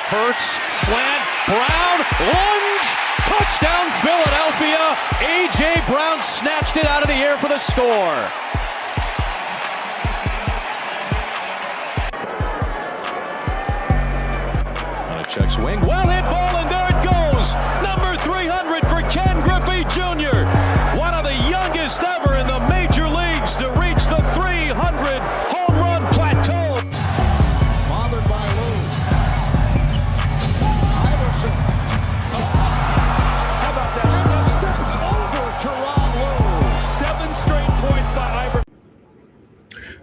Hurts, slant, Brown, lunge, touchdown Philadelphia. A.J. Brown snatched it out of the air for the score. Check swing, well hit ball, and there it goes. Number 300 for Ken Griffey Jr. One of the youngest ever in the major leagues to reach the 300 home run plateau. Bothered by Lou. Iverson. How about that? Steps over to Rob Lou. 7 straight points by Iverson.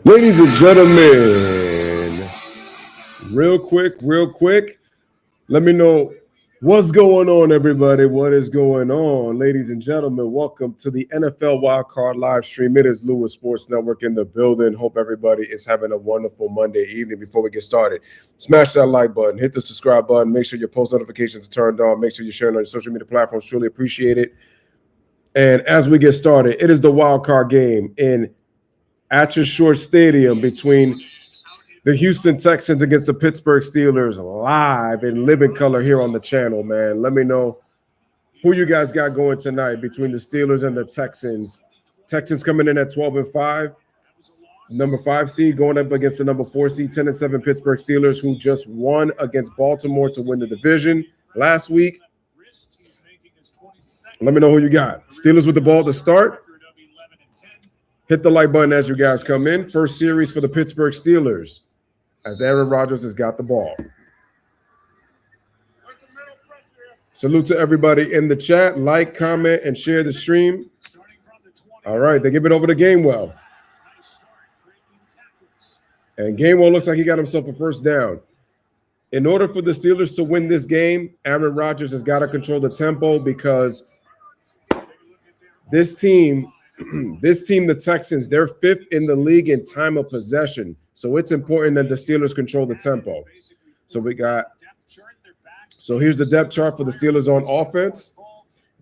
Ladies and gentlemen, real quick. Let me know what's going on, everybody. What is going on? Ladies and gentlemen, welcome to the NFL Wildcard live stream. It is Louis Sports Network in the building. Hope everybody is having a wonderful Monday evening. Before we get started, smash that like button, hit the subscribe button, make sure your post notifications are turned on, make sure you're sharing on your social media platforms. Truly appreciate it. And as we get started, it is the Wildcard game in Atchison Short Stadium between the Houston Texans against the Pittsburgh Steelers, live in living color here on the channel, man. Let me know who you guys got going tonight between the Steelers and the Texans. Texans coming in at 12-5, number 5 seed, going up against the number 4 seed, 10-7 Pittsburgh Steelers, who just won against Baltimore to win the division last week. Let me know who you got. Steelers with the ball to start. Hit the like button as you guys come in. First series for the Pittsburgh Steelers, as Aaron Rodgers has got the ball. Salute to everybody in the chat. Like, comment, and share the stream. All right, they give it over to Gainwell. And Gainwell looks like he got himself a first down. In order for the Steelers to win this game, Aaron Rodgers has got to control the tempo, because this team, the Texans, they're 5th in the league in time of possession. So it's important that the Steelers control the tempo. So here's the depth chart for the Steelers on offense.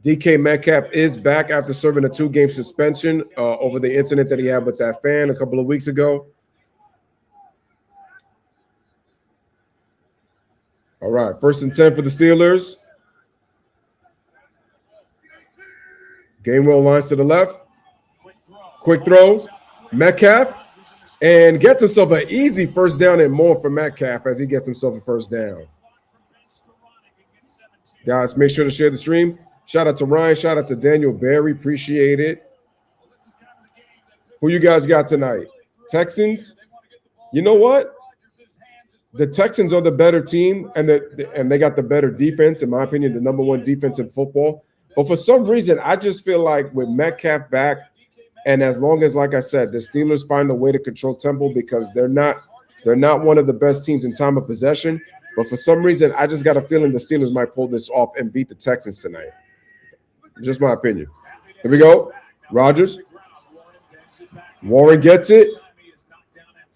DK Metcalf is back after serving a 2-game suspension over the incident that he had with that fan a couple of weeks ago. All right, 1st and 10 for the Steelers. Gainwell lines to the left. Quick throw. Metcalf. And gets himself an easy first down and more for Metcalf as he gets himself a first down. Guys, make sure to share the stream. Shout out to Ryan. Shout out to Daniel Barry. Appreciate it. Who you guys got tonight? Texans? You know what? The Texans are the better team, and they got the better defense, in my opinion, the number 1 defense in football. But for some reason, I just feel like with Metcalf back, and as long as, like I said, the Steelers find a way to control tempo, because they're not one of the best teams in time of possession. But for some reason, I just got a feeling the Steelers might pull this off and beat the Texans tonight. Just my opinion. Here we go. Rodgers. Warren gets it.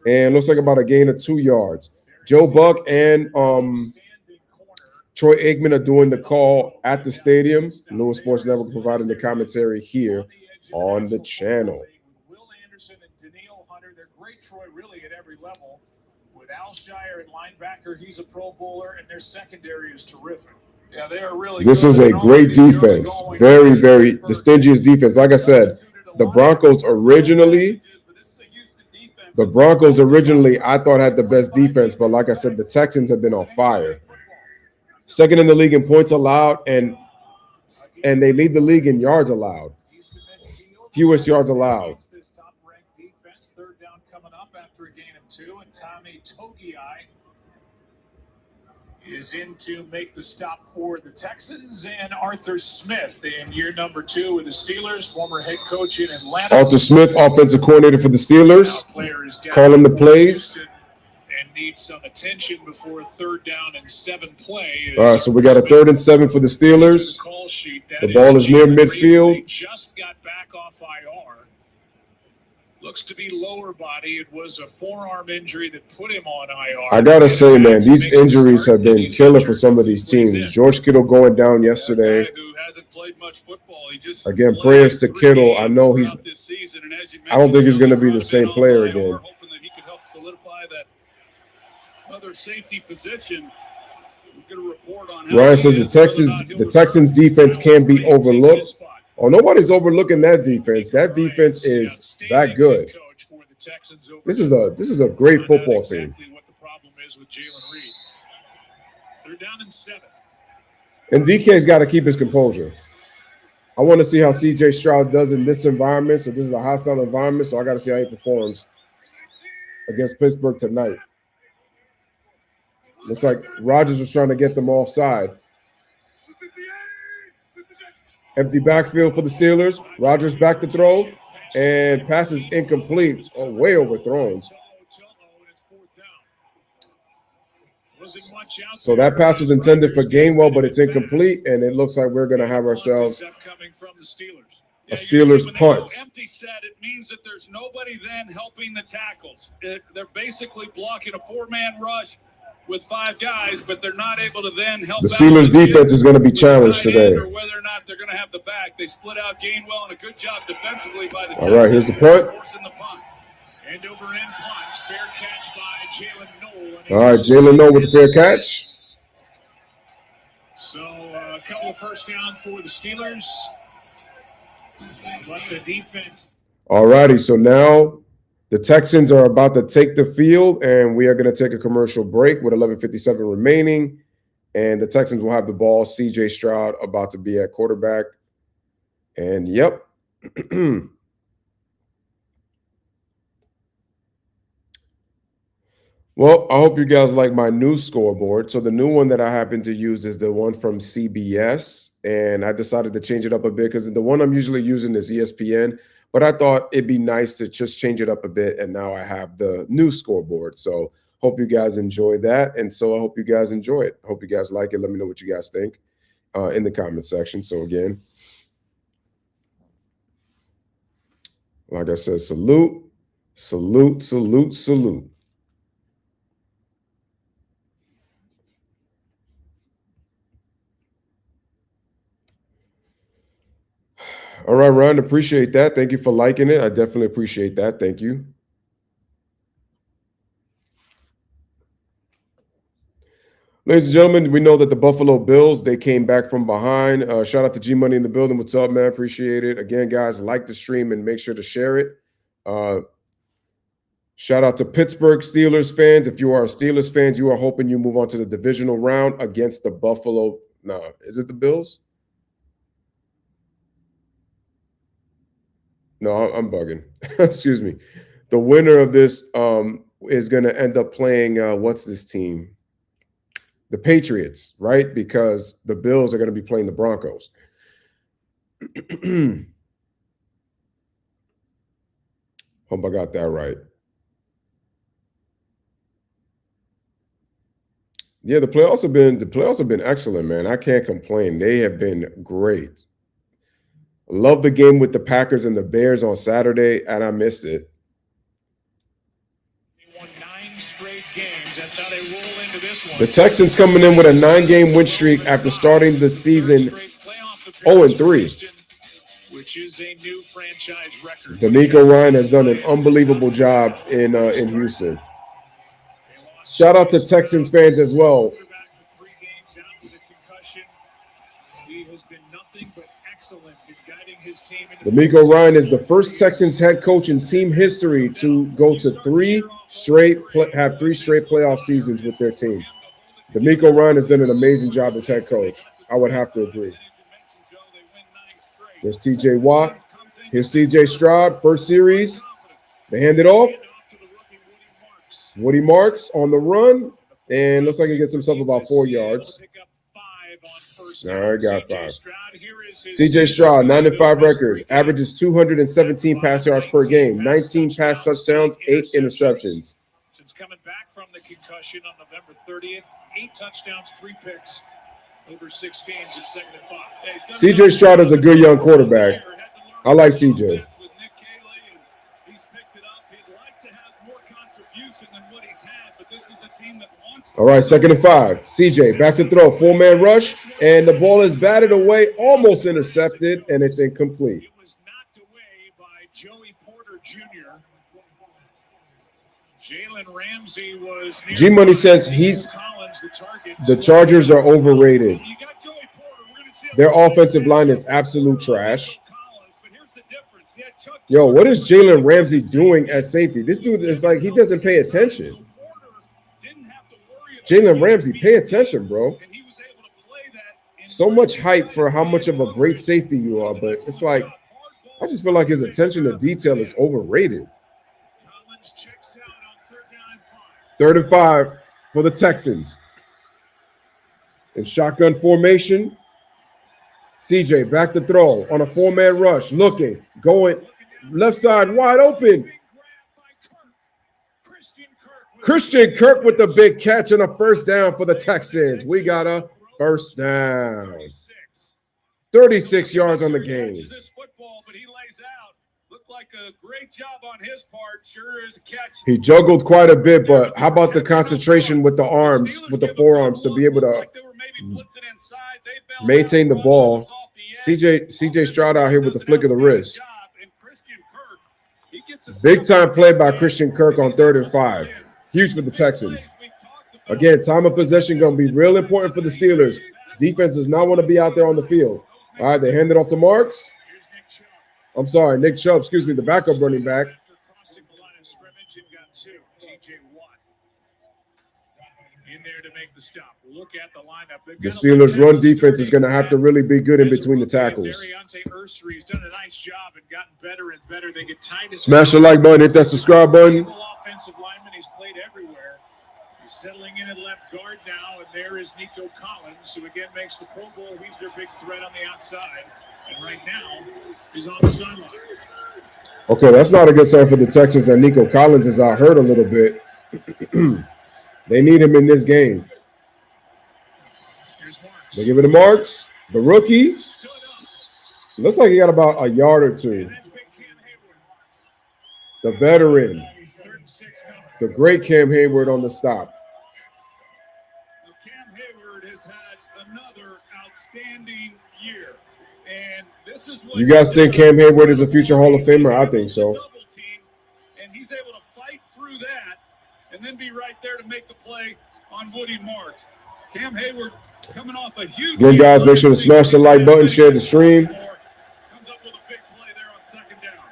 And looks like about a gain of 2 yards. Joe Buck and Troy Aikman are doing the call at the stadium. Louis Sports Network providing the commentary here on the channel. Will Anderson and Daniil Hunter, they're great, Troy, really at every level. With Al Shire at linebacker, he's a Pro Bowler, and their secondary is terrific. Yeah, they are really. This is a great defense. Very, very the stingiest defense. Like I said, the Broncos originally, I thought had the best defense, but like I said, the Texans have been on fire. 2nd in the league in points allowed, and they lead the league in yards allowed. Fewest yards allowed. This top-ranked defense, 3rd down coming up after a gain of 2, and Tommy Togiai is in to make the stop for the Texans, and Arthur Smith in year number 2 with the Steelers, former head coach in Atlanta. Arthur Smith, offensive coordinator for the Steelers, calling the plays. And needs some attention before 3rd down and 7 play. All right, so we got a 3rd and 7 for the Steelers. The ball is near midfield. Just got back off IR. Looks to be lower body. It was a forearm injury that put him on IR. I got to say, man, these injuries have been killer for some of these teams. George Kittle going down yesterday. Again, prayers to Kittle. I know I don't think he's going to be the same player again. Other safety position Ryan says the Texans defense can't be overlooked. Oh, nobody's overlooking that defense. That defense is that good. This is a great football team. What the problem is with Jalen Reed. They're down in 7. And DK's got to keep his composure. I want to see how CJ Stroud does in this environment. So this is a hostile environment, so I got to see how he performs against Pittsburgh tonight. Looks like Rodgers was trying to get them offside. Empty backfield for the Steelers. Rodgers back to throw, and passes incomplete. Oh, way overthrown. So that pass was intended for Gainwell, but it's incomplete, and it looks like we're going to have ourselves a Steelers punt. Empty set, it means that there's nobody then helping the tackles. They're basically blocking a 4-man rush with 5 guys, but they're not able to then help. The Steelers defense is going to be challenged today. Or whether or not they're going to have the back. They split out Gainwell, and a good job defensively by the Texans. All right, here's the punt. And over in punts, fair catch by Jalen Noel. All right, Jalen Noel with the fair catch. So a couple of first downs for the Steelers. But the defense. All righty, so now the Texans are about to take the field, and we are going to take a commercial break with 11:57 remaining. And the Texans will have the ball. CJ Stroud about to be at quarterback. And yep. Well, I hope you guys like my new scoreboard. So the new one that I happen to use is the one from CBS, and I decided to change it up a bit because the one I'm usually using is ESPN, but I thought it'd be nice to just change it up a bit, and now I have the new scoreboard. So hope you guys enjoy that, and so I hope you guys enjoy it. Hope you guys like it. Let me know what you guys think in the comment section. So again, like I said, salute, salute, salute, salute. All right, Ron, appreciate that. Thank you for liking it. I definitely appreciate that. Thank you. Ladies and gentlemen, we know that the Buffalo Bills, they came back from behind. Shout out to G-Money in the building. What's up, man? Appreciate it. Again, guys, like the stream and make sure to share it. Shout out to Pittsburgh Steelers fans. If you are Steelers fans, you are hoping you move on to the divisional round against the Buffalo. No, is it the Bills? No, I'm bugging. Excuse me. The winner of this is going to end up playing, what's this team? The Patriots, right? Because the Bills are going to be playing the Broncos. Hope I got that right. Yeah, the playoffs have been excellent, man. I can't complain. They have been great. Love the game with the Packers and the Bears on Saturday, and I missed it. They won 9 straight games. That's how they roll into this one. The Texans coming in with a 9-game win streak after starting the season 0-3. Which is a new franchise record. D'Amico Ryan has done an unbelievable job in Houston. Shout out to Texans fans as well. He has been nothing but excellent in guiding his team. D'Amico Ryan is the first Texans head coach in team history to go to 3 straight playoff seasons with their team. D'Amico Ryan has done an amazing job as head coach. I would have to agree. There's TJ Watt. Here's CJ Stroud, first series. They hand it off. Woody Marks on the run, and looks like he gets himself about 4 yards. All right, got 5. CJ Stroud, 9-5 record, averages 217 pass yards per game, 19 pass touchdowns, 8 interceptions. Since coming back from the concussion on November 30th, 8 touchdowns, 3 picks over 6 games at 2nd and 5. CJ Stroud is a good young quarterback. I like CJ. All right, 2nd and 5. CJ back to throw, 4-man rush, and the ball is batted away, almost intercepted, and it's incomplete. It was knocked away by Joey Porter Jr. Jalen Ramsey was. G-Money says he's finds the target. The Chargers are overrated. Their offensive line is absolute trash. Yo, what is Jalen Ramsey doing at safety? This dude is like, he doesn't pay attention. Jalen Ramsey, pay attention, bro. So much hype for how much of a great safety you are, but it's like, I just feel like his attention to detail is overrated. 3rd and 5 for the Texans. In shotgun formation. CJ back to throw on a 4-man rush. Looking, going left side wide open. Christian Kirk with the big catch and a first down for the Texans. We got a first down. 36 yards on the game. A great job on his part. Sure is a catch. He juggled quite a bit, but how about the concentration with the arms, with the forearms, to be able to maintain the ball? CJ Stroud out here with the flick of the wrist. Big time play by Christian Kirk on 3rd and 5. Huge for the Texans. Again, time of possession going to be real important for the Steelers. Defense does not want to be out there on the field. All right, they hand it off to Marks. I'm sorry, Nick Chubb, excuse me, the backup running back. The Steelers' run defense is going to have to really be good in between the tackles. Smash the like button, hit that subscribe button. He's settling in at left guard now, and there is Nico Collins, who again makes the Pro Bowl. He's their big threat on the outside. And right now, he's on the sideline. Okay, that's not a good sign for the Texans that Nico Collins is out hurt a little bit. They need him in this game. They give it to Marks, the rookie. Looks like he got about a yard or two. The veteran, the great Cam Hayward on the stop. Cam Hayward has had another outstanding year. You guys think Cam Hayward is a future Hall of Famer? I think so. And he's able to fight through that and then be right there to make the play on Woody Marks. Cam Hayward coming off a huge. Again, guys, make sure to smash the like button, share the stream. Comes up with a big play there on 2nd down.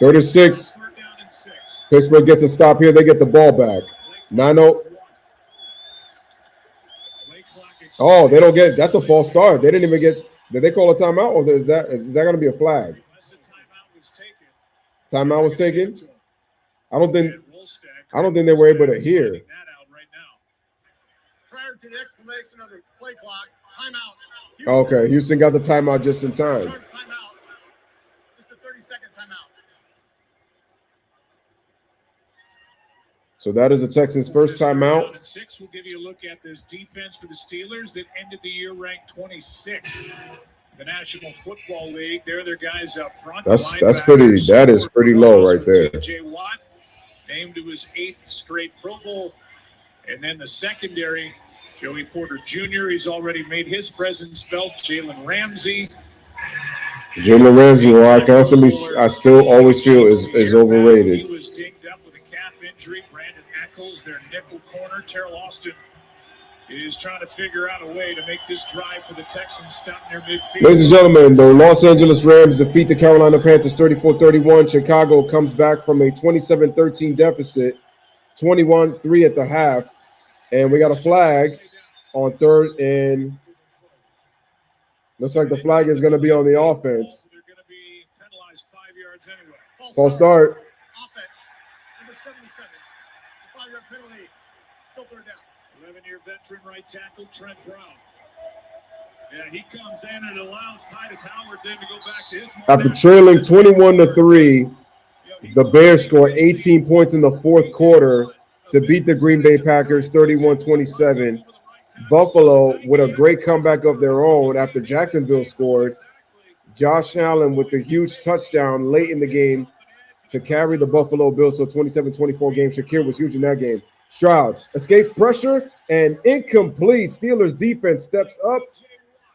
36. Pittsburgh gets a stop here. They get the ball back. 9-0. Oh, they don't get – that's a false start. They didn't even get – did they call a timeout, or is that going to be a flag? Timeout was taken? I don't think they were able to hear. Prior to the explanation of the play clock, timeout. Okay, Houston got the timeout just in time. Timeout. This is a 30-second timeout. So that is the Texans' first timeout. 6, we'll give you a look at this defense for the Steelers that ended the year ranked 26th in the National Football League. They're their guys up front. That is pretty low right there. J. Watt named to his 8th straight Pro Bowl. And then the secondary, Joey Porter Jr., he's already made his presence felt. Jalen Ramsey, who I still always feel is overrated. He was dinged up with a calf injury. Brandon Eccles, their nickel corner. Terrell Austin is trying to figure out a way to make this drive for the Texans stop near midfield. Ladies and gentlemen, the Los Angeles Rams defeat the Carolina Panthers 34-31. Chicago comes back from a 27-13 deficit, 21-3 at the half. And we got a flag on 3rd and looks like the flag is going to be on the offense. They're going to be penalized 5 yards anyway. False start. Offense, number 77. It's a 5-yard penalty. Still 3rd down. 11-year veteran right tackle Trent Brown. Yeah, he comes in and allows Titus Howard then to go back to his mark. After trailing 21-3, the Bears score 18 points in the 4th quarter to beat the Green Bay Packers 31-27. Buffalo with a great comeback of their own after Jacksonville scored. Josh Allen with a huge touchdown late in the game to carry the Buffalo Bills to a 27-24 game. Shakir was huge in that game. Stroud escapes pressure and incomplete. Steelers defense steps up,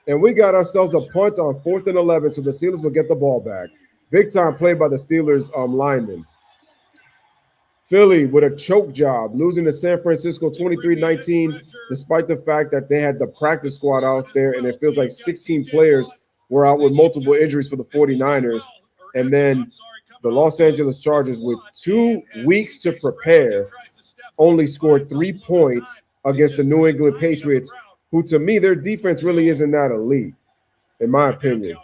and we got ourselves a punt on 4th and 11, so the Steelers will get the ball back. Big time play by the Steelers linemen. Philly with a choke job, losing to San Francisco 23-19, despite the fact that they had the practice squad out there, and it feels like 16 players were out with multiple injuries for the 49ers. And then the Los Angeles Chargers, with 2 weeks to prepare, only scored 3 points against the New England Patriots, who, to me, their defense really isn't that elite, in my opinion.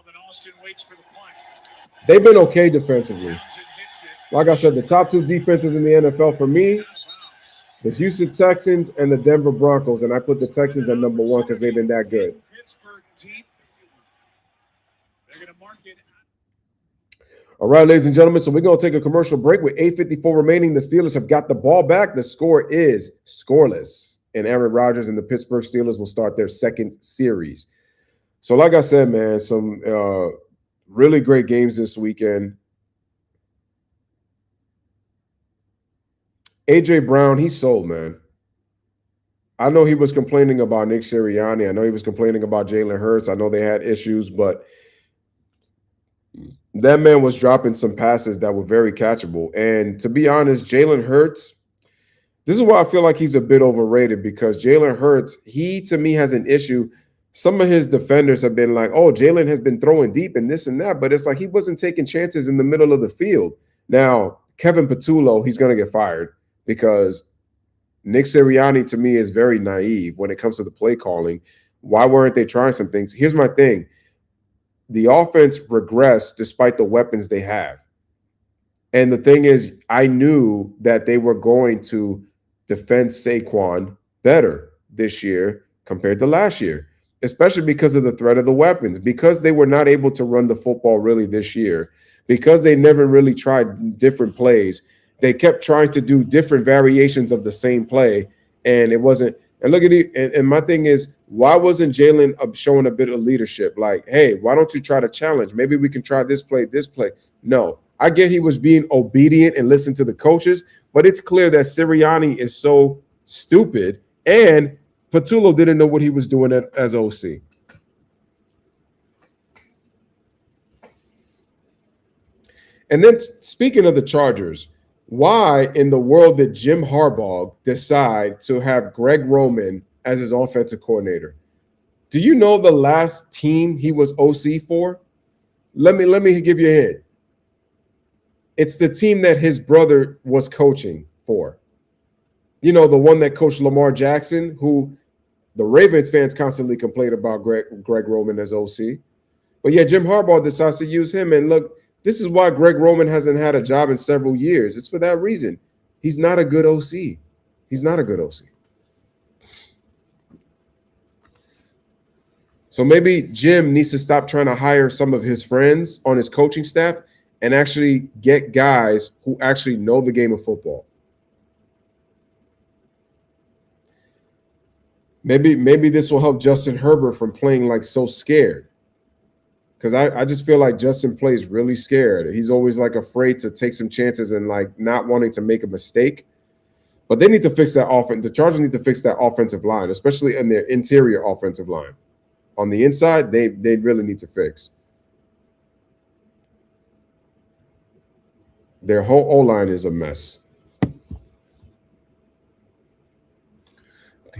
They've been okay defensively. Like I said, the top 2 defenses in the NFL for me, the Houston Texans and the Denver Broncos, and I put the Texans at number 1 because they've been that good. All right, ladies and gentlemen, so we're going to take a commercial break with 8:54 remaining. The Steelers have got the ball back. The score is scoreless, and Aaron Rodgers and the Pittsburgh Steelers will start their second series. So like I said, man, some really great games this weekend. A.J. Brown, he's sold, man. I know he was complaining about Nick Sirianni. I know he was complaining about Jalen Hurts. I know they had issues, but that man was dropping some passes that were very catchable. And to be honest, Jalen Hurts, this is why I feel like he's a bit overrated, because Jalen Hurts, he, to me, has an issue. Some of his defenders have been like, oh, Jalen has been throwing deep and this and that, but it's like he wasn't taking chances in the middle of the field. Now, Kevin Patullo, he's going to get fired, because Nick Sirianni, to me, is very naive when it comes to the play calling. Why weren't they trying some things? Here's my thing. The offense regressed despite the weapons they have. And the thing is, I knew that they were going to defend Saquon better this year compared to last year, especially because of the threat of the weapons, because they were not able to run the football really this year, because they never really tried different plays. They kept trying to do different variations of the same play, and it wasn't. And look at it. And my thing is, why wasn't Jalen showing a bit of leadership? Like, hey, why don't you try to challenge? Maybe we can try this play, this play. No, I get he was being obedient and listened to the coaches, but it's clear that Sirianni is so stupid, and Patullo didn't know what he was doing as OC. And then speaking of the Chargers, why in the world did Jim Harbaugh decide to have Greg Roman as his offensive coordinator? Do you know the last team he was OC for? Let me give you a hint. It's the team that his brother was coaching for. You know, the one that coached Lamar Jackson, who the Ravens fans constantly complain about Greg Roman as OC. But yeah, Jim Harbaugh decides to use him. And look, this is why Greg Roman hasn't had a job in several years. It's for that reason. He's not a good OC. He's not a good OC. So maybe Jim needs to stop trying to hire some of his friends on his coaching staff and actually get guys who actually know the game of football. Maybe this will help Justin Herbert from playing like so scared. Because I just feel like Justin plays really scared. He's always like afraid to take some chances and like not wanting to make a mistake. But they need to fix that offense. The Chargers need to fix that offensive line, especially in their interior offensive line. On the inside, they really need to fix. Their whole O-line is a mess.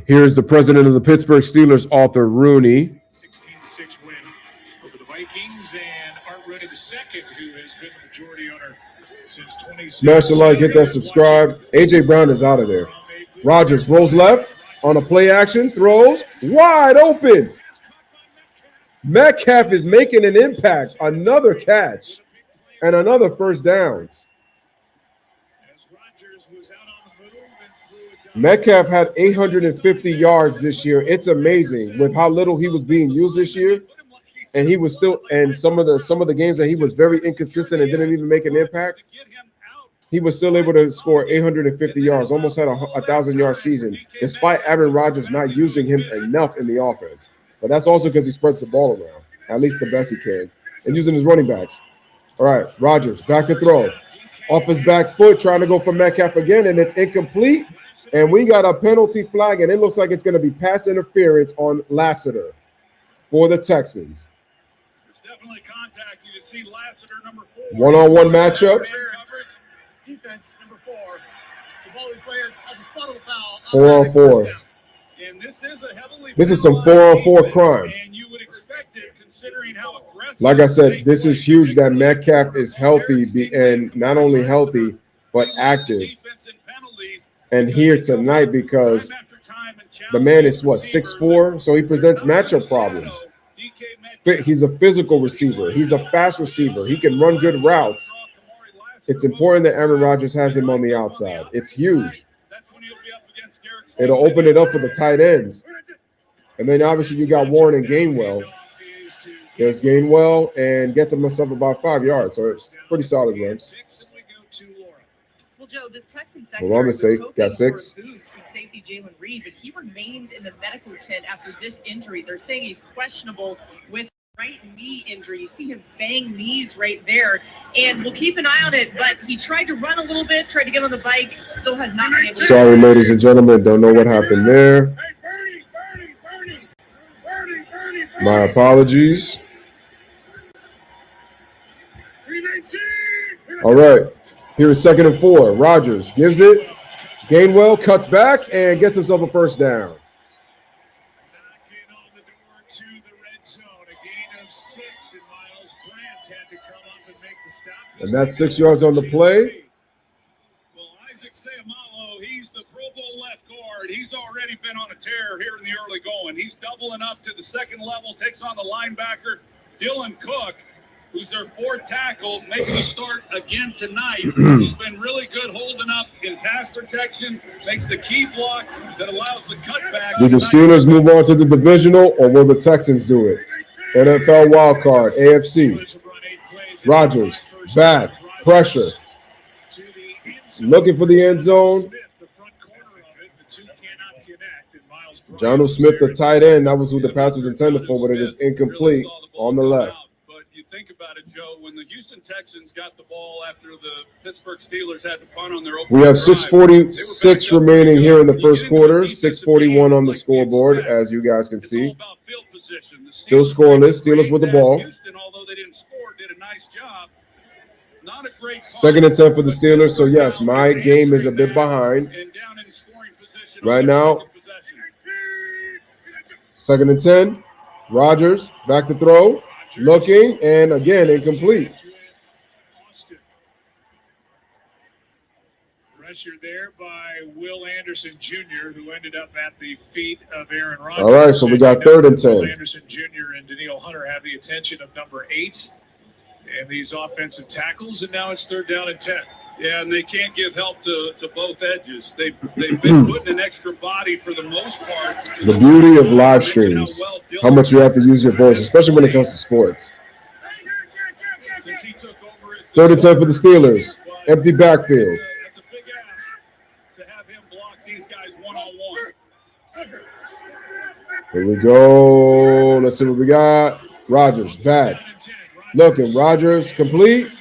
Here's the president of the Pittsburgh Steelers, Arthur Rooney. 16-6 win over the Vikings, and Art Rooney II, who has been the majority owner since 2016. Smash the like, hit that subscribe. A.J. Brown is out of there. Rodgers rolls left on a play action, throws wide open. Metcalf is making an impact. Another catch and another first down. Metcalf had 850 yards this year. It's amazing with how little he was being used this year. And he was still, and some of the games that he was very inconsistent and didn't even make an impact, he was still able to score 850 yards, almost had a 1,000-yard season, despite Aaron Rodgers not using him enough in the offense. But that's also because he spreads the ball around, at least the best he can, and using his running backs. All right, Rodgers back to throw. Off his back foot, trying to go for Metcalf again, and it's incomplete. And we got a penalty flag, and it looks like it's going to be pass interference on Lassiter for the Texans. There's definitely contact. You see Lassiter, number 4. One-on-one matchup. Defense, number 4. ball he plays at the spot of the foul. 4-on-4. And this is a heavily This is some 4-on-4 crime. And you would expect it, considering how aggressive. Like I said, this is huge that Metcalf is healthy and not only healthy, but active. And here tonight because the man is, what, 6'4"? So he presents matchup problems. He's a physical receiver. He's a fast receiver. He can run good routes. It's important that Aaron Rodgers has him on the outside. It's huge. It'll open it up for the tight ends. And then obviously you got Warren and Gainwell. There's Gainwell and gets himself about 5 yards. So it's pretty solid, man. Well, Joe, this Texan secondary was hoping for a boost from safety Jalen Reed, but he remains in the medical tent after this injury. They're saying he's questionable with right knee injury. You see him bang knees right there, and we'll keep an eye on it. But he tried to run a little bit, tried to get on the bike, still has not been able to. Sorry, ladies and gentlemen, don't know what happened there. My apologies. All right, here's 2nd and 4. Rodgers gives it. Gainwell cuts back and gets himself a first down. And that's 6 yards on the play. Well, Isaac Seumalo, he's the Pro Bowl left guard. He's already been on a tear here in the early going. He's doubling up to the second level, takes on the linebacker, Dylan Cook, who's their 4th tackle, making a start again tonight. He's been really good holding up in pass protection, makes the key block that allows the cutback. Do the Steelers move on to the divisional, or will the Texans do it? NFL wildcard, AFC. Rodgers, back, pressure. Looking for the end zone. Jonnu Smith, the tight end. That was who the pass was intended for, but it is incomplete on the left. But you think about it, Joe, when the Houston Texans got the ball after the Pittsburgh Steelers had to punt on their opening We have drive, 6:46 remaining here in the first quarter. 6:41 on the scoreboard, as you guys can It's all see. about field position. The Still Steelers scoreless. Steelers with the ball. Houston, although they didn't score, did a nice job. Not a great 2nd and 10 for the Steelers. So, yes, my game is a bit behind. and down in scoring position Right on their now, second possession. 2nd and 10. Rodgers back to throw. Looking, and again, incomplete. Pressure there by Will Anderson Jr., who ended up at the feet of Aaron Rodgers. All right, so we got 3rd and 10. Will Anderson Jr. and Daniil Hunter have the attention of number 8 and these offensive tackles, and now it's 3rd down and 10. Yeah, and they can't give help to both edges. They've been putting an extra body for the most part. The beauty of live streams, how much you have to use your voice, especially when it comes to sports. Since he took over as 3rd and 10 for the Steelers. Empty backfield. That's a big ask to have him block these guys one-on-one. Here we go. Let's see what we got. Rodgers back. Looking. Rodgers complete.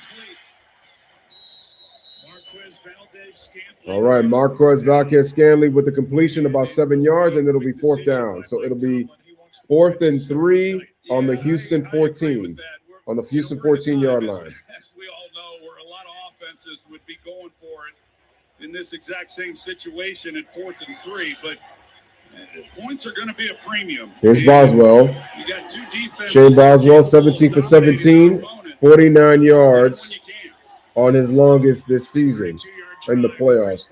All right, Marquez Valdez-Scantling with the completion about 7 yards, and it'll be 4th down. So it'll be 4th and 3 on the Houston 14, on the Houston 14-yard line. As we all know, where a lot of offenses would be going for it in this exact same situation at 4th and 3, but points are going to be a premium. Here's Boswell. You got 2 defenses. Shane Boswell, 17 for 17, 49 yards on his longest this season in the playoffs.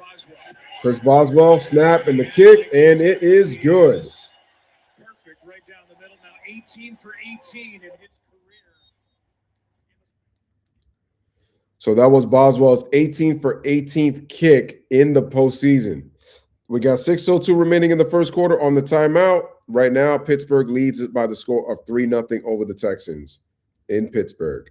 Chris Boswell, snap and the kick, and it is good. Perfect right down the middle. Now 18 for 18 in his career. So that was Boswell's 18 for 18th kick in the postseason. We got 6:02 remaining in the first quarter on the timeout. Right now, Pittsburgh leads by the score of 3-0 over the Texans in Pittsburgh.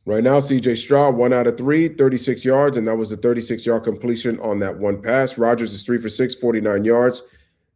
Right now, C.J. Stroud, 1 out of 3, 36 yards, and that was a 36-yard completion on that one pass. Rodgers is 3 for 6, 49 yards.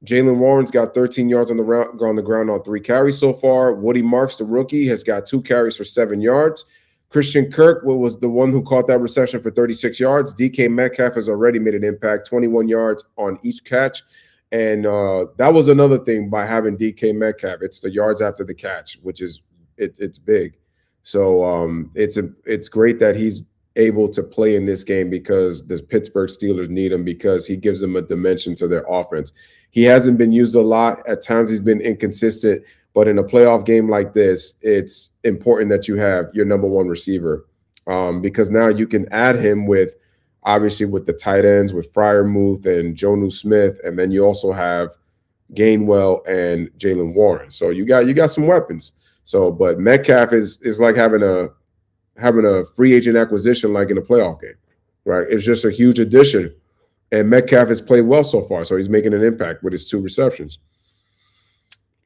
Jalen Warren's got 13 yards on the ground on 3 carries so far. Woody Marks, the rookie, has got 2 carries for 7 yards. Christian Kirk was the one who caught that reception for 36 yards. DK Metcalf has already made an impact, 21 yards on each catch. And that was another thing by having DK Metcalf. It's the yards after the catch, which is it's big. So it's great that he's able to play in this game because the Pittsburgh Steelers need him because he gives them a dimension to their offense. He hasn't been used a lot. At times he's been inconsistent, but in a playoff game like this, it's important that you have your number one receiver because now you can add him with obviously with the tight ends with Freiermuth and Jonnu Smith, and then you also have Gainwell and Jalen Warren. So you got some weapons. So, but Metcalf is like having a free agent acquisition like in a playoff game, right? It's just a huge addition. And Metcalf has played well so far, so he's making an impact with his 2 receptions.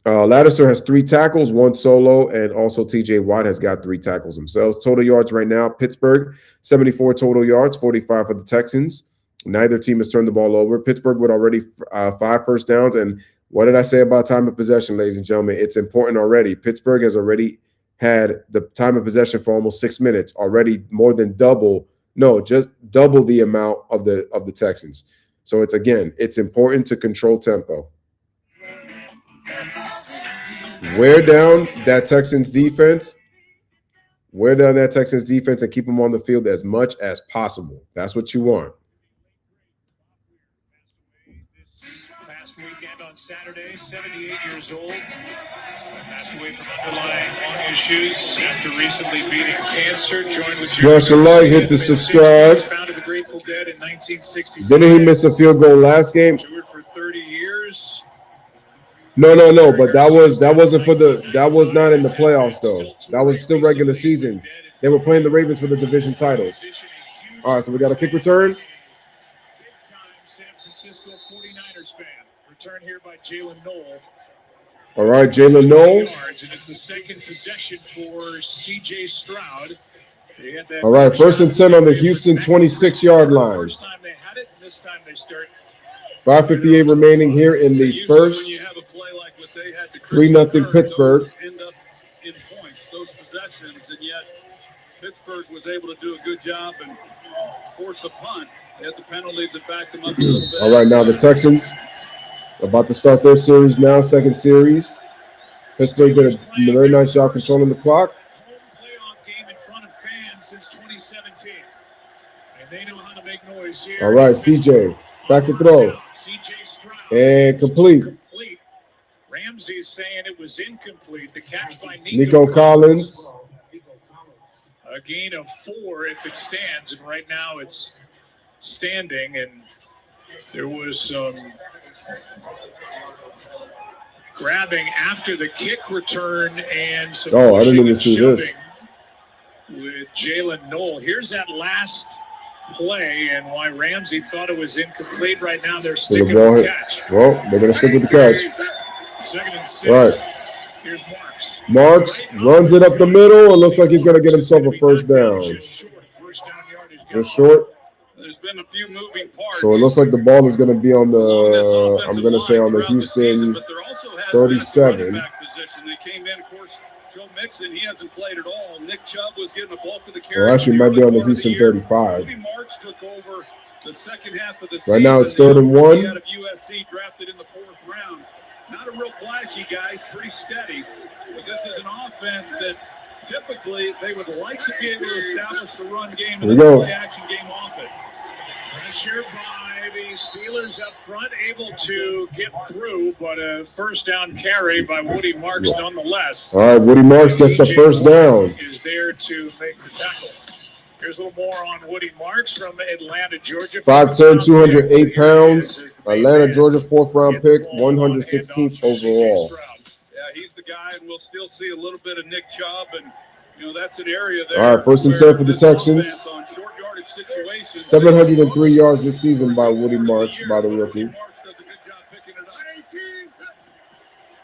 Lattiser has 3 tackles, 1 solo, and also TJ Watt has got 3 tackles themselves. Total yards right now, Pittsburgh, 74 total yards, 45 for the Texans. Neither team has turned the ball over. Pittsburgh with already 5 first downs. And what did I say about time of possession, ladies and gentlemen? It's important already. Pittsburgh has already had the time of possession for almost 6 minutes, already more than just double the amount of the Texans. So it's important to control tempo. Wear down that Texans defense and keep them on the field as much as possible. That's what you want. Past weekend on Saturday, 78 years old. Passed away from underlying lung issues after recently beating cancer. Joined with smash the like, hit the subscribe. Founded the Grateful Dead in 1965. Didn't he miss a field goal last game? Toured for 30 years. No, but that was not in the playoffs though. That was still regular season. They were playing the Ravens for the division titles. All right, so we got a kick return. San Francisco 49ers fan. Return here by Jalen Noel. All right, Jalen Noel. And it's the second possession for C.J. Stroud. All right, 1st and 10 on the Houston 26-yard line. First time they had it, this time they start. 5:58 remaining here in the first. 3-0 Pittsburgh. End up in points, those possessions, and yet Pittsburgh was able to do a good job and force a punt. They had the penalties that backed them up a little bit. All right, now the Texans about to start their series now, second series. Pittsburgh did a very nice job controlling the clock. Home playoff game in front of fans since 2017. And they know how to make noise here. All right, CJ, back to throw. CJ Stroud. And complete. Ramsey is saying it was incomplete. The catch by Nico Collins. A gain of 4 if it stands, and right now it's standing, and there was some grabbing after the kick return and some I didn't even see this. With Jalen Noel. Here's that last play and why Ramsey thought it was incomplete. Right now they're sticking with the catch. Well, they're going to stick with the catch. 2nd and 6. Right. Here's Marks. Marks runs it up the middle. It looks like he's going to get himself a first down. Just short. There's been a few moving parts. So it looks like the ball is going to be on the, I'm going to say on the Houston 37. They came in, of course, Joe Mixon, he hasn't played at all. Nick Chubb was getting the bulk of the carry. Well, actually, might be on the Houston 35. Marks took over the second half of the season. Right now it's 3rd and 1. Out of USC, drafted in the 4th round. Not a real flashy guy, pretty steady. But this is an offense that typically they would like to be able to establish the run game and the play-action game off it. Pressure by the Steelers up front, able to get through, but a first down carry by Woody Marks nonetheless. All right, Woody Marks gets the first down. Is there to make the tackle. Here's a little more on Woody Marks from Atlanta, Georgia. 5'10", 208 pounds. Atlanta, Georgia, 4th round pick, 116th overall. Yeah, he's the guy, and we'll still see a little bit of Nick Chubb, and that's an area there. All right, 1st and 10 for the Texans. 703 yards this season by Woody Marks, by the rookie.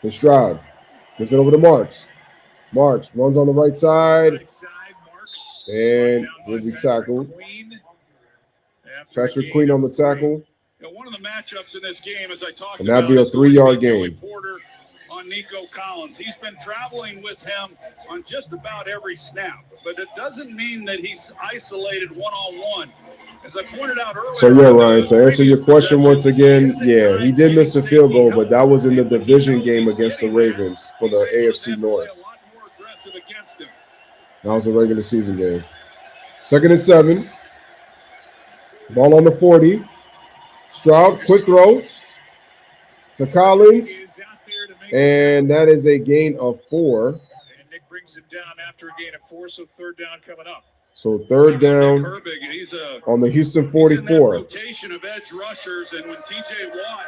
To Stroud. Gives it over to Marks. Marks runs on the right side. And will be tackled. Patrick Queen on the tackle. One of the matchups in this game, as I talked and that'd be a 3-yard gain. On Nico Collins. He's been traveling with him on just about every snap, but it doesn't mean that he's isolated one-on-one. As I pointed out earlier. So yeah, Ryan, to answer your question once again, yeah, he did miss a field goal, but that was in the division game against the Ravens for the AFC North. That was a regular season game. 2nd and 7. Ball on the 40. Stroud, quick throw to Collins. And that is a gain of 4. And Nick brings him down after a gain of 4, so 3rd down coming up. So 3rd down on the Houston 44. Rotation of edge rushers, and when TJ Watt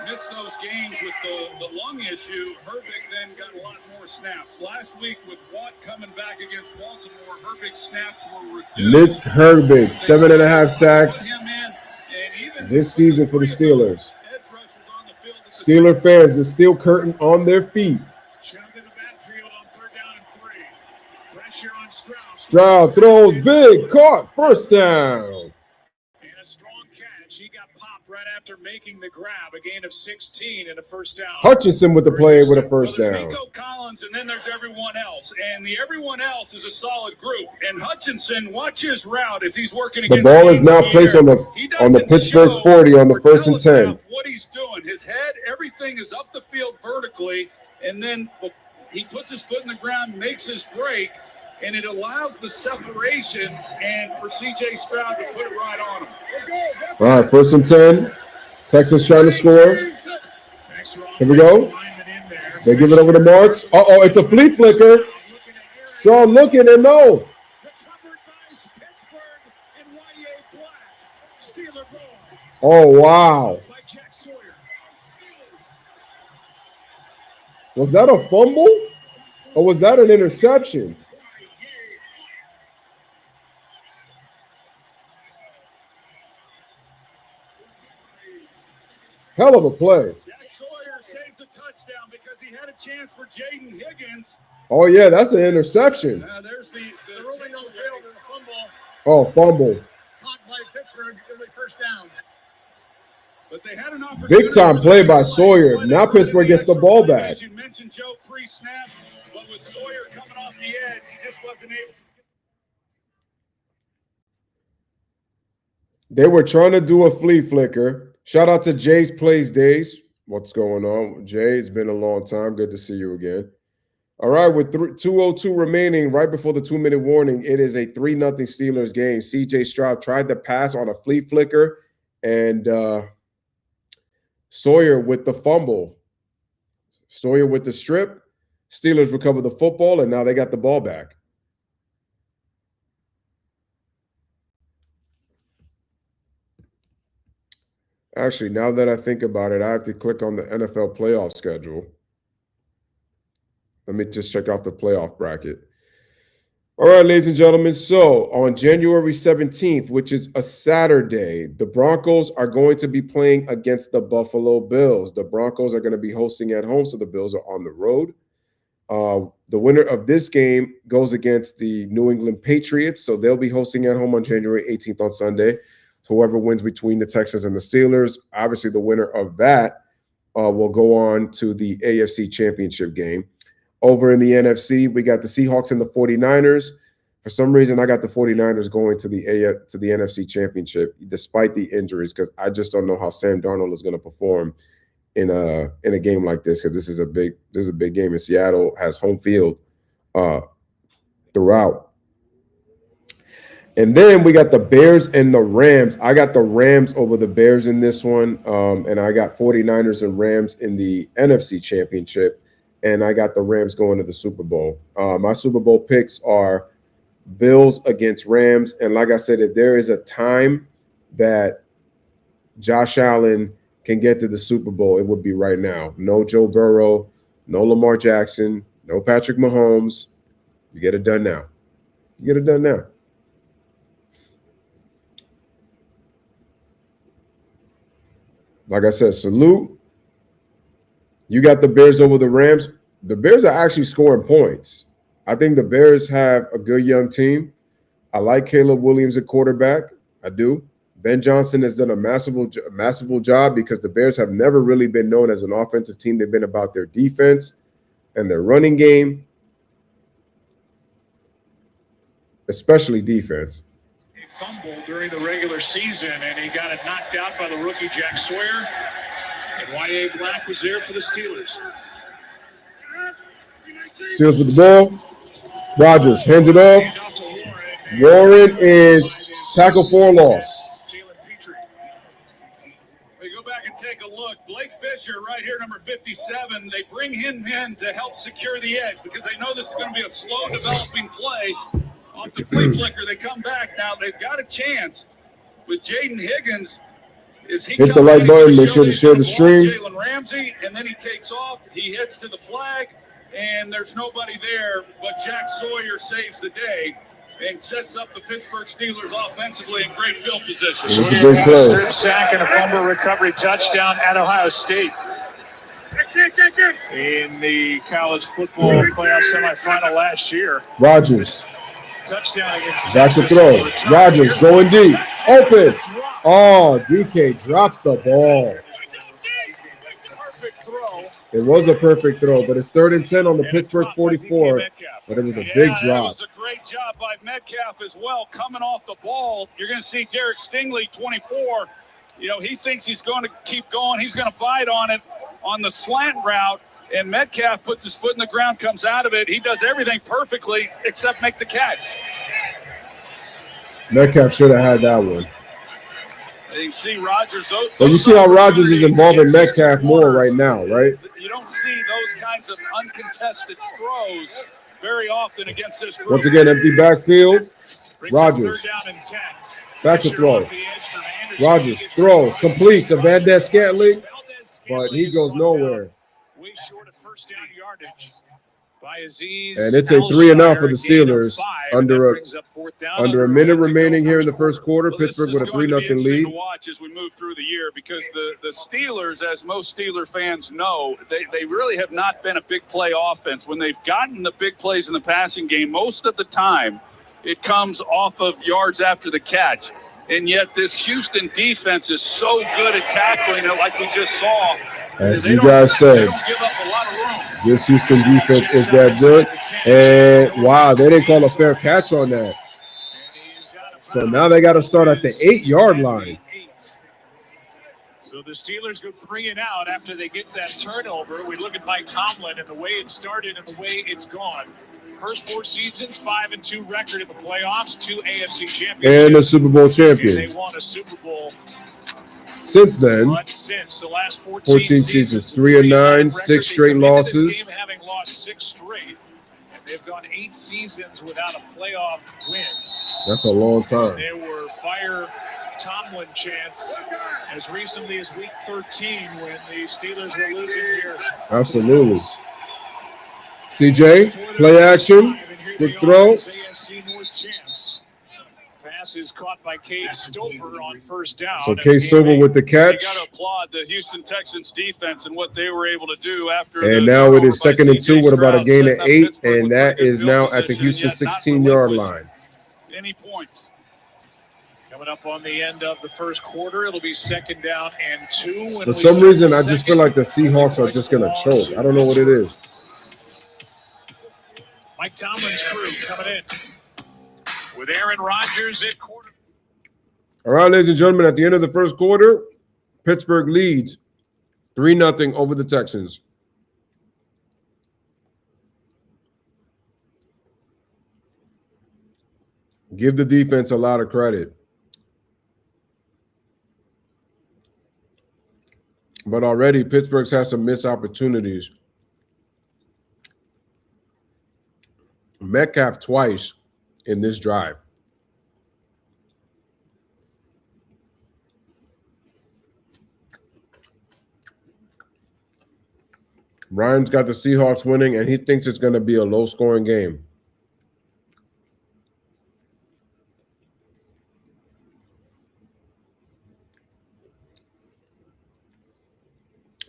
missed those games with the lung issue, Herbig then got a lot more snaps. Last week with Watt coming back against Baltimore, Herbig's snaps were reduced. Nick Herbig, 7.5 sacks this season for the Steelers. Steeler fans, the steel curtain on their feet. Stroud throws big, caught, 1st down. And a strong catch. He got popped right after making the grab. A gain of 16 and a 1st down. Hutchinson with the play with a 1st down. Nico Collins, and then there's everyone else. And the everyone else is a solid group. And Hutchinson, watch his route as he's working against the ball is now placed on the Pittsburgh 40 on the 1st and 10. What he's doing, his head, everything is up the field vertically, and then he puts his foot in the ground, makes his break, and it allows the separation and for C.J. Stroud to put it right on him. All right, 1st and 10. Texans trying to score. Here we go. They give it over to Marks. Uh-oh, it's a flea flicker. Sean looking and no. Oh, wow. Was that a fumble or was that an interception? Hell of a play. Jack Sawyer saves a touchdown because he had a chance for Jaden Higgins. Oh, yeah, that's an interception. There's the ruling on the field and the fumble. Oh, fumble. Caught by Pittsburgh, it'll be 1st down. But they had an opportunity. Big time play by Sawyer. Now Pittsburgh gets the ball back. As you mentioned, Joe, pre-snap, but with Sawyer coming off the edge, he just wasn't able. They were trying to do a flea flicker. Shout out to Jay's Plays Days. What's going on? Jay, it's been a long time. Good to see you again. All right, with 2:02 remaining, right before the 2-minute warning, it is a 3-0 Steelers game. C.J. Stroud tried to pass on a flea flicker, and Sawyer with the fumble. Sawyer with the strip. Steelers recover the football, and now they got the ball back. Actually, now that I think about it, I have to click on the NFL playoff schedule. Let me just check off the playoff bracket. All right, ladies and gentlemen. So on January 17th, which is a Saturday, the Broncos are going to be playing against the Buffalo Bills. The Broncos are going to be hosting at home, so the Bills are on the road. The winner of this game goes against the New England Patriots, so they'll be hosting at home on January 18th on Sunday. Whoever wins between the Texans and the Steelers, obviously the winner of that will go on to the AFC Championship game. Over in the NFC, we got the Seahawks and the 49ers. For some reason, I got the 49ers going to the NFC Championship despite the injuries, because I just don't know how Sam Darnold is going to perform in a game like this, because this is a big game, and Seattle has home field throughout. And then we got the Bears and the Rams. I got the Rams over the Bears in this one. And I got 49ers and Rams in the NFC Championship. And I got the Rams going to the Super Bowl. My Super Bowl picks are Bills against Rams. And like I said, if there is a time that Josh Allen can get to the Super Bowl, it would be right now. No Joe Burrow, no Lamar Jackson, no Patrick Mahomes. You get it done now. You get it done now. Like I said, salute. You got the Bears over the Rams. The Bears are actually scoring points. I think the Bears have a good young team. I like Caleb Williams at quarterback. I do. Ben Johnson has done a massive job, because the Bears have never really been known as an offensive team. They've been about their defense and their running game, especially defense. fumble during the regular season, and he got it knocked out by the rookie Jack Sawyer. And Y.A. Black was there for the Steelers. Steelers with the ball. Rodgers hands it off. Warren is tackle for loss. We go back and take a look. Blake Fisher right here, number 57. They bring him in to help secure the edge because they know this is going to be a slow developing play. Off the flea flicker, they come back. Now they've got a chance with Jaden Higgins. Hit the like button. Make sure to share the stream. Jalen Ramsey, and then he takes off. He hits to the flag, and there's nobody there, but Jack Sawyer saves the day and sets up the Pittsburgh Steelers offensively in great field position. It was a big play. Strip sack and a fumble recovery touchdown at Ohio State. In the college football playoff semifinal last year. Rodgers. Touchdown against Back to throw. Rodgers going deep. Open. Oh, DK drops the ball. Perfect throw. It was a perfect throw, but it's 3rd and 10 on the Pittsburgh 44. But it was a big drop. It was a great job by Metcalf as well. Coming off the ball, you're going to see Derek Stingley, 24. You know, he thinks he's going to keep going. He's going to bite on it on the slant route. And Metcalf puts his foot in the ground, comes out of it. He does everything perfectly except make the catch. Metcalf should have had that one. You see Rodgers. But you see how Rodgers is involving Metcalf more right now, right? You don't see those kinds of uncontested throws very often against this group. Once again, empty backfield. Rodgers. Back to throw. Rodgers throw completes a Van Der Scantling, but he goes nowhere. Way short of first down yardage by Aziz. And it's a 3-0 for the Steelers under a minute remaining here in the first quarter. Pittsburgh with a 3-0 lead. To watch as we move through the year because the Steelers, as most Steeler fans know, they really have not been a big play offense. When they've gotten the big plays in the passing game, most of the time it comes off of yards after the catch. And yet this Houston defense is so good at tackling it like we just saw. As you guys said, this Houston defense is that good. And, wow, they didn't call a fair catch on that. So now they got to start at the 8-yard line. So the Steelers go 3 and out after they get that turnover. We look at Mike Tomlin and the way it started and the way it's gone. First 4 seasons, 5-2 record in the playoffs, 2 AFC championships. And a Super Bowl champion. And they won a Super Bowl. Since then, But since the last 14 seasons, 3-9, 6 straight losses. This game having lost 6 straight, and they've gone 8 seasons without a playoff win. That's a long time. There were fire Tomlin chants as recently as week 13 when the Steelers were losing here. Absolutely. CJ, play action, quick throw. AFC North champs. Pass is caught by Cade Stover on first down. So Cade Stover with the catch. You got to applaud the Houston Texans defense and what they were able to do after. And now it is 2nd and 2 with about a gain of 8, and that is now at the Houston 16-yard line. Any points? Coming up on the end of the first quarter, it'll be 2nd down and 2. For some reason, I just feel like the Seahawks are just going to choke. I don't know what it is. Mike Tomlin's crew coming in with Aaron Rodgers at quarter. All right, ladies and gentlemen, at the end of the first quarter, Pittsburgh leads 3-0 over the Texans. Give the defense a lot of credit. But already Pittsburgh's has some missed opportunities. Metcalf twice in this drive. Ryan's got the Seahawks winning, and he thinks it's going to be a low-scoring game.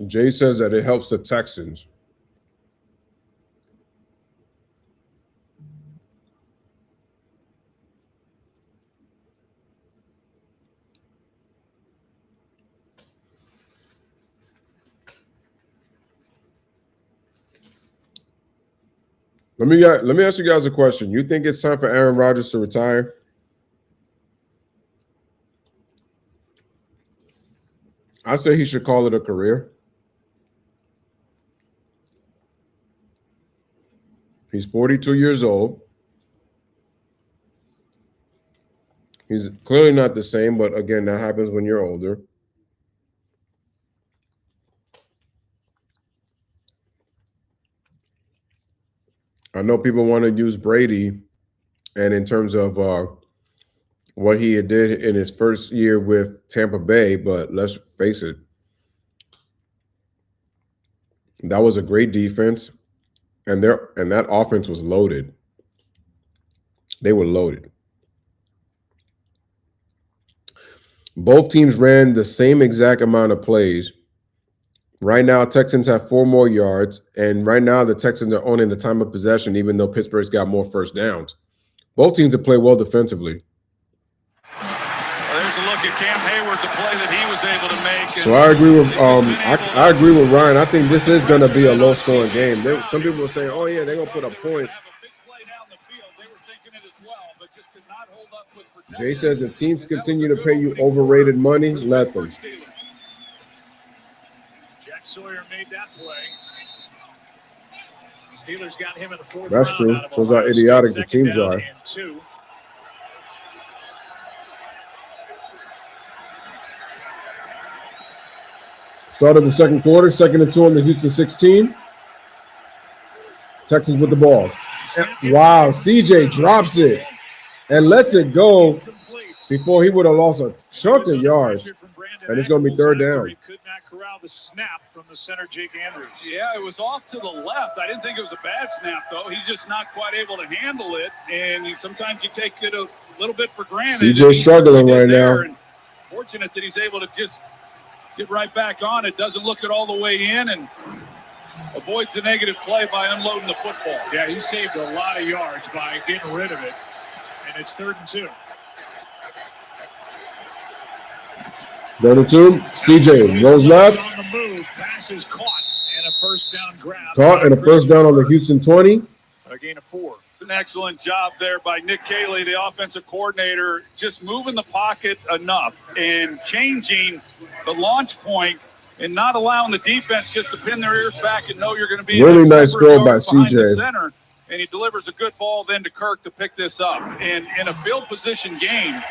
Jay says that it helps the Texans. Let me ask you guys a question. You think it's time for Aaron Rodgers to retire? I say he should call it a career. He's 42 years old. He's clearly not the same, but again, that happens when you're older. I know people want to use Brady, and in terms of what he did in his first year with Tampa Bay, but let's face it, that was a great defense, and that offense was loaded. They were loaded. Both teams ran the same exact amount of plays. Right now, Texans have 4 more yards, and right now the Texans are owning the time of possession, even though Pittsburgh's got more first downs. Both teams have played well defensively. Well, there's a look at Cam Hayward, the play that he was able to make. So I agree with I agree with Ryan. I think this is going to be a low-scoring game. Some people were saying, "Oh yeah, they're going to put up points." Jay says, "If teams continue to pay you overrated money, let them." Jack Sawyer made that play. Steelers got him in the 4th. That's true. Shows how idiotic the teams are. Start of the second quarter, 2nd and 2 on the Houston 16. Texans with the ball. Wow, CJ drops it and lets it go before he would have lost a chunk of yards. And it's going to be 3rd down. Could not corral the snap from the center, Jake Andrews. Yeah, it was off to the left. I didn't think it was a bad snap, though. He's just not quite able to handle it. And sometimes you take it a little bit for granted. CJ's struggling right now. And fortunate that he's able to just get right back on it. Doesn't look it all the way in and avoids the negative play by unloading the football. Yeah, he saved a lot of yards by getting rid of it. And it's 3rd and 2. 3rd and 2. CJ rolls left. On the move, pass is caught, and a first down grab. Caught and a first down on the Houston 20. A gain of 4. An excellent job there by Nick Caley, the offensive coordinator, just moving the pocket enough and changing the launch point and not allowing the defense just to pin their ears back and know you're going to be really nice throw by CJ. Center, and he delivers a good ball then to Kirk to pick this up. And in a field position game,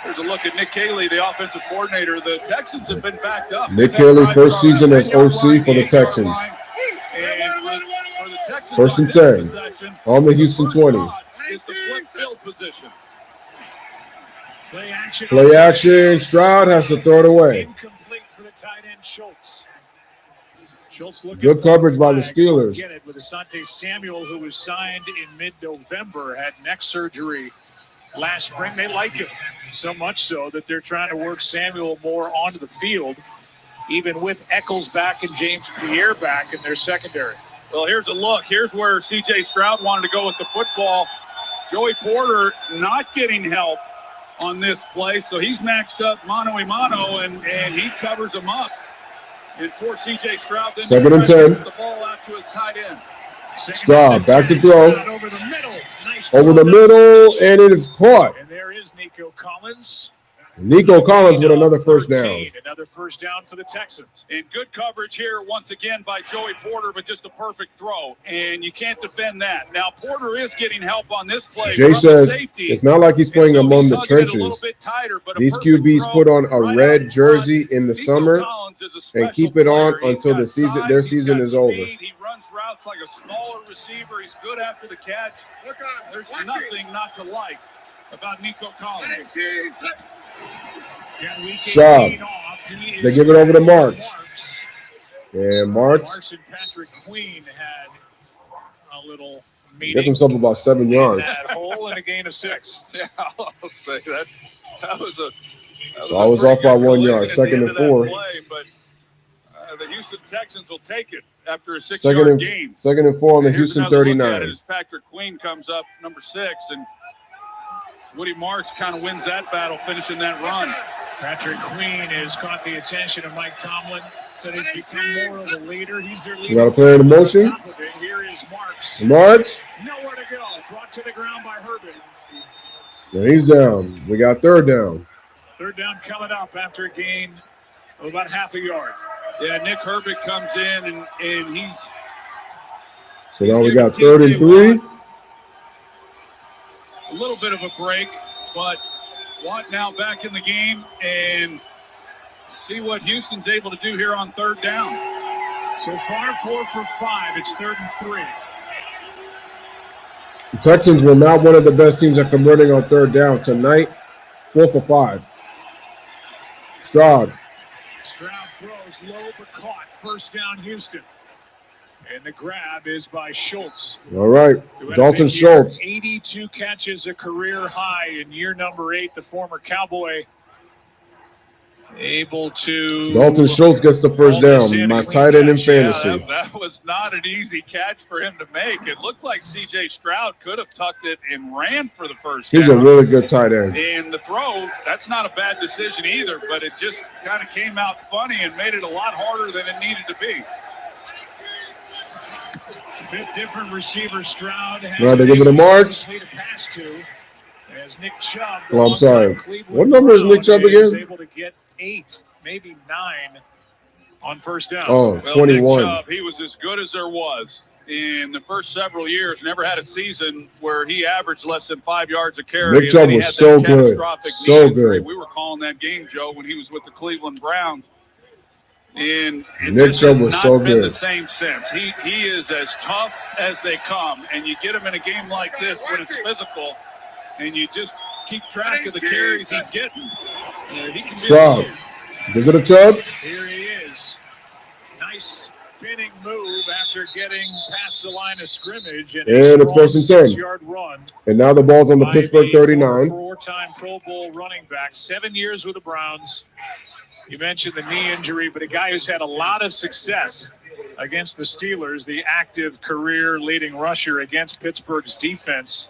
there's a look at Nick Caley, the offensive coordinator. The Texans have been backed up. Nick Caley, first season as OC for the Texans. First and 10 on the Houston 20. It's the flip field position. Play action. Stroud has to throw it away. Incomplete for the tight end Schultz. Good coverage by the Steelers. With Asante Samuel, who was signed in mid-November, had neck surgery last spring. They like him so much so that they're trying to work Samuel more onto the field, even with Eccles back and James Pierre back in their secondary. Well, here's a look. Here's where C.J. Stroud wanted to go with the football. Joey Porter not getting help on this play, so he's matched up mano-a-mano, and he covers him up. And poor C.J. Stroud then 2nd and 10. The ball out to his tight end. Stroud back to throw. Over the middle. Nice over the middle, and it is caught. And there is Nico Collins. Nico Collins with another first down. Another first down for the Texans. And good coverage here once again by Joey Porter, but just a perfect throw. And you can't defend that. Now, Porter is getting help on this play. Jay says it's not like he's playing among the trenches. These QBs put on a red jersey in the summer and keep it on until the season. Their season is over. He runs routes like a smaller receiver. He's good after the catch. There's nothing not to like about Nico Collins. Shot. They give it over to Marks. And Marks and Patrick Queen had a little meeting. Gets himself about 7 yards. That hole and a gain of 6. Yeah, I'll say that was a. So I was off by 1 yard. 2nd and 4. But the Houston Texans will take it after a 6-yard game. 2nd and 4 on the Houston 39. As Patrick Queen comes up, number 6, and Woody Marks kind of wins that battle, finishing that run. Patrick Queen has caught the attention of Mike Tomlin. Said he's become more of a leader. He's their leader. You got a player in motion. Here is Marks. Marks. Nowhere to go. Brought to the ground by Herbert. And he's down. We got 3rd down. 3rd down coming up after a gain About half a yard. Yeah, Nick Herbert comes in, and he's – so now we got 3rd and 3. A little bit of a break, but Watt now back in the game, and see what Houston's able to do here on 3rd down. So far, 4 for 5. It's 3rd and 3. The Texans were not one of the best teams at converting on 3rd down tonight. 4 for 5. Stroud throws low but caught. 1st down, Houston. And the grab is by Schultz. All right, Dalton Schultz. 82 catches, a career high in year number 8. The former Cowboy able to. Dalton Schultz gets the 1st down. My tight end in fantasy. Yeah, that was not an easy catch for him to make. It looked like C.J. Stroud could have tucked it and ran for the 1st down. He's a really good tight end. And the throw, that's not a bad decision either, but it just kind of came out funny and made it a lot harder than it needed to be. 5 different receivers. Stroud has right, they give it a March. Pass to, as Nick Chubb. Oh, I'm sorry. What number is Nick Chubb again? Able to get 8, maybe 9 on 1st down. Oh, 21. Nick Chubb, he was as good as there was in the first several years. Never had a season where he averaged less than 5 yards a carry. Nick Chubb was so good. So good. We were calling that game, Joe, when he was with the Cleveland Browns. And Nick Chubb was so good. Been the same since. He is as tough as they come, and you get him in a game like this when it's physical, and you just keep track of the carries he's getting. He can Stroud. Gives it a Chubb. Here he is. Nice spinning move after getting past the line of scrimmage. And it's 1st and 10. 6-yard run. And now the ball's on the Pittsburgh 39. Four-time Pro Bowl running back, 7 years with the Browns. You mentioned the knee injury, but a guy who's had a lot of success against the Steelers, the active career leading rusher against Pittsburgh's defense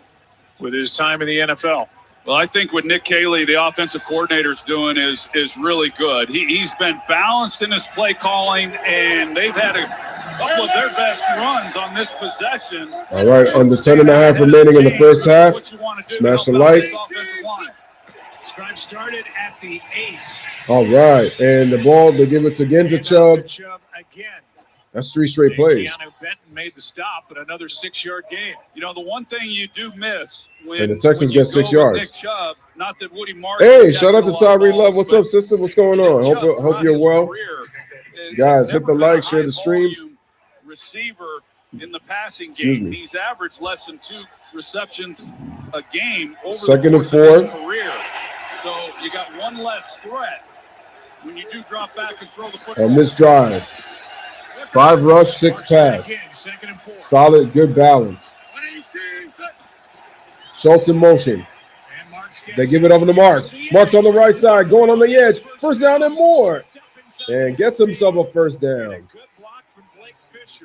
with his time in the NFL. Well, I think what Nick Caley, the offensive coordinator, is doing is really good. He's been balanced in his play calling, and they've had a couple of their best runs on this possession. All right, under 10.5 remaining in the 1st half. Smash the like. Drive started at the 8. All right, and the ball, they give it again to Chubb. Again. That's 3 straight plays. Keanu Benton made the stop, but another 6-yard gain. You know, the one thing you do miss when, and the Texans get 6 yards. Nick Chubb, not that Woody Martin. Hey, shout out to Tyree Love. What's up, sister? What's going on? Hope you're well. Guys, hit the like, share the stream. Receiver in the passing game. He's averaged less than 2 receptions a game over 2nd and 4. His career. So you got one less threat when you do drop back and throw the football. On this drive, 5 rush, 6 pass. Solid, good balance. Schultz in motion. They give it over to Marks. Marks on the right side, going on the edge. 1st down and more. And gets himself a 1st down.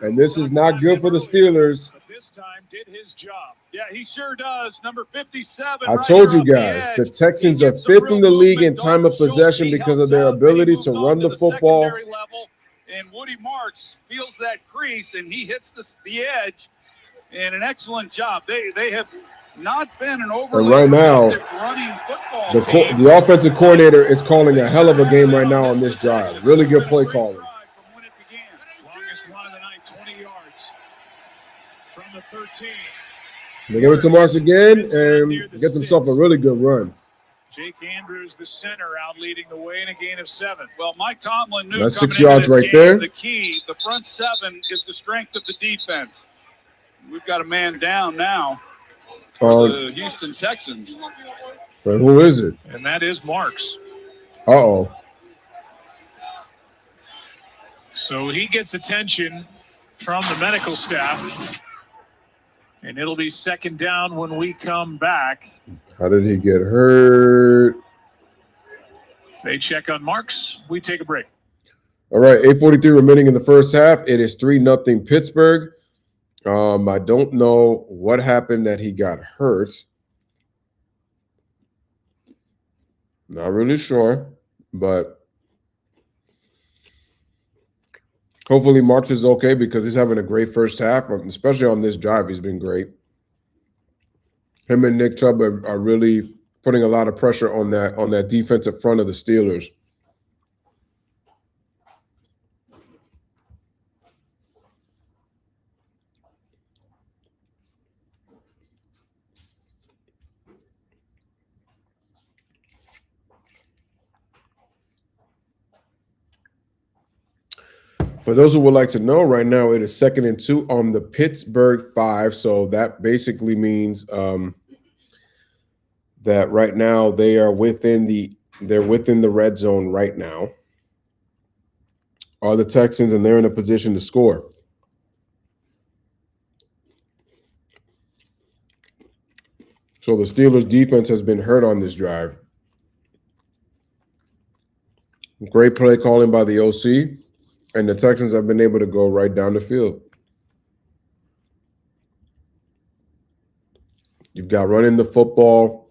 And this is not good for the Steelers. This time did his job. Yeah, he sure does. Number 57. I told you guys, the Texans are 5th in the league in time of possession because of their ability to run the football. And Woody Marks feels that crease, and he hits the edge. And an excellent job. They have not been an overly right now, running football team. The offensive coordinator is calling a hell of a game right now on this drive. Really good play calling. Longest run of the night, 20 yards from the 13. They give it to Marks again and gets himself a really good run. Jake Andrews, the center, out leading the way in a gain of 7. Well, Mike Tomlin knew that's coming 6 yards right game, there. The key, the front 7 is the strength of the defense. We've got a man down now for the Houston Texans. But who is it? And that is Marks. Uh-oh. So he gets attention from the medical staff. And it'll be 2nd down when we come back. How did he get hurt? They check on Marks. We take a break. All right, 8:43 remaining in the 1st half. It is 3-0 Pittsburgh. I don't know what happened that he got hurt. Not really sure, but hopefully Marks is okay because he's having a great 1st half, especially on this drive. He's been great. Him and Nick Chubb are really putting a lot of pressure on that defensive front of the Steelers. For those who would like to know, right now it is 2nd and 2 on the Pittsburgh 5. So that basically means that right now they are within the red zone right now. Are the Texans, and they're in a position to score. So the Steelers defense has been hurt on this drive. Great play calling by the OC, and the Texans have been able to go right down the field. You've got running the football.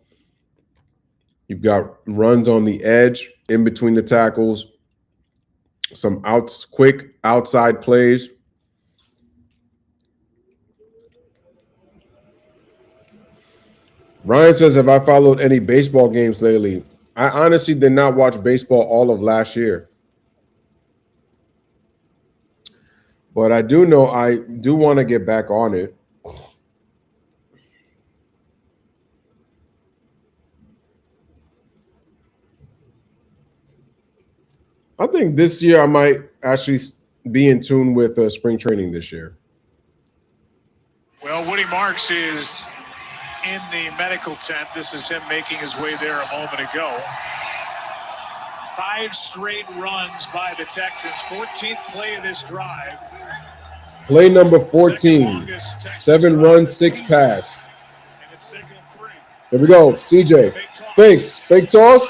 You've got runs on the edge in between the tackles. Some quick outside plays. Ryan says, have I followed any baseball games lately? I honestly did not watch baseball all of last year. But I do know I do want to get back on it. I think this year I might actually be in tune with spring training this year. Well, Woody Marks is in the medical tent. This is him making his way there a moment ago. 5 straight runs by the Texans. 14th play of this drive. Play number 14. 7 runs, 6 pass. And it's 2nd and 3. Here we go. CJ. Fakes. Fake toss.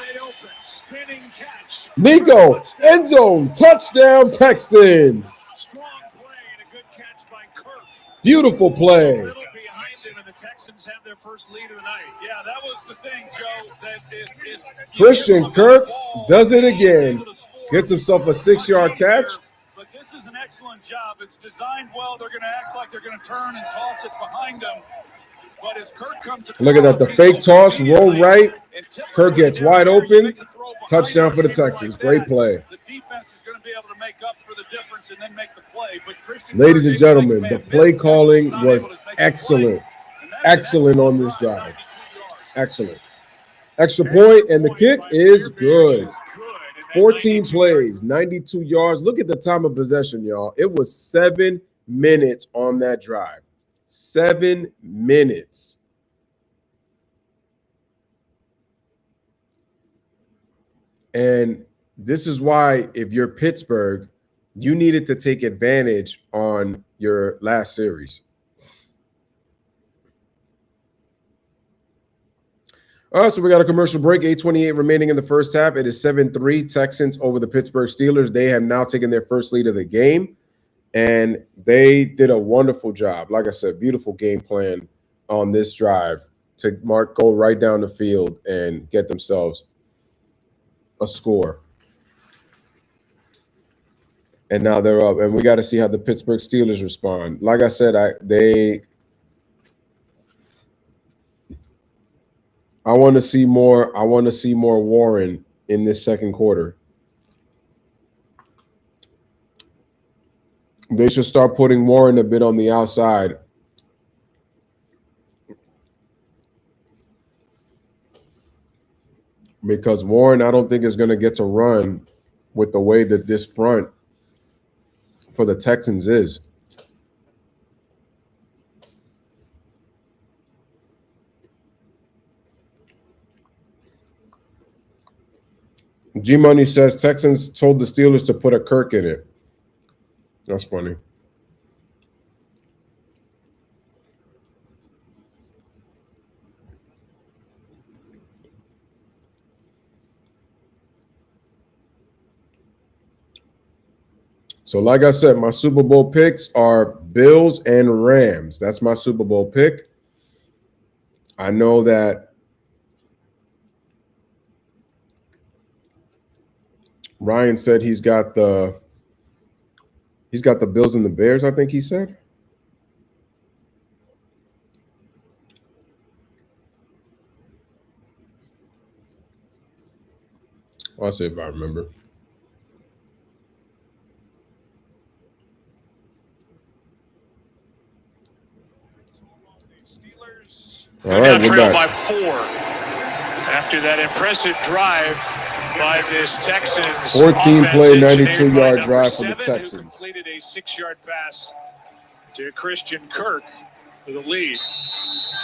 Spinning catch. Nico. End zone. Touchdown, Texans. Strong play and a good catch by Kirk. Beautiful play. A little behind him, and the Texans have their first lead of the night. Yeah, that was the thing, Joe. That if Christian Kirk does it again. Gets himself a 6-yard catch. But this is an excellent job. It's designed well. They're going to act like they're going to turn and toss it behind them. But as Kirk comes across, Look at that. The fake toss, roll right. Kirk gets wide open. Touchdown for the Texans. Great play. The defense is going to be able to make up for the difference and then make the play. But Christian Ladies and gentlemen, the play calling was excellent. Excellent on this drive. Excellent. Extra point, and the kick is good. 14 plays, 92 yards. Look at the time of possession, y'all. It was 7 minutes on that drive. 7 minutes. And this is why, if you're Pittsburgh, you needed to take advantage on your last series. All right, so we got a commercial break. 8:28 remaining in the first half. It is 7-3 Texans over the Pittsburgh Steelers. They have now taken their first lead of the game, and they did a wonderful job. Like I said, beautiful game plan on this drive to go right down the field and get themselves a score. And now they're up, and we got to see how the Pittsburgh Steelers respond. Like I said, I want to see more. I want to see more Warren in this second quarter. They should start putting Warren a bit on the outside. Because Warren, I don't think, is going to get to run with the way that this front for the Texans is. G-Money says Texans told the Steelers to put a Kirk in it. That's funny. So like I said, my Super Bowl picks are Bills and Rams. That's my Super Bowl pick. I know that Ryan said he's got the Bills and the Bears, I think he said. I'll see if I remember. All right, now trailed by 4 after that impressive drive by this Texans 14-play, offense, 92-yard drive for the 7, Texans. who completed a 6-yard pass to Christian Kirk for the lead.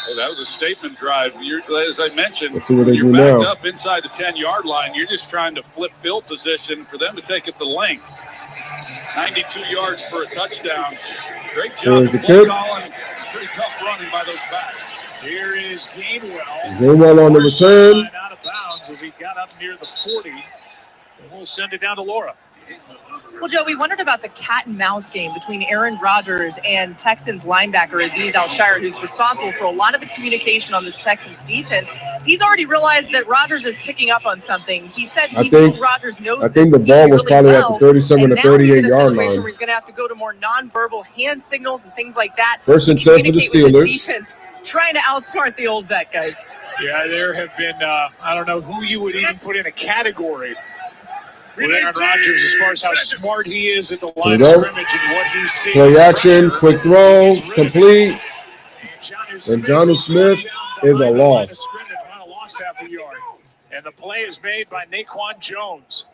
Well, that was a statement drive. As I mentioned, Let's see what they you're do backed now. up inside the 10-yard line. You're just trying to flip field position for them to take it the length. 92 yards for a touchdown. Great job There's the of play kick. calling. Pretty tough running by those backs. Here is Gainwell. Gainwell on the return. Out of bounds as he got up near the 40. And we'll send it down to Laura. Well, Joe, we wondered about the cat and mouse game between Aaron Rodgers and Texans linebacker Azeez Al-Shaair, who's responsible for a lot of the communication on this Texans defense. He's already realized that Rodgers is picking up on something. He said Rodgers knows I think the this ball was really probably well, at the 37 and to now he's in a 38-yard situation line. where he's going to have to go to more nonverbal hand signals and things like that. First and to 10 for the communicate with Steelers. this defense, trying to outsmart the old vet, guys. Yeah, there have been, I don't know who you would even put in a category with Aaron Rodgers as far as how smart he is at the line of scrimmage and what he sees. Play action, quick throw, complete. And Johnny Smith is a loss. Lost half a yard. And the play is made by Naquan Jones.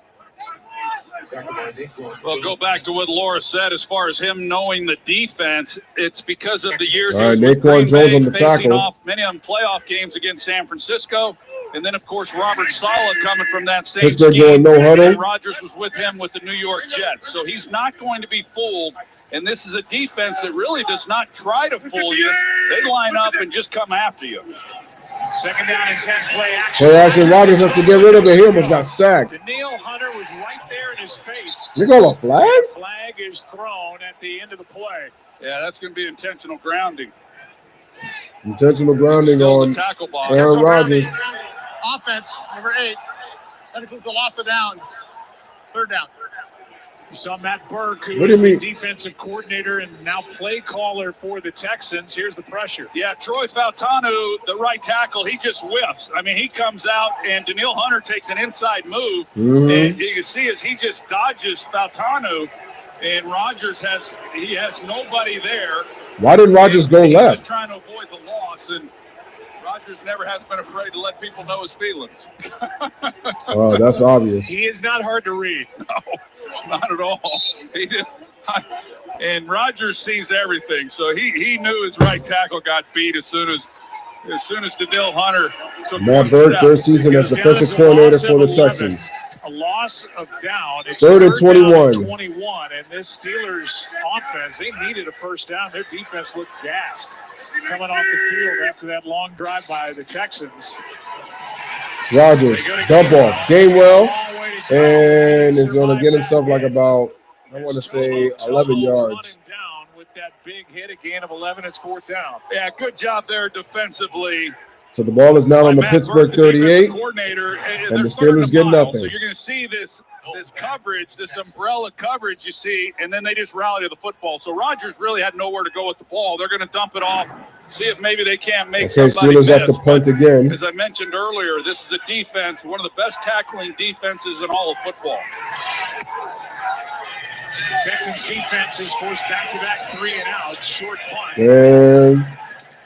Well, go back to what Laura said as far as him knowing the defense. It's because of the years All right, he was with Naquan Green Jones Bay, on the facing tackle. off many of them playoff games against San Francisco. And then, of course, Robert Saleh coming from that same Pittsburgh scheme. going no huddle. And Rodgers was with him with the New York Jets. So he's not going to be fooled. And this is a defense that really does not try to fool you. They line up and just come after you. Second down and 10, play action. Play action, Rodgers has to get rid of it. He almost got sacked. Daniil Hunter was right there in his face. You call a flag? Flag is thrown at the end of the play. Yeah, that's going to be intentional grounding. Intentional grounding Still on the tackle box. Aaron Rodgers. Offense, number 8. That includes a loss of down. Third down. You saw Matt Burke, who What do is you the mean? defensive coordinator and now play caller for the Texans. Here's the pressure. Yeah, Troy Fautanu, the right tackle, he just whiffs. I mean, he comes out, and Daniil Hunter takes an inside move. And you can see as he just dodges Fautanu, and Rodgers has nobody there. Why did Rodgers go He's left? just trying to avoid the loss, and Rodgers never has been afraid to let people know his feelings. Oh, that's obvious. He is not hard to read. No, not at all. And Rodgers sees everything, so he knew his right tackle got beat as soon as Daniil Hunter took Matt one Burke, step. third season as defensive coordinator for the Texans. A loss of down. It's Third and down 21. 21, and this Steelers offense, they needed a first down. Their defense looked gassed coming off the field after that long drive by the Texans. Rodgers, dump off, Gainwell, and is going to get himself like about, I want to say, 11 yards. Down with that big hit, a gain of 11. It's fourth down. Yeah, good job there defensively. So the ball is now on the Matt Pittsburgh Burke, the defensive 38, coordinator, and they're the third Steelers and get mile. nothing. So you're going to see this coverage, this umbrella coverage you see, and then they just rally to the football. So Rodgers really had nowhere to go with the ball. They're going to dump it off, see if maybe they can't make Okay, somebody Steelers miss. have to punt again. As I mentioned earlier, this is a defense, one of the best tackling defenses in all of football. Texans defense is forced back-to-back 3 and outs. Short punt. And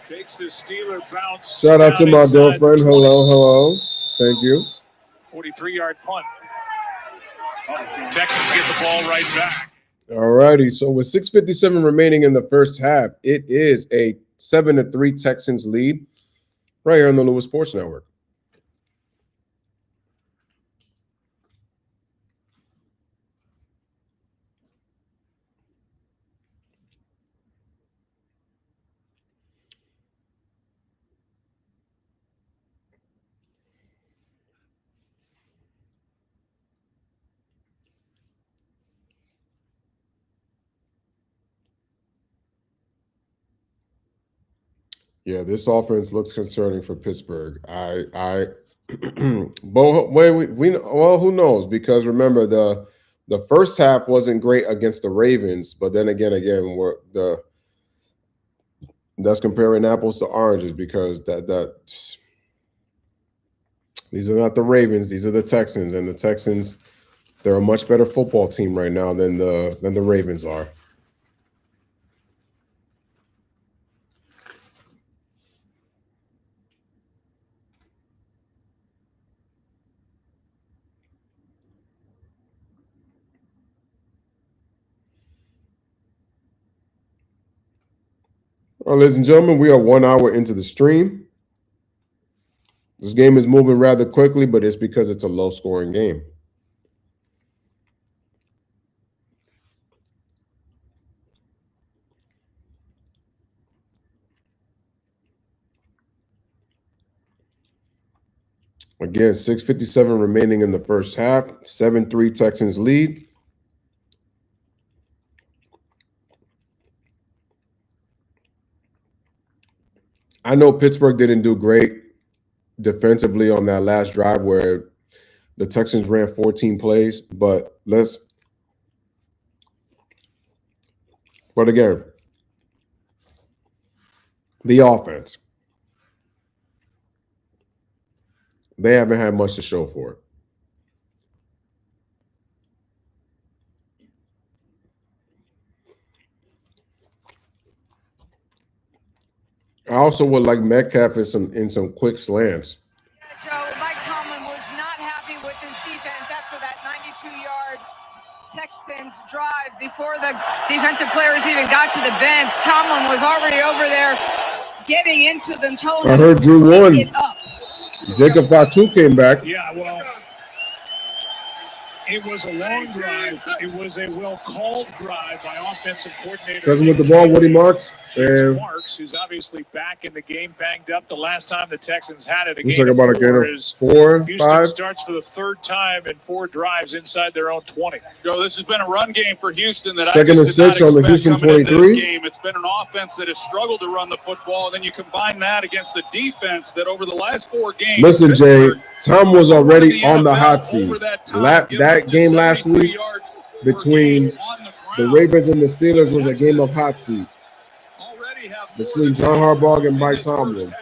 Takes the Steeler bounce. shout out to down my inside girlfriend. 20. Hello. Thank you. 43-yard punt. Texans get the ball right back. All righty. So with 6:57 remaining in the first half, it is a 7-3 Texans lead right here on the Louis Sports Network. Yeah, this offense looks concerning for Pittsburgh. Well, who knows? Because remember, the first half wasn't great against the Ravens, but then again, that's comparing apples to oranges because these are not the Ravens, these are the Texans, and the Texans, they're a much better football team right now than the Ravens are. Well, ladies and gentlemen, we are 1 hour into the stream. This game is moving rather quickly, but it's because it's a low-scoring game. Again, 6:57 remaining in the first half. 7-3 Texans lead. I know Pittsburgh didn't do great defensively on that last drive where the Texans ran 14 plays, but again, the offense, they haven't had much to show for it. I also would like Metcalf in some quick slants. Yeah, Joe, Mike Tomlin was not happy with his defense after that 92-yard Texans drive. Before the defensive players even got to the bench, Tomlin was already over there getting into them, telling them I heard Drew to won. get up. Jacob Fatu came back. Yeah, well, it was a long drive. It was a well-called drive by offensive coordinator. Cousin with the ball, Woody Marks. And Marks, who's obviously back in the game, banged up. The last time the Texans had it, looks like about a gain of 4, Houston 5. starts for the third time in 4 drives inside their own 20. Joe, this has been a run game for Houston that Second I and just did not 6 on the expect Houston coming into 23. this game. It's been an offense that has struggled to run the football, and then you combine that against the defense that over the last 4 games. Listen, Jay, Pittsburgh Tom was already the on the NFL hot seat. over that time, That giving up just game last 73 week yards per between game on the the ground. Ravens and the Steelers was a game of hot seat Already have more between than John they Harbaugh did and in Mike this first Tomlin. half.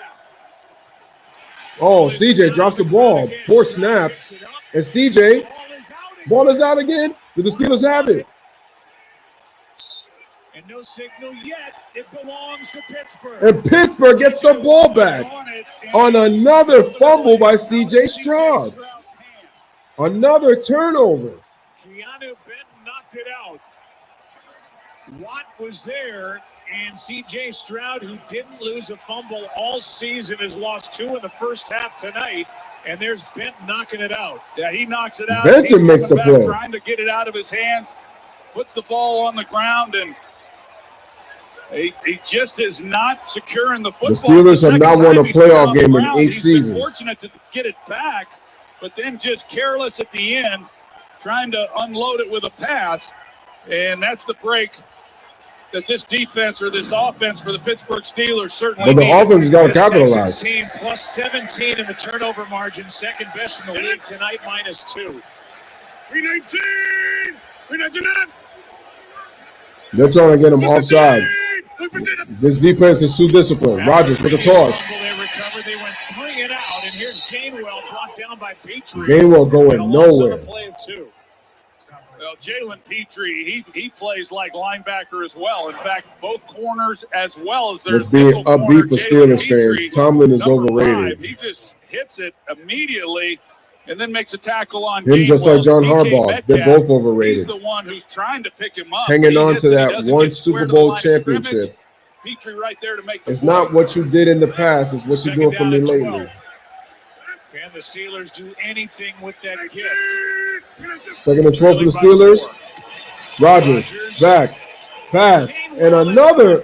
Oh, CJ drops the ball. Poor snap. And CJ, ball is out again. Did the Steelers have it? And no signal yet. It belongs to Pittsburgh. And Pittsburgh gets the ball back on another fumble by CJ Stroud. Another turnover. Keanu Benton knocked it out. Watt was there, and C.J. Stroud, who didn't lose a fumble all season, has lost 2 in the first half tonight. And there's Benton knocking it out. Yeah, he knocks it out. Benton He's makes the coming back, play. trying to get it out of his hands. Puts the ball on the ground, and he just is not securing the football. Steelers have not won a It's the second playoff time he's game been in on the 8 ground. He's been seasons. fortunate to get it back, but then just careless at the end, trying to unload it with a pass. And that's the break that this defense or this offense for the Pittsburgh Steelers certainly But the needed. offense has got to This Texans capitalize. team plus 17 in the turnover margin, second best in the league tonight, -2. 319! 319! They're trying to get him offside. This defense is too disciplined. Rogers with the toss. They recovered. They went 3 and out, and here's Gainwell brought down by Petrie. Gainwell going And a loss on nowhere. a play of 2. Well, Jalen Petrie, he plays like linebacker as well. In fact, both corners as well as their Let's be nickel corner, upbeat for Jalen Steelers Petrie, fans. Tomlin is number overrated. 5, he just hits it immediately and then makes a tackle on Him just Gainwell. like John DK Harbaugh. Metcalf, They're both he's overrated. the one who's trying to pick him up. Hanging He on hits to it, he that doesn't one get Super square to the Bowl line of scrimmage. championship. Petrie right there to make the It's play. not what you did in the past. It's what you're doing for me Second down lately. and 12. Can the Steelers do anything with that gift? Second and 12 for the Steelers. Rogers back, pass, and another.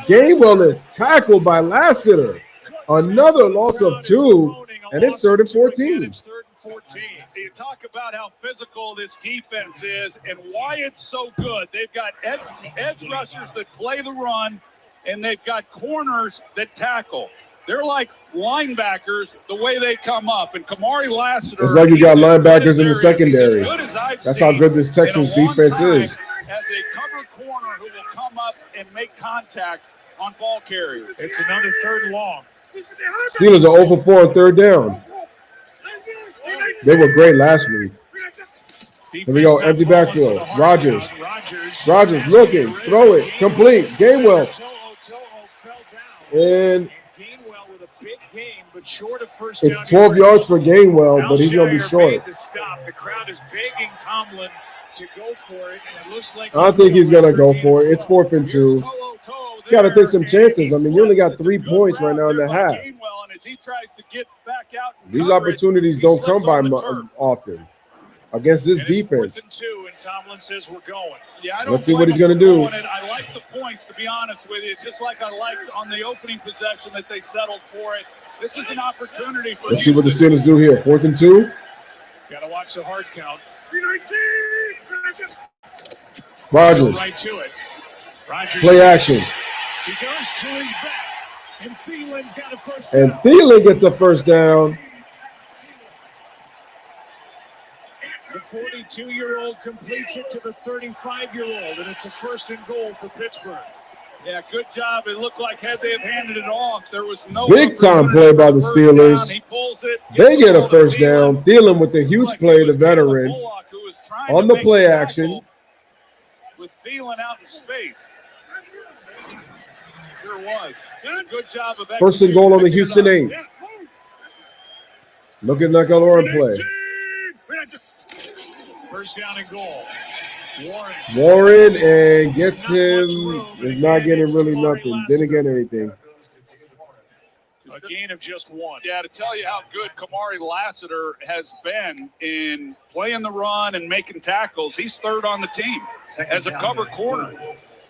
Gainwell is tackled by Lassiter. Another loss of 2, and it's 3rd and 14. It's 3rd and 14. You talk about how physical this defense is and why it's so good. They've got edge rushers that play the run, and they've got corners that tackle. They're like linebackers the way they come up. And Kamari Lassiter, It's like you got he's as good linebackers as in the there is. He's as secondary. good as I've That's how seen good this Texans in a long defense time is. As a cover corner who will come up and make contact on ball carriers. It's another 3rd and long. Steelers are 0 for 4 on 3rd down. They were great last week. Here we go, empty backfield. Rogers looking, throw it, complete. Gainwell. And Gainwell with a big game, but short of first it's down 12 yardage. yards for Gainwell, but he's going to be Alshire short. made the stop. The crowd is begging Tomlin to go for it, and it looks like I don't think he's going to go for it. It's 4th and 2. Got to take some chances. I mean, you only got 3 points right now in the half. These opportunities don't come by often against this defense. 4th and 2, and Tomlin says we're going. Yeah, Let's see what he's going to do. I like the points, to be honest with you. Just like I liked on the opening possession that they settled for it. This is an opportunity for Let's see what the Steelers do here. 4th and 2. Got to watch the hard count. Rodgers. Right to it. Rodgers Play action. He goes to his back, and Thielen's got a first down. And Thielen gets a first down. The 42-year-old completes it to the 35-year-old, and it's a 1st and goal for Pittsburgh. Yeah, good job. It looked like had they have handed it off, there was no big time play by the Steelers. He pulls it. They get a first down. Thielen with the huge play, the veteran, on the play action. With Thielen out in space. Sure was. Good job of 1st and goal on the Houston 8. Looking like a run play. 1st down and goal. Warren and gets him. Is not getting really nothing. Didn't get anything. A gain of just 1. Yeah, to tell you how good Kamari Lassiter has been in playing the run and making tackles, he's 3rd on the team as a cover corner.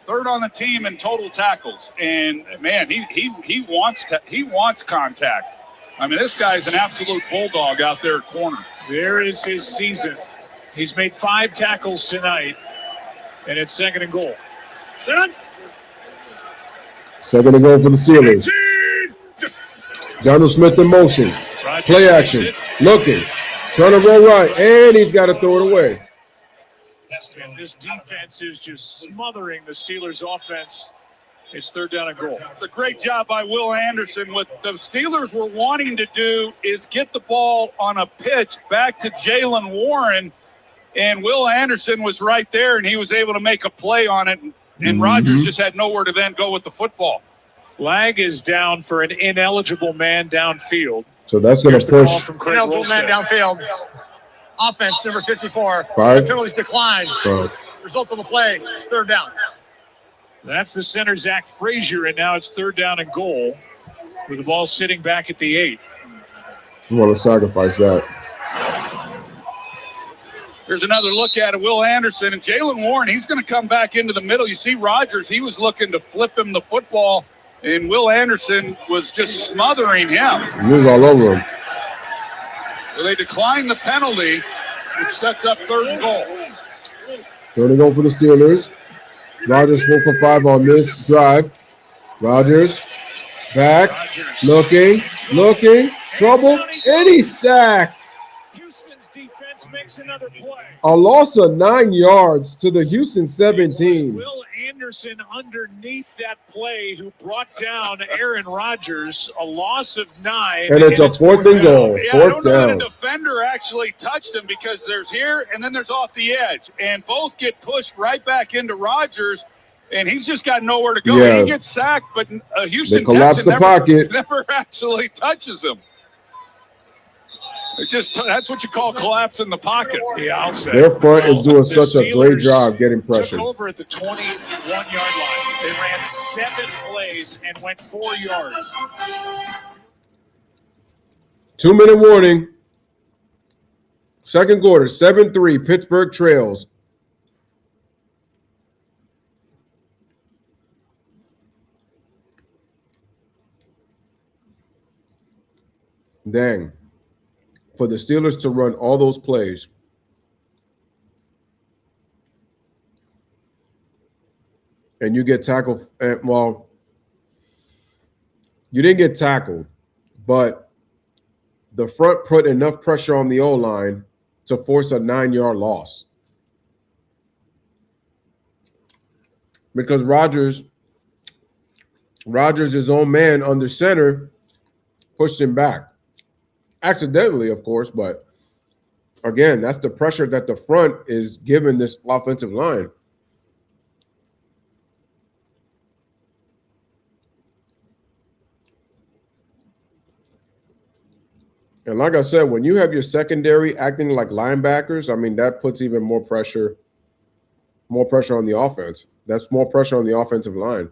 3rd on the team in total tackles. And man, he wants contact. I mean, this guy's an absolute bulldog out there at corner. There is his season. He's made 5 tackles tonight, and it's 2nd and goal. 2nd and goal for the Steelers. Donald Smith in motion. Play action. Looking. Trying to roll right, and he's got to throw it away. And this defense is just smothering the Steelers' offense. It's 3rd down and goal. It's a great job by Will Anderson. What the Steelers were wanting to do is get the ball on a pitch back to Jalen Warren, and Will Anderson was right there, and he was able to make a play on it, and Rodgers just had nowhere to then go with the football. Flag is down for an ineligible man downfield. So that's going to push. Ineligible man downfield. Offense, number 54. 5. Penalties declined. 5. Result of the play is 3rd down. That's the center, Zach Frazier, and now it's 3rd down and goal with the ball sitting back at the 8. You want to sacrifice that. There's another look at it. Will Anderson and Jalen Warren, he's going to come back into the middle. You see Rodgers, he was looking to flip him the football, and Will Anderson was just smothering him. He was all over him. So they declined the penalty, which sets up 3rd and goal. 3rd and goal for the Steelers. Rodgers 4 for 5 on this drive. Rodgers back, looking, trouble, and he's sacked. Houston's defense makes another play. A loss of 9 yards to the Houston 17. Will Anderson underneath that play who brought down Aaron Rodgers, a loss of 9. And it's a 4th and goal. Yeah, 4th I don't know down. that a defender actually touched him because there's here and then there's off the edge. And both get pushed right back into Rodgers, and he's just got nowhere to go. Yeah. He gets sacked, but Houston They collapse Texan the pocket. never actually touches him. It just that's what you call collapsing the pocket. Yeah, I'll say. Their front is doing The such a great Steelers job getting pressure. Took over at the 21-yard line. They ran 7 plays and went 4 yards. 2-minute warning. 2nd quarter, 7-3. Pittsburgh trails. Dang. For the Steelers to run all those plays. And you get tackled. Well, you didn't get tackled, but the front put enough pressure on the O-line to force a 9-yard loss. Because Rodgers, his own man under center, pushed him back. Accidentally, of course, but again, that's the pressure that the front is giving this offensive line. And like I said, when you have your secondary acting like linebackers, I mean, that puts even more pressure more pressure on the offense. That's more pressure on the offensive line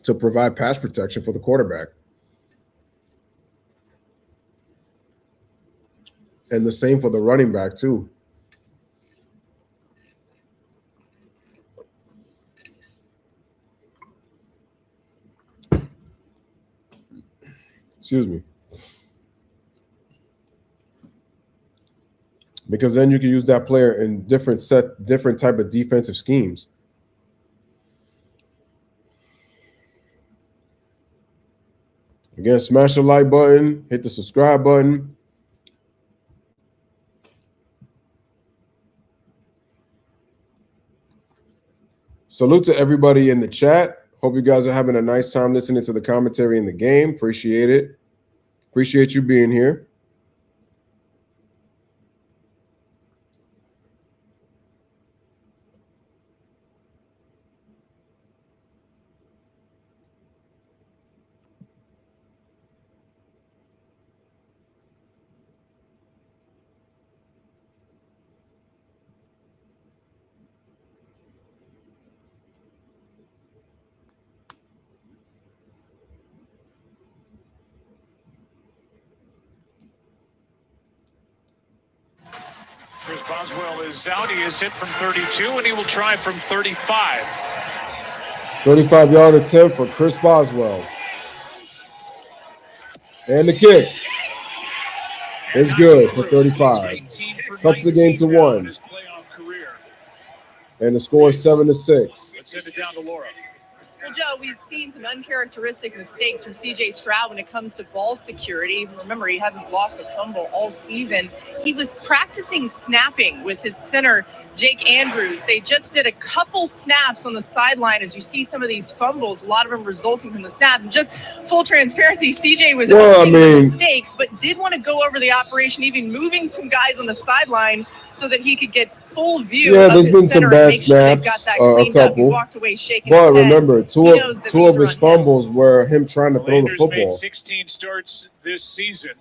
to provide pass protection for the quarterback. And the same for the running back, too. Excuse me. Because then you can use that player in different type of defensive schemes. Again, smash the like button, hit the subscribe button. Salute to everybody in the chat. Hope you guys are having a nice time listening to the commentary in the game. Appreciate it. Appreciate you being here. Chris Boswell is out. He is hit from 32, and he will try from 35. 35-yard attempt for Chris Boswell. And the kick is good for 35. Cuts the game to 1. And the score is 7-6. Let's send it down to Laura. Well, Joe, we've seen some uncharacteristic mistakes from C.J. Stroud when it comes to ball security. Remember, he hasn't lost a fumble all season. He was practicing snapping with his center, Jake Andrews. They just did a couple snaps on the sideline as you see some of these fumbles, a lot of them resulting from the snap. And just full transparency, C.J. was owning the mistakes, but did want to go over the operation, even moving some guys on the sideline so that he could get full view of there's his been center some bad and make sure they've got snaps, that a cleaned up. He couple. walked away shaking But his head. remember, two of his fumbles were him trying to throw the Landers football. made 16 starts this season.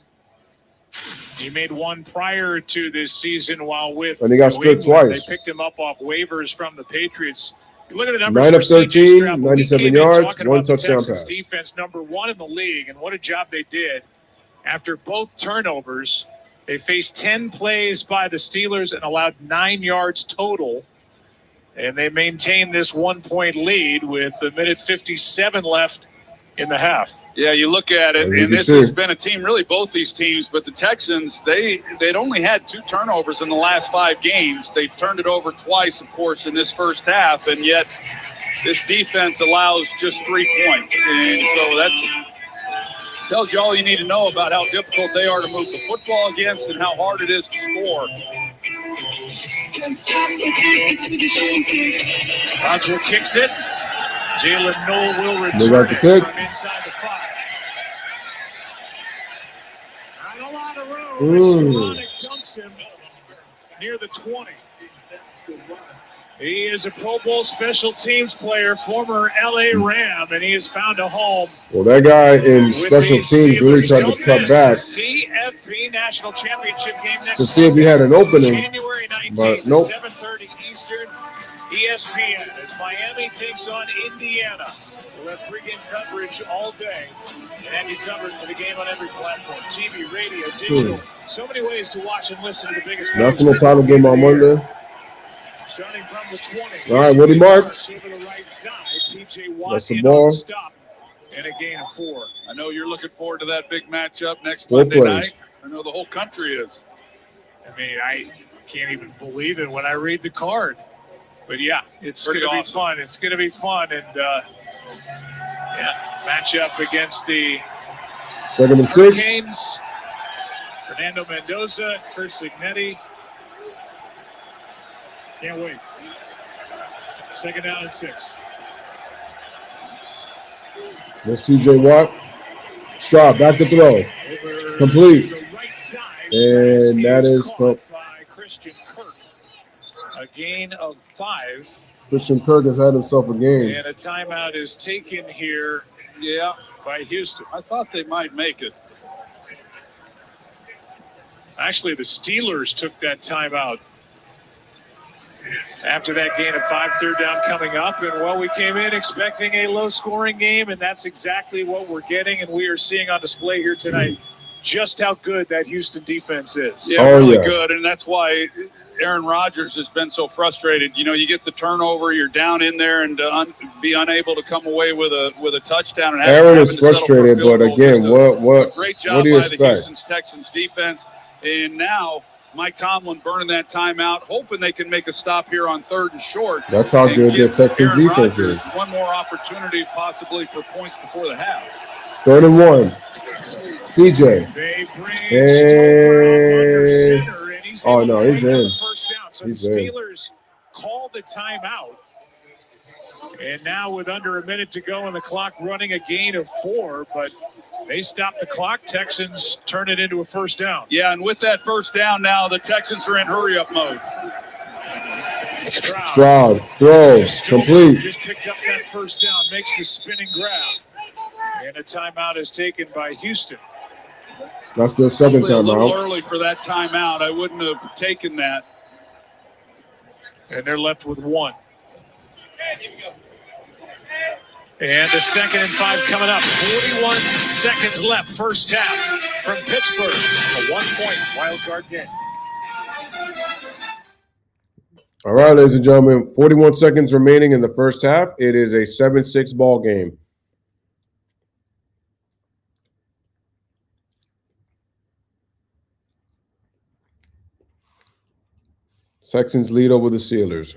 He made one prior to this season while with and he got stripped twice. They picked him up off waivers from the Patriots. Look at the numbers. 9 of 13, Stroud. 97 yards, 1 touchdown pass. Defense #1 in the league, and what a job they did. After both turnovers, they faced 10 plays by the Steelers and allowed 9 yards total. And they maintained this 1-point lead with a minute 57 left in the half. Yeah, you look at it, and this has been a team, really both these teams, but the Texans, they'd only had 2 turnovers in the last 5 games. They've turned it over twice, of course, in this first half, and yet this defense allows just 3 points. And so that's tells you all you need to know about how difficult they are to move the football against and how hard it is to score. Boswell kicks it. Jalen Noel will return the kick. from inside the 5. Not a lot of room. Skolonic dumps him near the 20. He is a Pro Bowl special teams player, former LA Ram, and he has found a home. Well, that guy in special teams really tried to cut back CFP National Championship game next to see if he had an opening, January 19th, but nope. 7:30 Eastern, ESPN, as Miami takes on Indiana. We'll have pregame coverage all day and have you covered for the game on every platform, TV, radio, digital. So many ways to watch and listen to the biggest national title game on Monday. Starting from the 20. All right, Woody Mark. Over the right side, TJ Watt That's the ball. Stop and a gain of 4. I know you're looking forward to that big matchup next 4 Monday plays. night. I know the whole country is. I mean, I can't even believe it when I read the card. But yeah, it's going to be fun. It's going to be fun. And match up against the 2nd and 6. Hurricanes. Fernando Mendoza, Kurt Signetti. Can't wait. 2nd down and 6. There's TJ Watt. Stroud back to throw. Complete. And that is by Christian Kirk. A gain of 5. Christian Kirk has had himself a game. And a timeout is taken here by Houston. I thought they might make it. Actually, the Steelers took that timeout. after that gain of 5, third down coming up. And, well, we came in expecting a low-scoring game, and that's exactly what we're getting, and we are seeing on display here tonight just how good that Houston defense is. Yeah, really good, and that's why Aaron Rodgers has been so frustrated. You know, you get the turnover, you're down in there, and be unable to come away with a touchdown. And Aaron is frustrated, but again, what great job do you by expect? the Houston Texans defense, and now Mike Tomlin burning that timeout, hoping they can make a stop here on 3rd and short. That's how good the Texans Aaron defense Rodgers is. One more opportunity, possibly for points before the half. 3rd and 1. CJ. They bring Stover under center, and he's Oh, no, he's in. First down. So He's the in. Steelers call the timeout. And now with under a minute to go and the clock running, a gain of 4, but they stop the clock. Texans turn it into a first down. Yeah, and with that first down now, the Texans are in hurry-up mode. Stroud, throw, complete. Just picked up that first down, makes the spinning grab. And a timeout is taken by Houston. That's the second Hopefully a little timeout. early for that timeout. I wouldn't have taken that. And they're left with 1. And the 2nd and 5 coming up. 41 seconds left, first half from Pittsburgh. A 1-point wild card game. All right, ladies and gentlemen, 41 seconds remaining in the first half. It is a 7-6 ball game. Texans lead over the Steelers.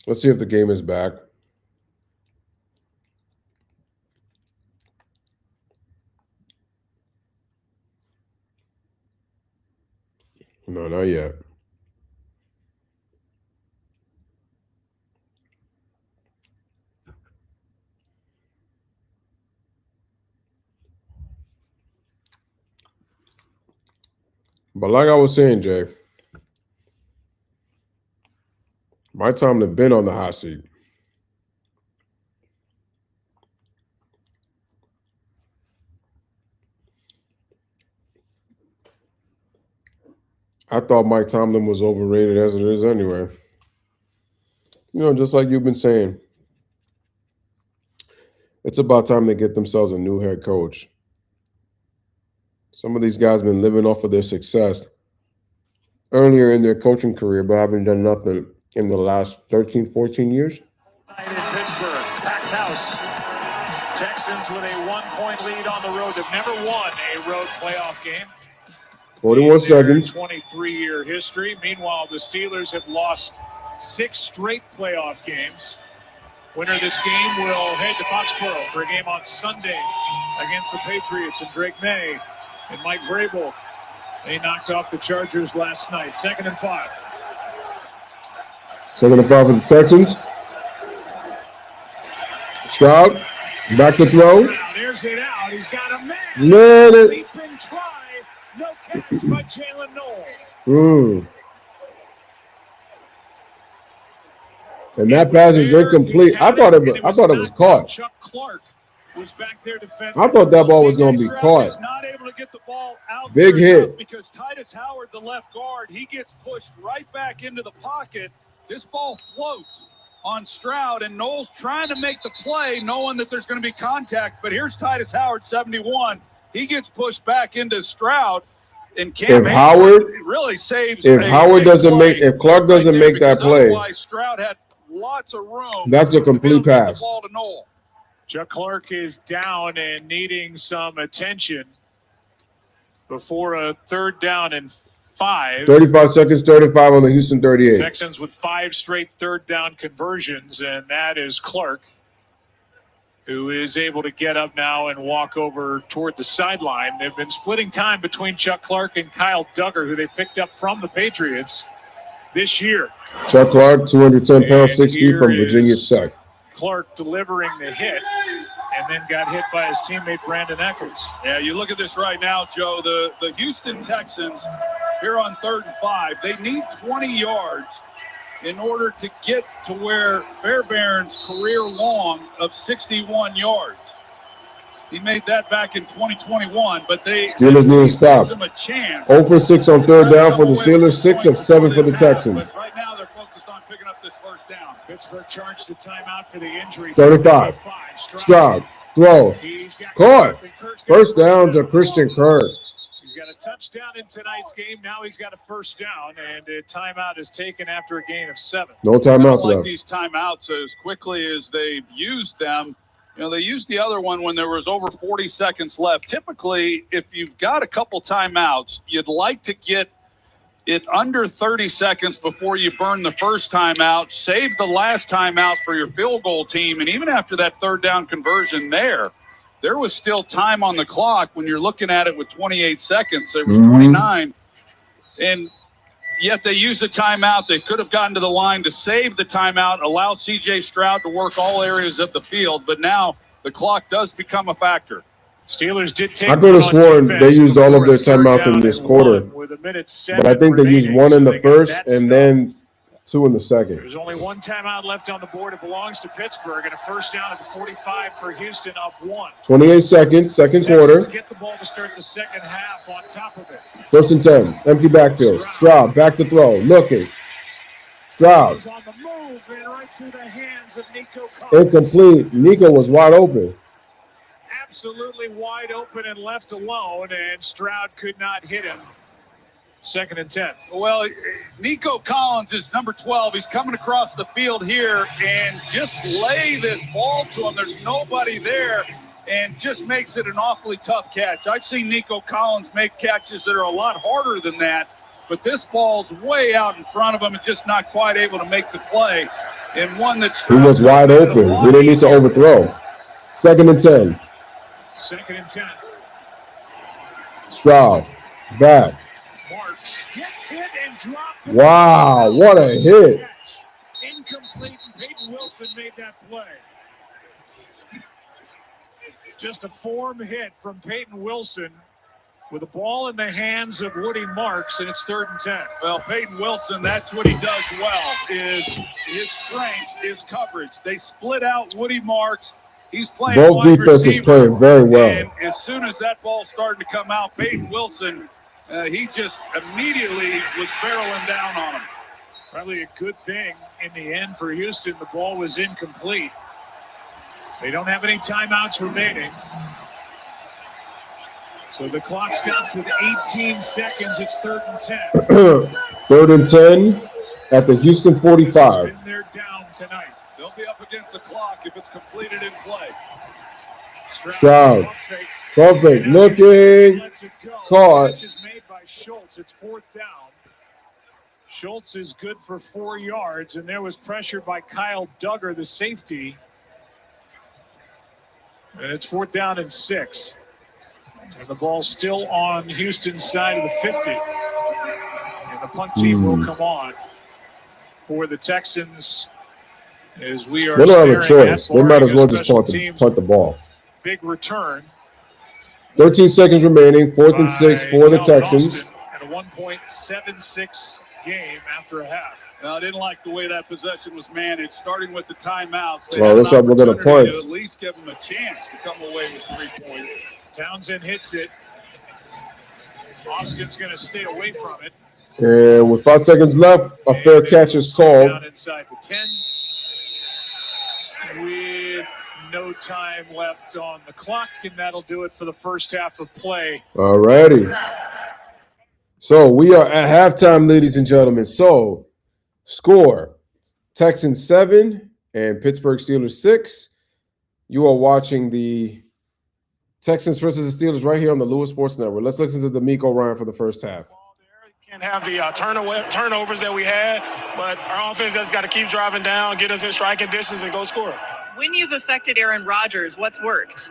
Let's see if the game is back. No, not yet. But like I was saying, Jay, my time to been on the hot seat. I thought Mike Tomlin was overrated as it is anyway. You know, just like you've been saying, it's about time they get themselves a new head coach. Some of these guys have been living off of their success earlier in their coaching career, but haven't done nothing in the last 13, 14 years. In Pittsburgh, packed house. Texans with a 1-point lead on the road. They've never won a road playoff game. 41 seconds. 23-year history. Meanwhile, the Steelers have lost 6 straight playoff games. Winner of this game will head to Foxborough for a game on Sunday against the Patriots and Drake May and Mike Vrabel. They knocked off the Chargers last night. 2nd and 5. 2nd and 5 for the Texans. Stroud, back to throw. There's it out. He's got a man. Let it. Leaping try. No catch by Jalen Noel. And that pass is incomplete. I thought it was caught. Chuck Clark was back there defending. I thought that ball was going to be caught. Not able to get the ball out Big hit. because Titus Howard, the left guard, he gets pushed right back into the pocket. This ball floats on Stroud, and Knowles trying to make the play, knowing that there's going to be contact. But here's Titus Howard, 71. He gets pushed back into Stroud, and Cam Howard really saves. If Clark doesn't make that play, otherwise Stroud had lots of room. That's a complete pass. The ball to Noel. Chuck Clark is down and needing some attention before a 3rd down and 5. 35 seconds, 35 on the Houston 38. Texans with 5 straight 3rd down conversions, and that is Clark. who is able to get up now and walk over toward the sideline. They've been splitting time between Chuck Clark and Kyle Duggar, who they picked up from the Patriots this year. Chuck Clark, 210 pounds, 6 feet, from Virginia Tech. Clark delivering the hit and then got hit by his teammate Brandon Echols. Yeah, you look at this right now, Joe. The Houston Texans here on 3rd and 5, they need 20 yards in order to get to where Fairbairn's career long of 61 yards. He made that back in 2021, but Steelers need to stop. Him a chance. 0 for 6 on 3rd down for the Steelers, 6 of 7 for the Texans. But right now they're focused on picking up this first down. Pittsburgh charged a timeout for the injury. 35. Stroud, throw, caught. First down to Christian Kirk. He's got a touchdown in tonight's game. Now he's got a first down, and a timeout is taken after a gain of 7. No timeouts like left. These timeouts, as quickly as they've used them, they used the other one when there was over 40 seconds left. Typically, if you've got a couple timeouts, you'd like to get it under 30 seconds before you burn the first timeout, save the last timeout for your field goal team, and even after that 3rd down conversion there was still time on the clock when you're looking at it with 28 seconds. There was 29, and yet they used a timeout. They could have gotten to the line to save the timeout, allow C.J. Stroud to work all areas of the field, but now the clock does become a factor. Steelers did take. I could have sworn they used all of their timeouts in this quarter, but I think they used 1 in the first and then 2 in the second. There's only 1 timeout left on the board. It belongs to Pittsburgh, and a first down at the 45 for Houston, up 1. 28 seconds, second quarter. Get the ball to start the second half on top of it. 1st and 10, empty backfield. Stroud back to throw, looking. Stroud. On the move and right through the hands of Nico Collins. Incomplete. Nico was wide open. Absolutely wide open and left alone, and Stroud could not hit him. 2nd and 10. Well, Nico Collins is number 12. He's coming across the field here and just lay this ball to him. There's nobody there and just makes it an awfully tough catch. I've seen Nico Collins make catches that are a lot harder than that, but this ball's way out in front of him and just not quite able to make the play. And one that's he was wide open. We didn't need to overthrow. 2nd and 10. 2nd and 10. Stroud back. Marks gets hit and dropped. Wow, what a hit. Incomplete. Peyton Wilson made that play. Just a form hit from Peyton Wilson with the ball in the hands of Woody Marks, and it's 3rd and 10. Well, Peyton Wilson, that's what he does well, is his strength is coverage. They split out Woody Marks. He's playing both defenses playing very well. And as soon as that ball started to come out, Peyton Wilson, he just immediately was barreling down on him. Probably a good thing in the end for Houston. The ball was incomplete. They don't have any timeouts remaining. So the clock stops with 18 seconds. It's 3rd and 10. 3rd and 10 at the Houston 45. They're down tonight. They'll be up against the clock if it's completed in play. Stroud. Perfect. Looking. Caught. Catch is made by Schultz. It's 4th down. Schultz is good for 4 yards, and there was pressure by Kyle Duggar, the safety. And it's 4th down and 6. And the ball's still on Houston's side of the 50. And the punt team will come on for the Texans as we are. They don't have a choice. They might as well just punt the ball. Big return. 13 seconds remaining. 4th and 6 for the Texans. And a 1.76 game after a half. I didn't like the way that possession was managed, starting with the timeouts. Well, looks like we're going to punt. At least give them a chance to come away with 3 points. Townsend hits it. Austin's going to stay away from it. And with 5 seconds left, a fair catch is called. Down inside the 10. With no time left on the clock, and that'll do it for the first half of play. All righty. So we are at halftime, ladies and gentlemen. So score, Texans 7 and Pittsburgh Steelers 6. You are watching the Texans versus the Steelers right here on the Louis Sports Network. Let's listen to D'Amico Ryan for the first half. Can't have the turnovers that we had, but our offense just got to keep driving down, get us in striking distance, and go score. When you've affected Aaron Rodgers, what's worked?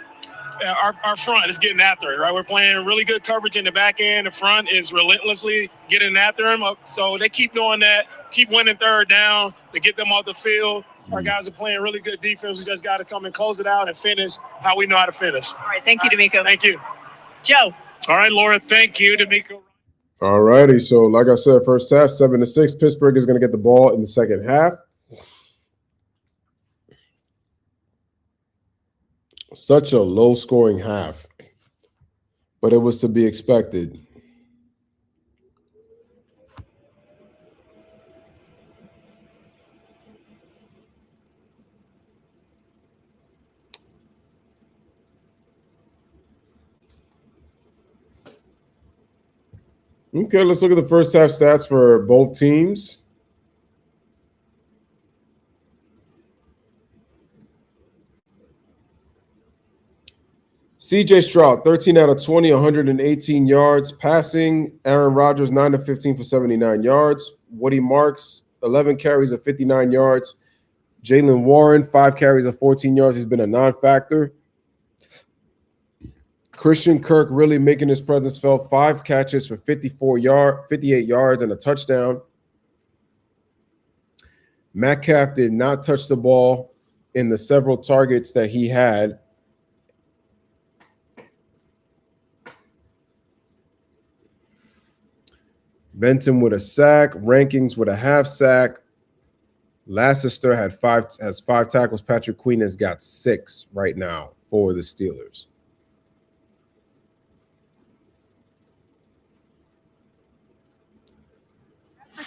Our front is getting after it, right? We're playing really good coverage in the back end. The front is relentlessly getting after him. So they keep doing that, keep winning third down to get them off the field. Our guys are playing really good defense. We just got to come and close it out and finish how we know how to finish. All right. Thank you, D'Amico. Thank you. Joe. All right, Laura. Thank you, D'Amico. All righty. So, like I said, first half, 7-6. Pittsburgh is going to get the ball in the second half. Such a low-scoring half, but it was to be expected. Okay, let's look at the first half stats for both teams. C.J. Stroud, 13 out of 20, 118 yards. Passing, Aaron Rodgers, 9 of 15 for 79 yards. Woody Marks, 11 carries of 59 yards. Jaylen Warren, 5 carries of 14 yards. He's been a non-factor. Christian Kirk really making his presence felt. 5 catches for 58 yards and a touchdown. Metcalf did not touch the ball in the several targets that he had. Benton with a sack, Rankings with a half sack. Lassiter has 5 tackles. Patrick Queen has got 6 right now for the Steelers.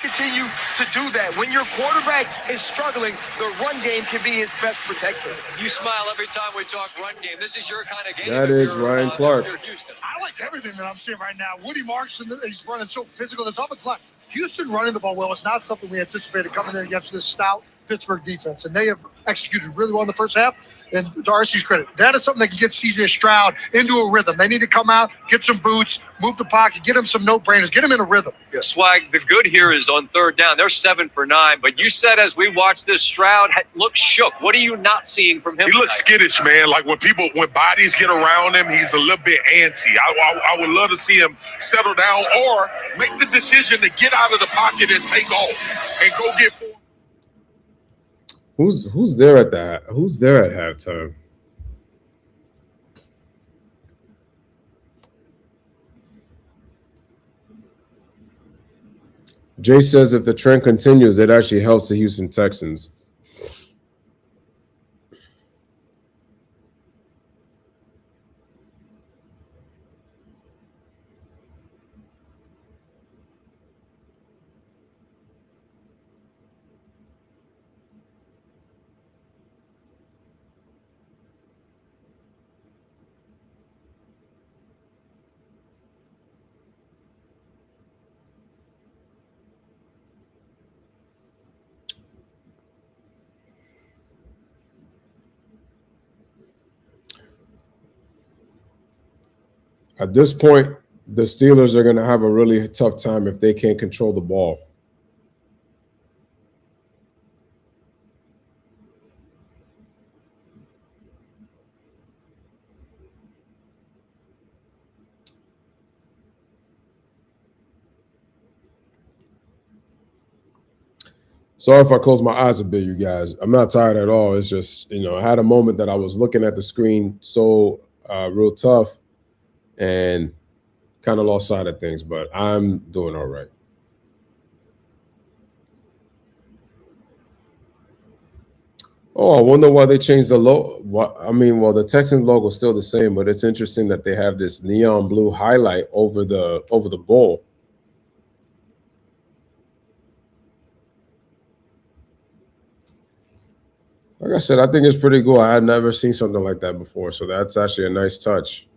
Continue to do that. When your quarterback is struggling, the run game can be his best protector. You smile every time we talk run game. This is your kind of game. That is Ryan Clark. I like everything that I'm seeing right now. Woody Marks, he's running so physical. This offensive line. Houston running the ball well is not something we anticipated coming in against this stout Pittsburgh defense, and they have executed really well in the first half. And to RC's credit, that is something that can get C.J. Stroud into a rhythm. They need to come out, get some boots, move the pocket, get him some no-brainers, get him in a rhythm. Yeah, Swag, the good here is on third down. They're 7 for 9, but you said as we watch this, Stroud looks shook. What are you not seeing from him? He looks skittish, man. Like when bodies get around him, he's a little bit antsy. I would love to see him settle down or make the decision to get out of the pocket and take off and go get forward. Who's there at halftime? Jay says if the trend continues, it actually helps the Houston Texans. At this point, the Steelers are going to have a really tough time if they can't control the ball. Sorry if I close my eyes a bit, you guys. I'm not tired at all. It's just, I had a moment that I was looking at the screen so real tough and kind of lost sight of things, but I'm doing all right. Oh, I wonder why they changed the logo. The Texans logo is still the same, but it's interesting that they have this neon blue highlight over the bowl. Like I said, I think it's pretty cool. I had never seen something like that before, so that's actually a nice touch.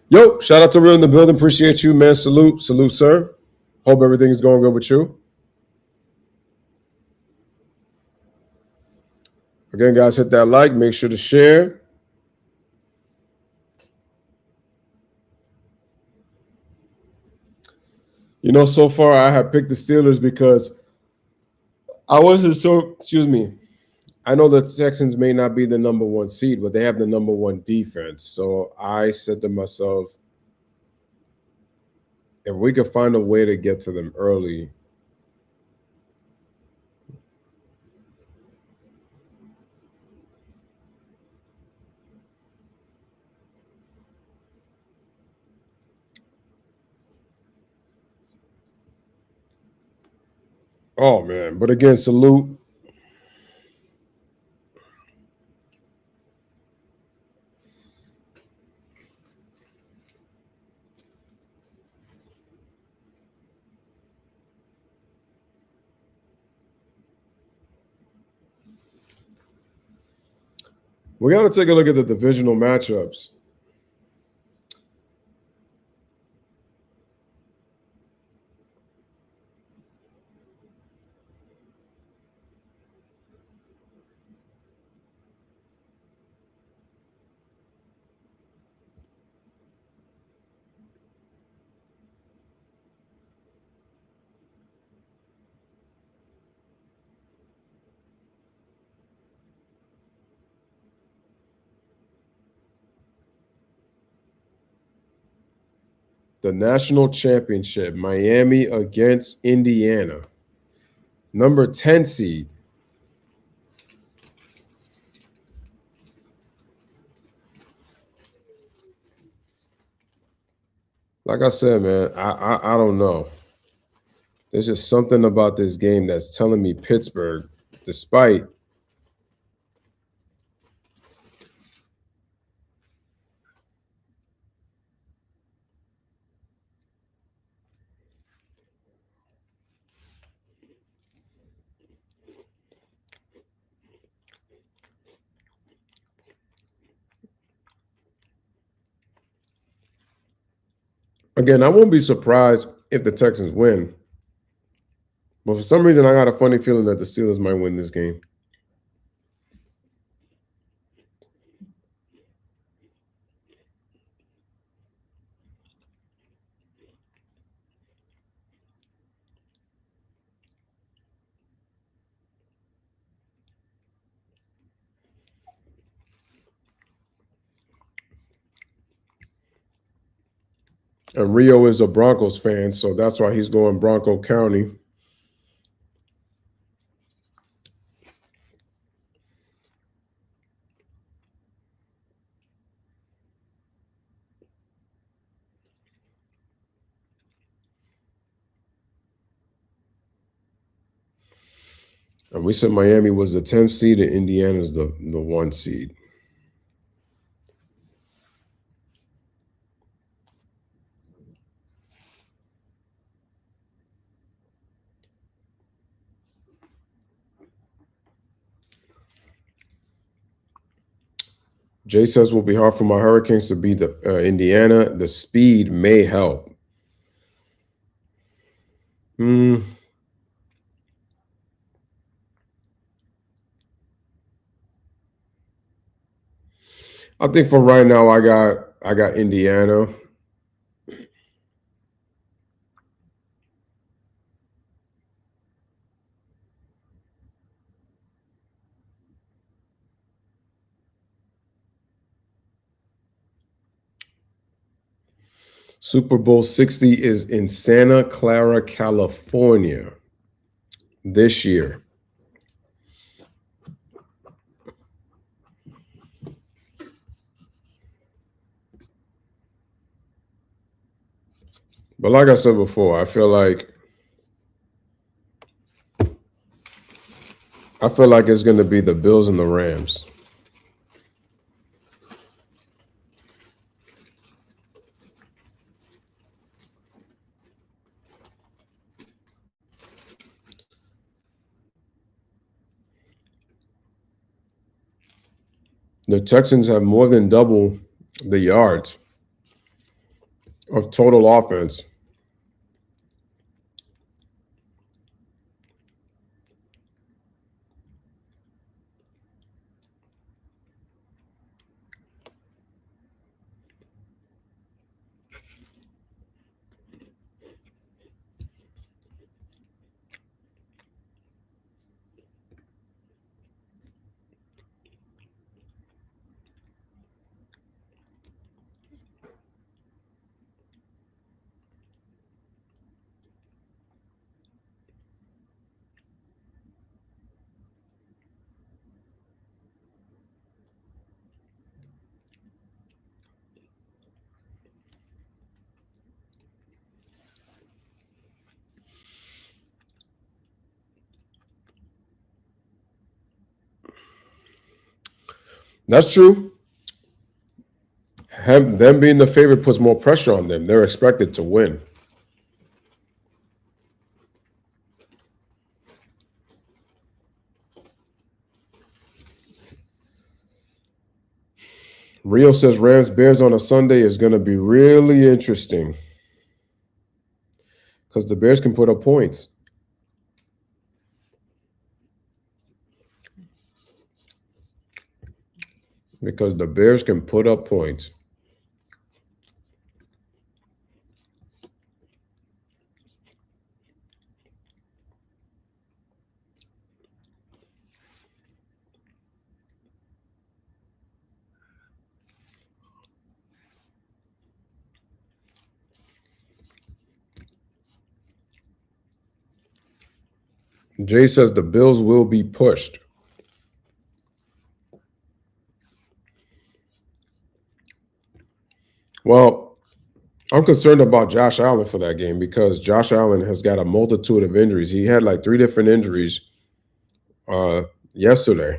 Yo, shout out to Real in the building. Appreciate you, man. Salute, sir. Hope everything is going good with you. Again, guys, hit that like. Make sure to share. You know, so far I have picked the Steelers because I wasn't so, excuse me. I know the Texans may not be the number one seed, but they have the number one defense. So I said to myself, if we could find a way to get to them early. Oh, man. But again, salute. We got to take a look at the divisional matchups. The national championship, Miami against Indiana. Number 10 seed. Like I said, man, I don't know. There's just something about this game that's telling me Pittsburgh, despite again, I won't be surprised if the Texans win. But for some reason, I got a funny feeling that the Steelers might win this game. And Rio is a Broncos fan, so that's why he's going Bronco County. And we said Miami was the 10th seed and Indiana's the 1 seed. Jay says will be hard for my Hurricanes to beat the Indiana. The speed may help. I think for right now, I got Indiana. Super Bowl 60 is in Santa Clara, California this year. But like I said before, I feel like it's going to be the Bills and the Rams. The Texans have more than double the yards of total offense. That's true. Them being the favorite puts more pressure on them. They're expected to win. Rio says Rams Bears on a Sunday is going to be really interesting because the Bears can put up points. Because the Bears can put up points. Jay says the Bills will be pushed. Well, I'm concerned about Josh Allen for that game because Josh Allen has got a multitude of injuries. He had like 3 different injuries yesterday.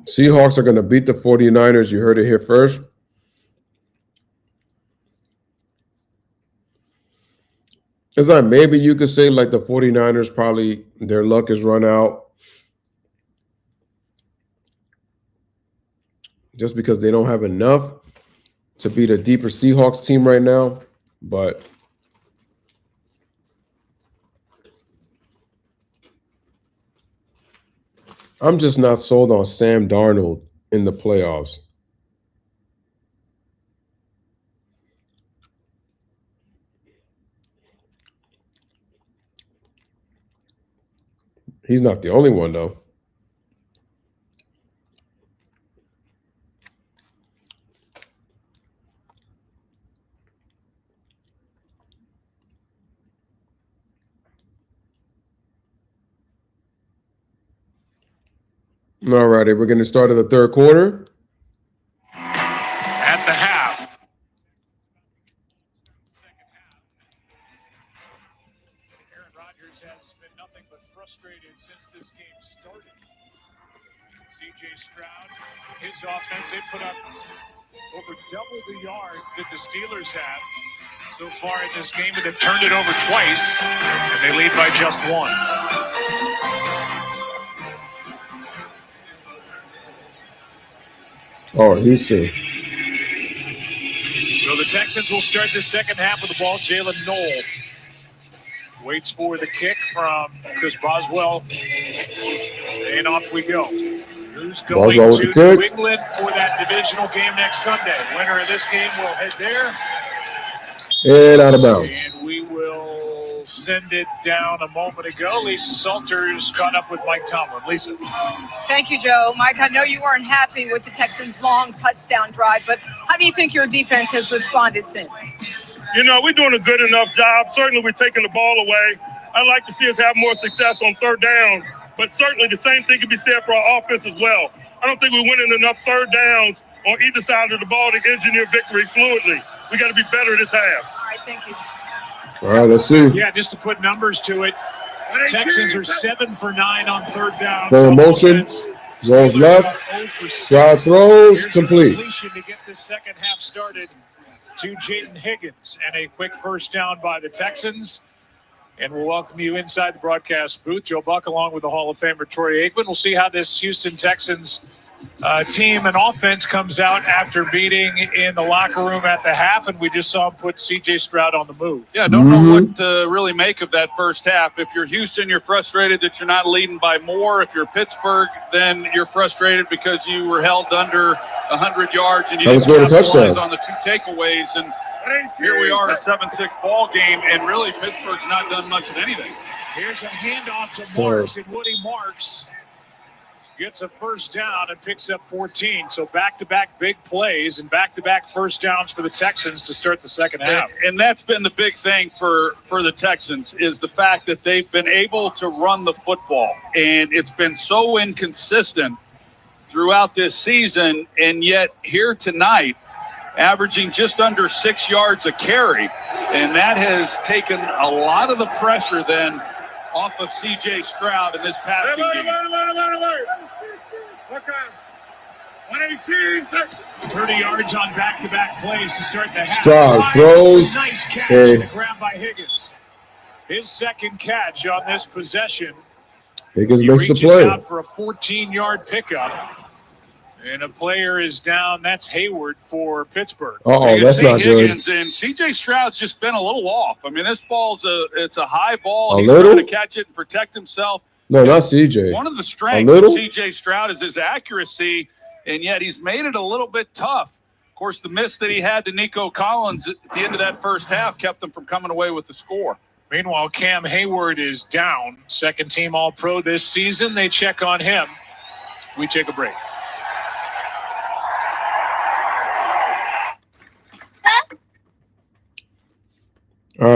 Seahawks are going to beat the 49ers. You heard it here first. It's like maybe you could say like the 49ers probably their luck is run out just because they don't have enough to beat a deeper Seahawks team right now. But I'm just not sold on Sam Darnold in the playoffs. He's not the only one, though. All righty, we're going to start in the third quarter. At the half. Aaron Rodgers has been nothing but frustrated since this game started. C.J. Stroud, his offense, they put up over double the yards that the Steelers have so far in this game, but they've turned it over twice, and they lead by just 1. Oh, Houston. So the Texans will start the second half of the ball. Jalen Knoll waits for the kick from Chris Boswell. And off we go. Who's going to New England for that divisional game next Sunday? Winner of this game will head there. And out of bounds. And we will send it down a moment ago. Lisa Salters caught up with Mike Tomlin. Lisa. Thank you, Joe. Mike, I know you weren't happy with the Texans' long touchdown drive, but how do you think your defense has responded since? You know, we're doing a good enough job. Certainly, we're taking the ball away. I'd like to see us have more success on third down, but certainly the same thing can be said for our offense as well. I don't think we're winning enough third downs on either side of the ball to engineer victory fluidly. We got to be better this half. All right, thank you. All right, let's see. Yeah, just to put numbers to it, Texans are 7 for 9 on third down. Full motion, rolls left, drive throws, complete. To get this second half started to Jaden Higgins, and a quick first down by the Texans. And we'll welcome you inside the broadcast booth. Joe Buck along with the Hall of Famer Troy Aikman. We'll see how this Houston Texans team and offense comes out after beating in the locker room at the half, and we just saw him put C.J. Stroud on the move. Yeah, don't know what to really make of that first half. If you're Houston, you're frustrated that you're not leading by more. If you're Pittsburgh, then you're frustrated because you were held under 100 yards and you didn't capitalize on the 2 takeaways. And here we are, a 7-6 ball game, and really Pittsburgh's not done much of anything. Here's a handoff to Marks, and Woody Marks gets a first down and picks up 14. So back-to-back big plays and back-to-back first downs for the Texans to start the second half. And that's been the big thing for the Texans is the fact that they've been able to run the football. And it's been so inconsistent throughout this season, and yet here tonight, averaging just under 6 yards a carry. And that has taken a lot of the pressure then off of C.J. Stroud in this passing game. Alert. Okay. 118. 30 yards on back-to-back plays to start the half. Stroud throws. Nice catch and a grab by Higgins. His second catch on this possession. Higgins He makes the reaches play. out for a 14-yard pickup. And a player is down. That's Hayward for Pittsburgh. That's not Higgins good. And C.J. Stroud's just been a little off. I mean, this ball's it's a high ball. A He's little? trying to catch it and protect himself. No, not CJ. One of the strengths of C.J. Stroud is his accuracy, and yet he's made it a little bit tough. Of course, the miss that he had to Nico Collins at the end of that first half kept them from coming away with the score. Meanwhile, Cam Hayward is down. Second team All-Pro this season. They check on him. We take a break.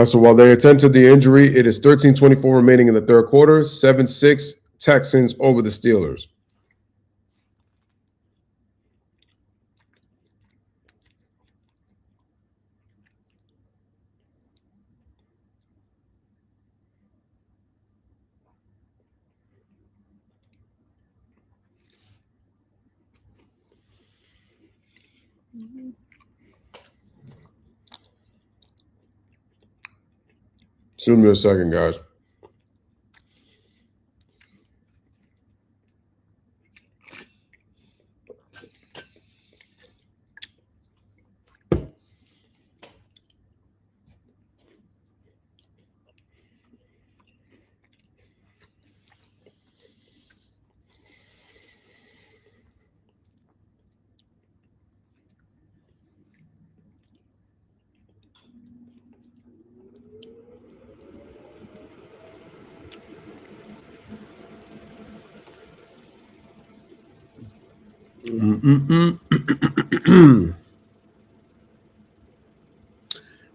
So while they attend to the injury, it is 13:24 remaining in the third quarter. 7-6 Texans over the Steelers. Excuse me a second, guys.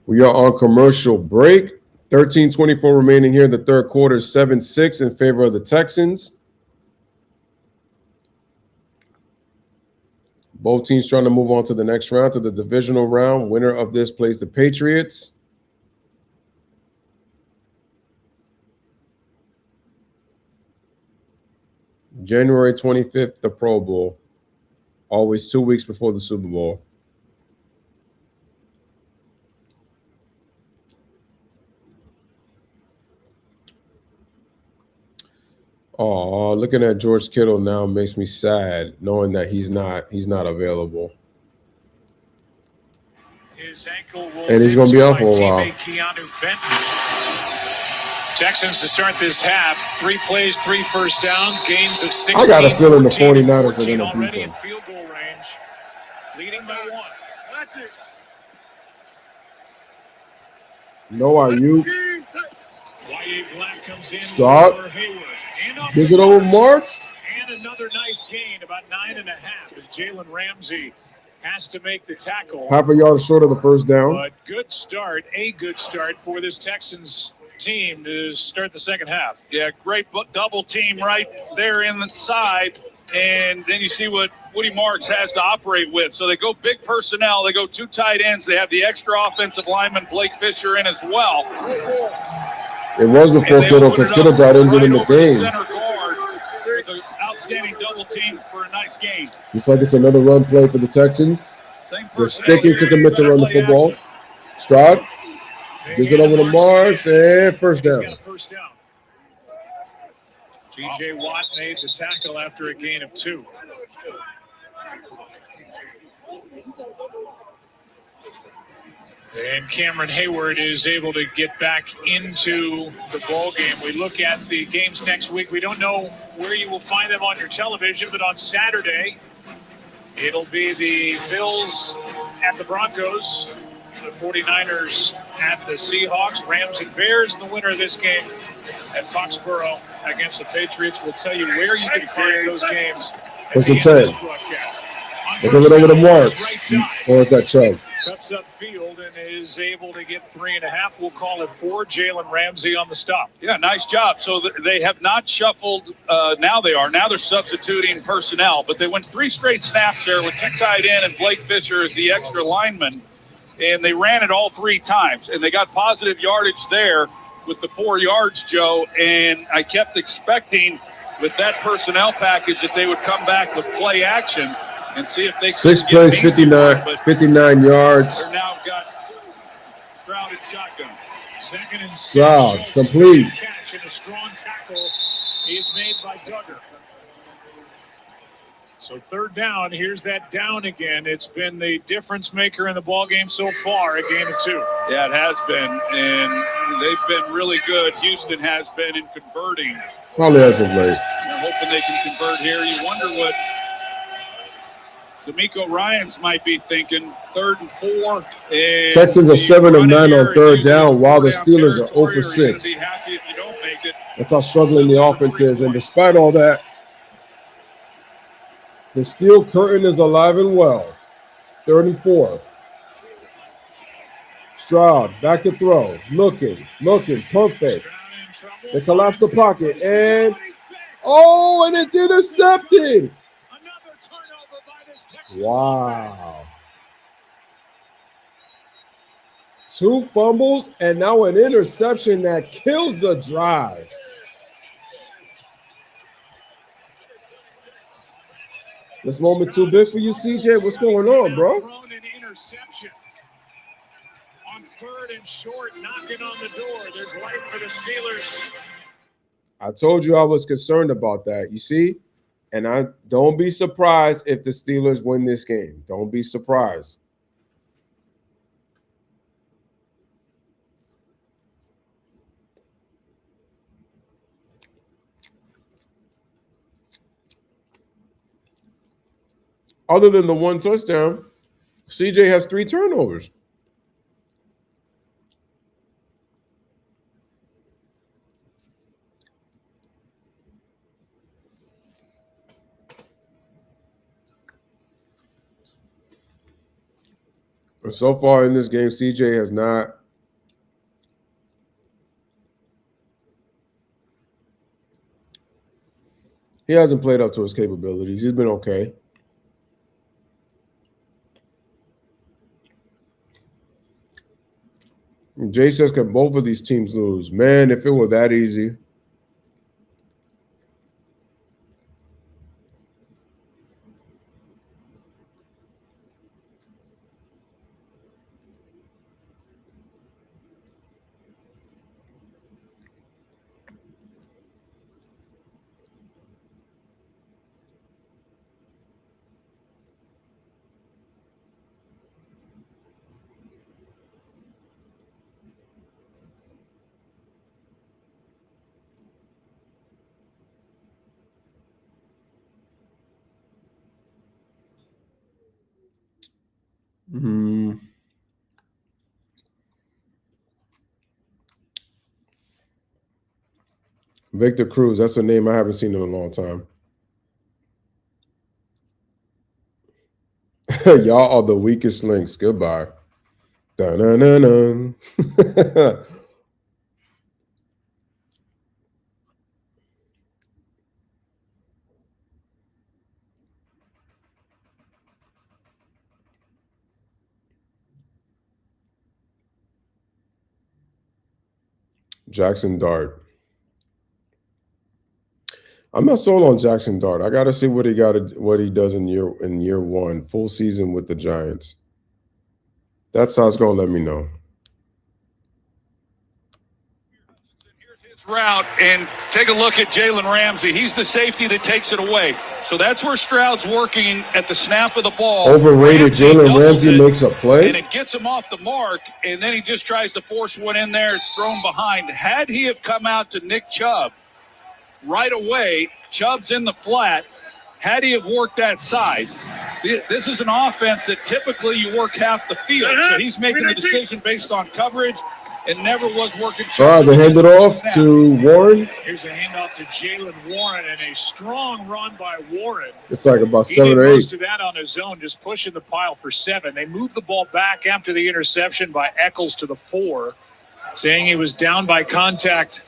We are on commercial break. 13:24 remaining here in the third quarter. 7-6 in favor of the Texans. Both teams trying to move on to the next round, to the divisional round. Winner of this plays the Patriots. January 25th, the Pro Bowl. Always 2 weeks before the Super Bowl. Oh, looking at George Kittle now makes me sad, knowing that he's not available. His ankle will And he's going to be out for a while. Keanu Benton. Texans to start this half. 3 plays, 3 first downs, gains of 16. I got a feeling the 49ers are going to beat already them. in field goal range, leading by 1. That's it. No, are you? Y.A. Black comes in Start. for Hayward. Is it over Marks? And another nice gain, about 9.5, as Jalen Ramsey has to make the tackle. Half a yard short of the first down. But good start for this Texans team to start the second half. Yeah, great double team right there in the side. And then you see what Woody Marks has to operate with. So they go big personnel. They go 2 tight ends. They have the extra offensive lineman, Blake Fisher, in as well. It was before Kittle, because Kittle got injured in the game. Center guard with an outstanding double team for a nice game. Looks like it's another run play for the Texans. They're sticking to commit to run the football. Stroud gives it over to Marks, and first down. T.J. Watt made the tackle after a gain of 2. And Cameron Hayward is able to get back into the ball game. We look at the games next week. We don't know where you will find them on your television, but on Saturday, it'll be the Bills at the Broncos. The 49ers at the Seahawks, Rams and Bears. The winner of this game at Foxborough against the Patriots. We'll tell you where you can find those games. What's the time? Look over the marks. Or is that Chubb? Cuts up field and is able to get 3.5. We'll call it 4. Jalen Ramsey on the stop. Yeah, nice job. So they have not shuffled. Now they are. Now they're substituting personnel. But they went 3 straight snaps there with 2 tight end and Blake Fisher as the extra lineman. And they ran it all 3 times. And they got positive yardage there with the 4 yards, Joe. And I kept expecting with that personnel package that they would come back with play action and see if they 6 plays, 59 yards. They're now got Stroud in shotgun. 2nd and 6. Stroud, complete. Catch and a strong tackle is made by Duggar. So 3rd down, here's that down again. It's been the difference maker in the ball game so far, a gain of 2. Yeah, it has been, and they've been really good. Houston has been in converting. Probably as of late. They're hoping they can convert here. You wonder what D'Amico Ryans might be thinking. 3rd and 4. And Texans are 7 of 9 on 3rd down, while the Steelers are 0 for You're 6. be happy if you don't make it. That's how struggling the offense is. And despite all that, the steel curtain is alive and well. 3rd and 4. Stroud back to throw. Looking, pump fake. They collapse the pocket, and and it's intercepted. Wow. 2 fumbles and now an interception that kills the drive. This moment too big for you, CJ? What's going on, bro? Thrown an interception on 3rd and short, knocking on the door. There's life for the Steelers. I told you I was concerned about that. You see? And I don't be surprised if the Steelers win this game. Don't be surprised. Other than the 1 touchdown, CJ has 3 turnovers. But so far in this game, CJ has not. He hasn't played up to his capabilities. He's been okay. Jay says, can both of these teams lose? Man, if it were that easy. Victor Cruz, that's a name I haven't seen in a long time. Y'all are the weakest links. Goodbye. Dun-dun-dun-dun. Jackson Dart. I'm not sold on Jackson Dart. I got to see what he does in year 1, full season with the Giants. That's how it's going to let me know. Here's his route, and take a look at Jalen Ramsey. He's the safety that takes it away. So that's where Stroud's working at the snap of the ball. Overrated. Jalen Ramsey makes a play. And it gets him off the mark, and then he just tries to force one in there. It's thrown behind. Had he have come out to Nick Chubb right away, Chubb's in the flat. Had he have worked that side, This is an offense that typically you work half the field. So he's making the decision based on coverage and never was working. All right, they hand it off to Warren. Here's a handoff to Jalen Warren and a strong run by Warren. It's like about He 7 did or 8. most of that on his own, just pushing the pile for 7. They moved the ball back after the interception by Eccles to the 4, saying he was down by contact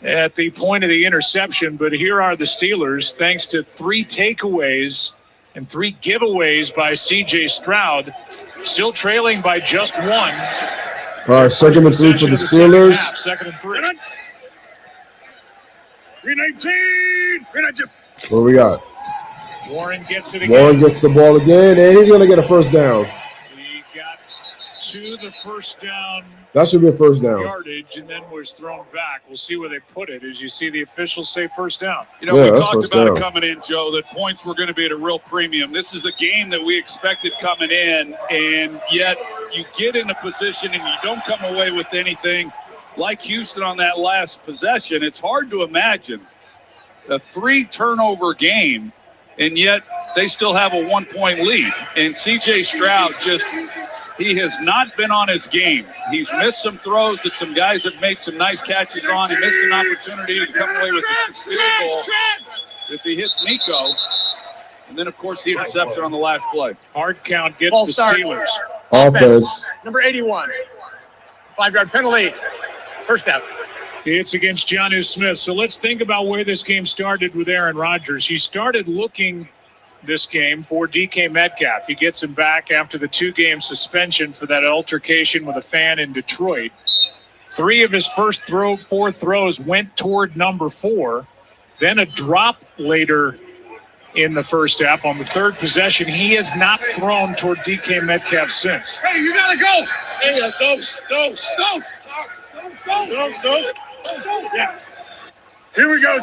at the point of the interception. But here are the Steelers, thanks to 3 takeaways and 3 giveaways by C.J. Stroud, still trailing by just 1. All right, 2nd and 3 for the Steelers. 2nd and 3. 319. What we got? Warren gets it again. Warren gets the ball again, and he's going to get a first down. He got to the first down That should be a first down. yardage and then was thrown back. We'll see where they put it. As you see the officials say first down. You know, Yeah, we that's talked first about down. it coming in, Joe, that points were going to be at a real premium. This is a game that we expected coming in, and yet you get in a position and you don't come away with anything like Houston on that last possession. It's hard to imagine a 3-turnover game, and yet they still have a 1-point lead. And C.J. Stroud he has not been on his game. He's missed some throws that some guys have made some nice catches on. He missed an opportunity to come away with a field goal if he hits Nico. And then, of course, the interception on the last play. Hard count gets the Steelers. Offense. Number 81. 5-yard penalty. First down. It's against Jonnu Smith. So let's think about where this game started with Aaron Rodgers. He started looking this game for DK Metcalf. He gets him back after the 2-game suspension for that altercation with a fan in Detroit. 3 of his first 4 throws went toward number 4. Then a drop later in the first half. On the 3rd possession, he has not thrown toward DK Metcalf since. Hey, you gotta go. Hey, dose. Yeah. Here we go.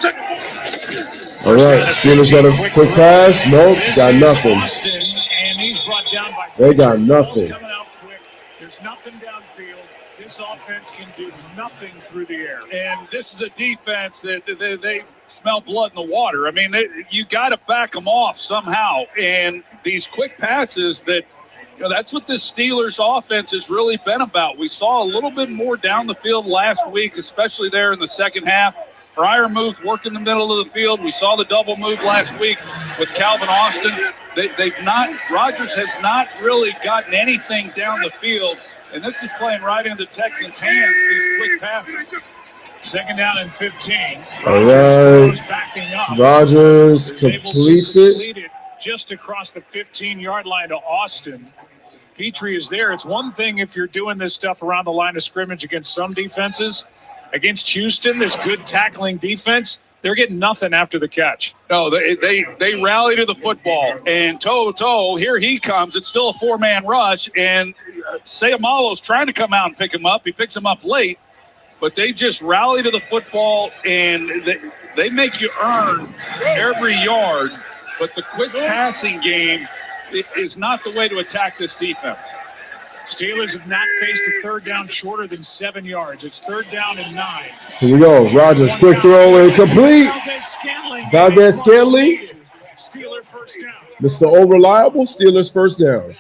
All right, Steelers got a quick pass. Nope, got nothing. Austin, and he's brought down by They got nothing. Coming out quick. There's nothing downfield. This offense can do nothing through the air. And this is a defense that they smell blood in the water. I mean, you got to back them off somehow. And these quick passes that's what this Steelers offense has really been about. We saw a little bit more down the field last week, especially there in the second half. Freiermuth working the middle of the field. We saw the double move last week with Calvin Austin. Rodgers has not really gotten anything down the field, and this is playing right into Texans' hands, these quick passes. 2nd down and 15. All right. Backing up. Rodgers Was able to completes it. complete it just across the 15-yard line to Austin. Petrie is there. It's one thing if you're doing this stuff around the line of scrimmage against some defenses. Against Houston, this good tackling defense, they're getting nothing after the catch. No, they rally to the football. And toe, here he comes. It's still a 4-man rush. And Sayamalo's trying to come out and pick him up. He picks him up late. But they just rally to the football, and they make you earn every yard. But the quick passing game is not the way to attack this defense. Steelers have not faced a 3rd down shorter than 7 yards. It's 3rd down and 9. Here we go. Rodgers, quick throw and complete. Valdez-Scantling. Steeler first down. Mr. O'Reliable, Steelers first down.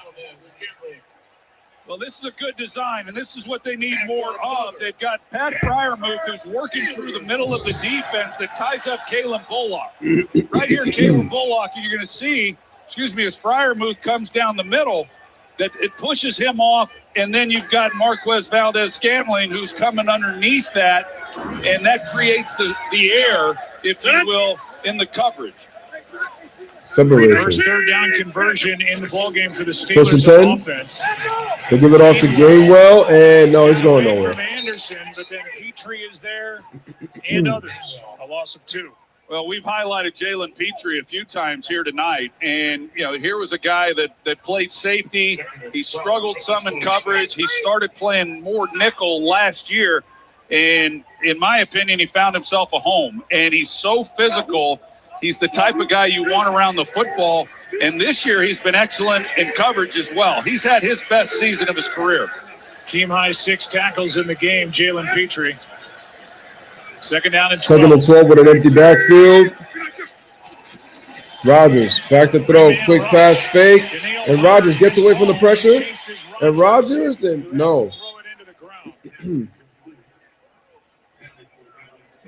Well, this is a good design, and this is what they need more of. They've got Pat Freiermuth, who's working through the middle of the defense that ties up Kalen Bullock. Right here, Kalen Bullock, you're going to see, as Freiermuth comes down the middle, that it pushes him off, and then you've got Marquez Valdez-Scantling who's coming underneath that, and that creates the air, if you will, in the coverage. Separation. First 3rd down conversion in the ballgame for the First and Steelers 10. offense. They give it off to Gainwell, and no, he's going nowhere. From Anderson, but then Petrie is there and others. A loss of 2. Well, we've highlighted Jalen Petrie a few times here tonight, and here was a guy that played safety. He struggled some in coverage. He started playing more nickel last year, and in my opinion, he found himself a home. And he's so physical. He's the type of guy you want around the football, and this year he's been excellent in coverage as well. He's had his best season of his career. Team high 6 tackles in the game, Jalen Petrie. 2nd down and 12. 2nd and 12 with an empty backfield. Rodgers back to throw, quick pass, fake, and Rodgers gets away from the pressure. And Rodgers, and no.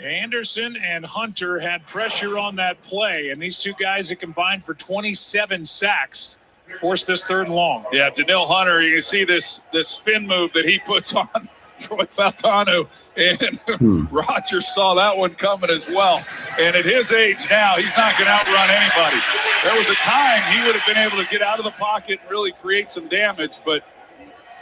Anderson and Hunter had pressure on that play, and these two guys that combined for 27 sacks forced this 3rd and long. Yeah, Danielle Hunter, you see this spin move that he puts on Troy Faltano, and Rodgers saw that one coming as well. And at his age now, he's not going to outrun anybody. There was a time he would have been able to get out of the pocket and really create some damage, but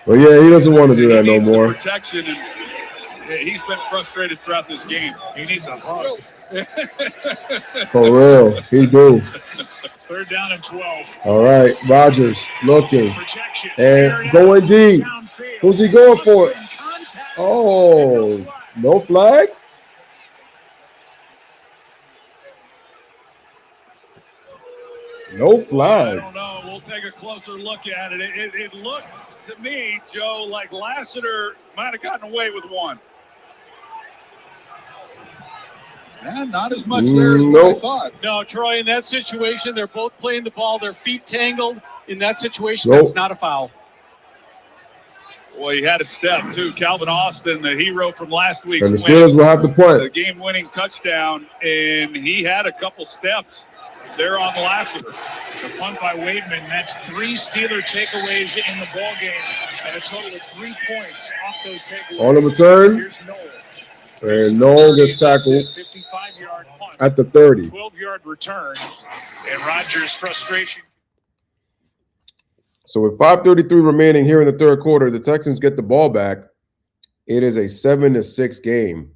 yeah, he doesn't want to do that no more. Protection, and he's been frustrated throughout this game. He needs a hug. For real, he do. 3rd down and 12. All right, Rodgers looking and going deep. Who's he going for? Oh, no flag? No flag. I don't know. We'll take a closer look at it. It looked to me, Joe, like Lassiter might have gotten away with one. Yeah, not as much there as what I thought. No, Troy, in that situation, they're both playing the ball, their feet tangled. In that situation, that's not a foul. Well, he had a step, too. Calvin Austin, the hero from last week's and the Steelers will have to punt. The game-winning touchdown, and he had a couple steps there on Lassiter. The punt by Wademan, that's 3 Steeler takeaways in the ball game, and a total of 3 points off those takeaways. On the return. Here's Noel. And Noel gets tackled at the 30. 12-yard return, and Rodgers' frustration. So with 5:33 remaining here in the 3rd quarter, the Texans get the ball back. It is a 7-6 game.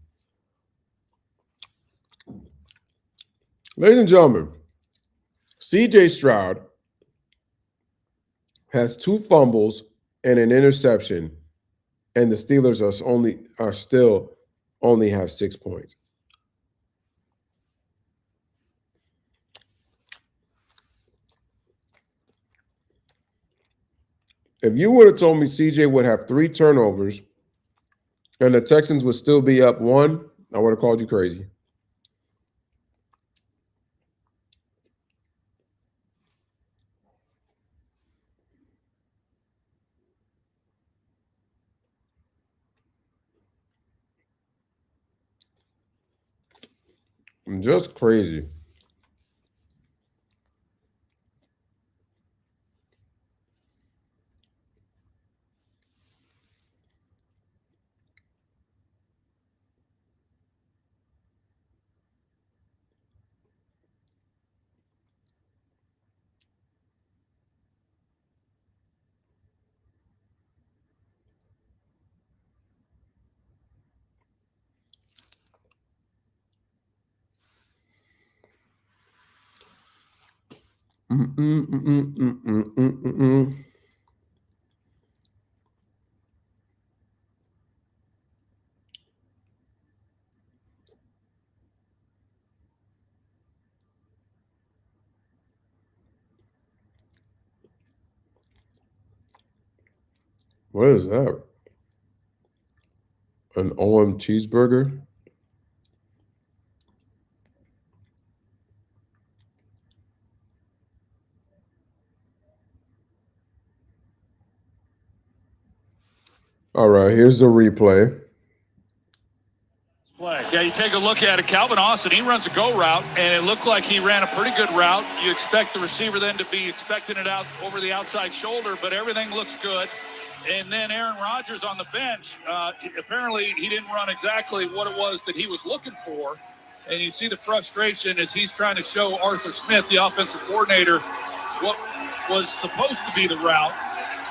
Ladies and gentlemen, C.J. Stroud has 2 fumbles and an interception, and the Steelers are still only have 6 points. If you would have told me CJ would have 3 turnovers and the Texans would still be up 1, I would have called you crazy. I'm just crazy. What is that? An OM cheeseburger? All right, here's the replay. Yeah, you take a look at it. Calvin Austin, he runs a go route, and it looked like he ran a pretty good route. You expect the receiver then to be expecting it out over the outside shoulder, but everything looks good. And then Aaron Rodgers on the bench, apparently he didn't run exactly what it was that he was looking for. And you see the frustration as he's trying to show Arthur Smith, the offensive coordinator, what was supposed to be the route.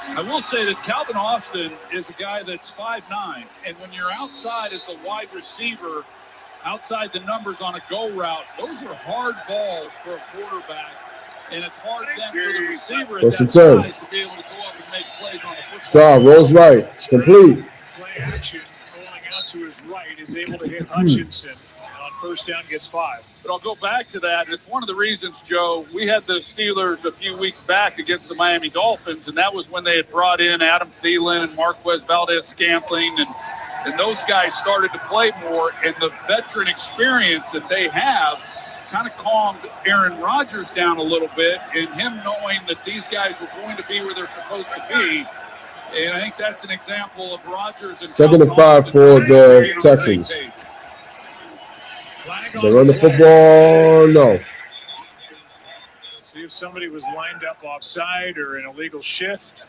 I will say that Calvin Austin is a guy that's 5'9", and when you're outside as a wide receiver, outside the numbers on a go route, those are hard balls for a quarterback, and it's hard then for the receiver at that size to be able to go up and make plays on the football. Stroud rolls right. It's complete. Play action, rolling out to his right, is able to hit Hutchinson. On first down, gets 5. But I'll go back to that. It's one of the reasons, Joe, we had the Steelers a few weeks back against the Miami Dolphins, and that was when they had brought in Adam Thielen and Marquez Valdez-Scantling, and those guys started to play more, and the veteran experience that they have kind of calmed Aaron Rodgers down a little bit, and him knowing that these guys were going to be where they're supposed to be. And I think that's an example of Rodgers. 2nd and 5 for the Texans. They run the football. No. See if somebody was lined up offside or an illegal shift.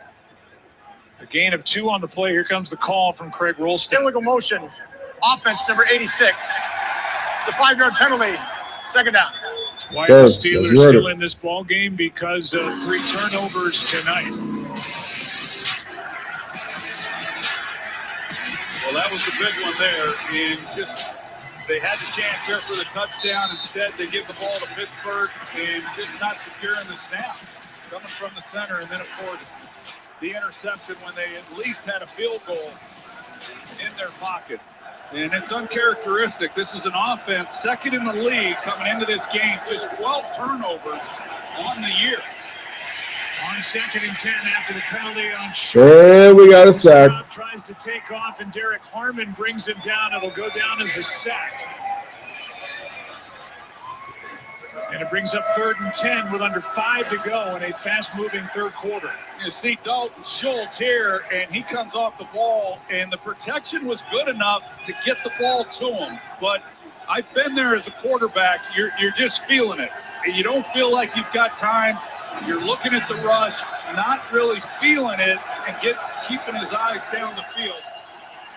A gain of 2 on the play. Here comes the call from Craig Rolston. Illegal motion. Offense number 86. The 5-yard penalty. 2nd down. Why are the Steelers still in this ball game? Because of 3 turnovers tonight. Well, that was the big one there. And just they had the chance there for the touchdown. Instead, they give the ball to Pittsburgh and just not securing the snap. Coming from the center. And then, of course, the interception when they at least had a field goal in their pocket. And it's uncharacteristic. This is an offense, 2nd in the league coming into this game, just 12 turnovers on the year. On 2nd and 10 after the penalty on Sure, we got a sack. Tries to take off, and Derek Harmon brings him down. It'll go down as a sack. And it brings up 3rd and 10 with under 5 to go in a fast-moving 3rd quarter. You see Dalton Schultz here, and he comes off the ball, and the protection was good enough to get the ball to him. But I've been there as a quarterback. You're just feeling it. You don't feel like you've got time. You're looking at the rush, not really feeling it, and keeping his eyes down the field.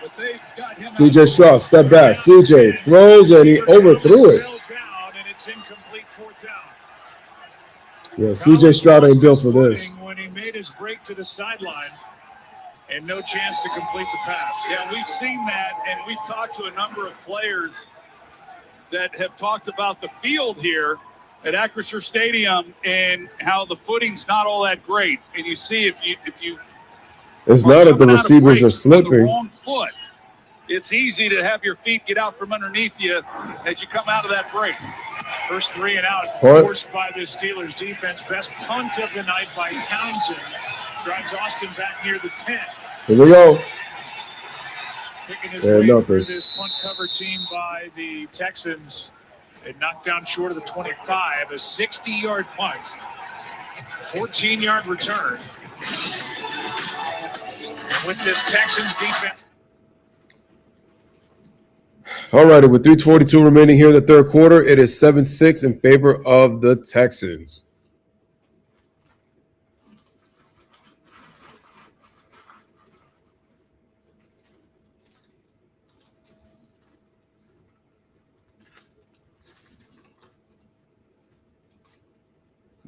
But they've got him. C.J. Stroud, step back. C.J. throws, and he overthrew it. It's incomplete 4th down. Yeah, C.J. Stroud ain't built for this. When he made his break to the sideline and no chance to complete the pass. Yeah, we've seen that, and we've talked to a number of players that have talked about the field here at Acrisure Stadium and how the footing's not all that great. And you see if you it's not that the receivers are slipping. The wrong foot. It's easy to have your feet get out from underneath you as you come out of that break. First 3 and out, Punt. forced by the Steelers defense. Best punt of the night by Townsend. Drives Austin back near the 10. Here we go. Picking his way through this punt cover team by the Texans. It knocked down short of the 25. A 60-yard punt. 14-yard return. And with this Texans defense. All righty, with 3:42 remaining here in the 3rd quarter, it is 7-6 in favor of the Texans.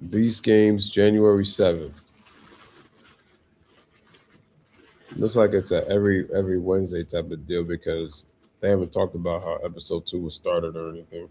These games, January 7th. Looks like it's a every Wednesday type of deal because they haven't talked about how episode 2 was started or anything.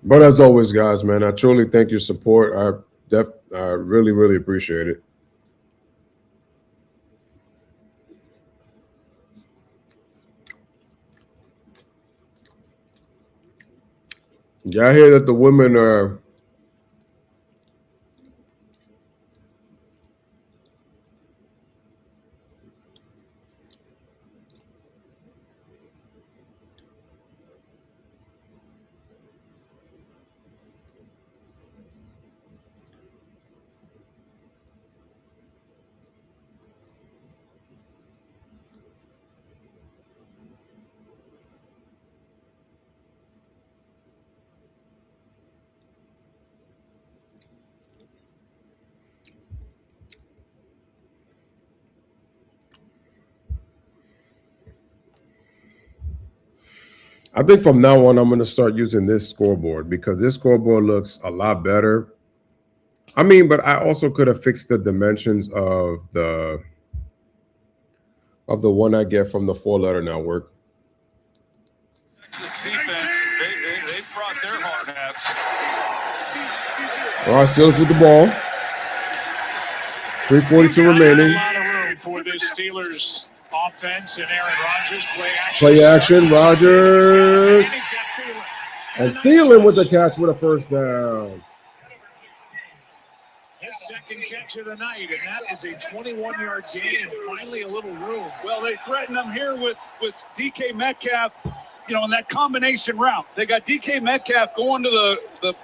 But as always, guys, man, I truly thank your support. I really, really appreciate it. Yeah, I hear that the women are I think from now on, I'm going to start using this scoreboard because this scoreboard looks a lot better. I mean, but I also could have fixed the dimensions of the one I get from the 4-letter network. Texas defense, they brought their hard hats. All right, Steelers with the ball. 3:42 remaining. A lot of room for this Steelers offense and Aaron Rodgers play action. Rodgers and Thielen with the catch with a first down. His second catch of the night, and that is a 21-yard gain. Finally, a little room. Well, they threatened him here with DK Metcalf, in that combination route. They got DK Metcalf going to the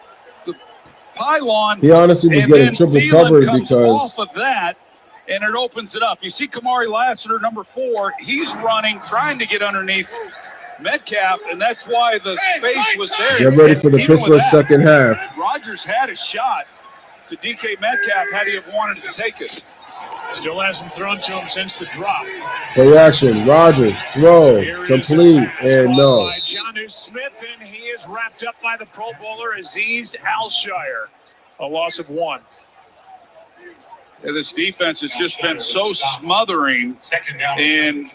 pylon. He honestly was getting triple covered because off of that, and it opens it up. You see Kamari Lassiter, number 4. He's running, trying to get underneath Metcalf, and that's why the space was there. Get ready for the Pittsburgh second half. Rodgers had a shot to DK Metcalf had he have wanted to take it. Still hasn't thrown to him since the drop. Play action. Rodgers, throw, complete, and no. By Jonnu Smith, and he is wrapped up by the Pro Bowler Azeez Al-Shire. A loss of 1. Yeah, this defense has just been so smothering, and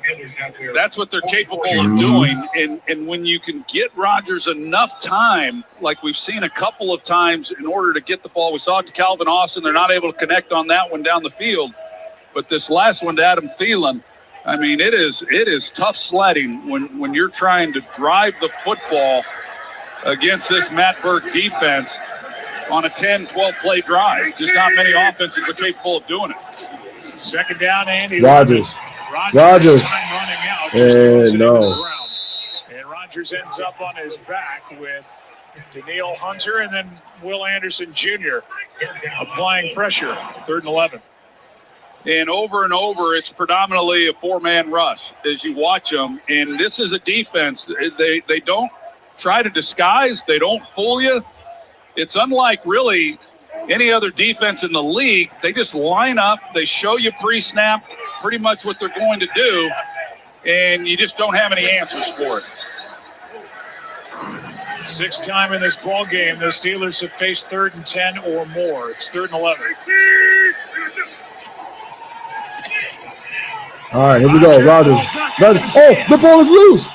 that's what they're capable of doing. And when you can get Rodgers enough time, like we've seen a couple of times, in order to get the ball, we saw it to Calvin Austin. They're not able to connect on that one down the field. But this last one to Adam Thielen, I mean, it is tough sledding when you're trying to drive the football against this Matt Burke defense on a 10, 12-play drive. Just not many offenses are capable of doing it. Second down, Andy. Rodgers. Time running out. And no. And Rodgers ends up on his back with Danielle Hunter and then Will Anderson Jr. applying pressure. 3rd and 11. And over, it's predominantly a 4-man rush as you watch them. And this is a defense. They don't try to disguise. They don't fool you. It's unlike really any other defense in the league. They just line up. They show you pre-snap pretty much what they're going to do, and you just don't have any answers for it. 6th time in this ball game, the Steelers have faced 3rd and 10 or more. It's 3rd and 11. All right, here we go. Rodgers. Oh, the ball is loose.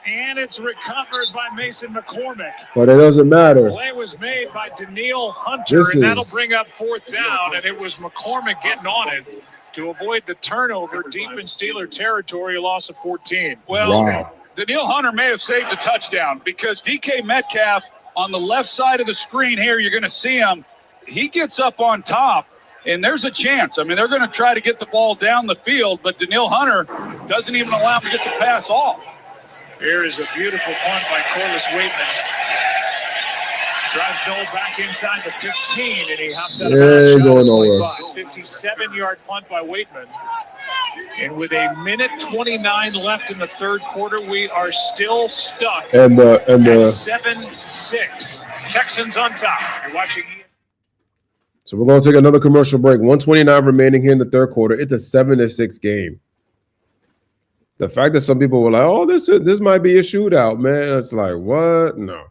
And it's recovered by Mason McCormick. But it doesn't matter. Play was made by Danielle Hunter, and that'll bring up 4th down. And it was McCormick getting on it to avoid the turnover deep in Steeler territory, a loss of 14. Well, Danielle Hunter may have saved a touchdown because DK Metcalf on the left side of the screen here, you're going to see him. He gets up on top, and there's a chance. I mean, they're going to try to get the ball down the field, but Danielle Hunter doesn't even allow him to get the pass off. Here is a beautiful punt by Corliss Waitman. Drives Noel back inside the 15, and he hops out of bounds. Going nowhere. 57-yard punt by Waitman. And with 1:29 left in the 3rd quarter, we are still stuck at 7-6. Texans on top. You're watching. So we're going to take another commercial break. 1:29 remaining here in the 3rd quarter. It's a 7-6 game. The fact that some people were like, "Oh, this might be a shootout," man. It's like, what? No.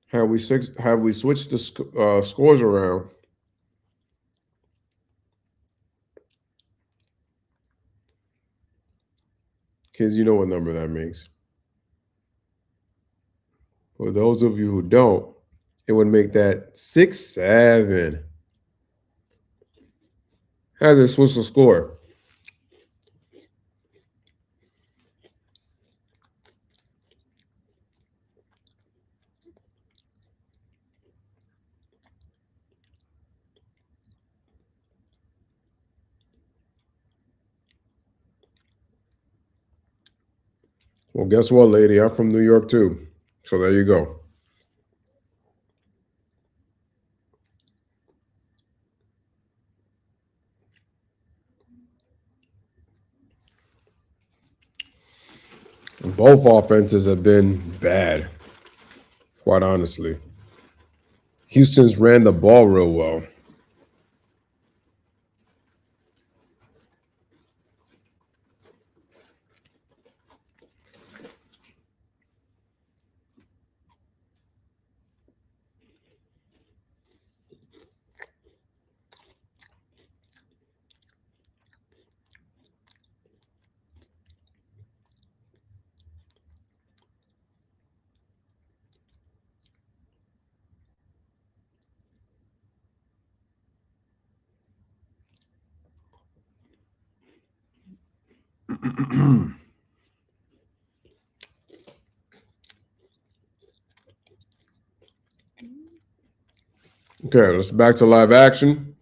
Have we switched the scores around? Kids, you know what number that makes. For those of you who don't, it would make that 6-7. How did switch the score? Well, guess what, lady? I'm from New York, too. So there you go. Both offenses have been bad, quite honestly. Houston's ran the ball real well. Okay, let's back to live action.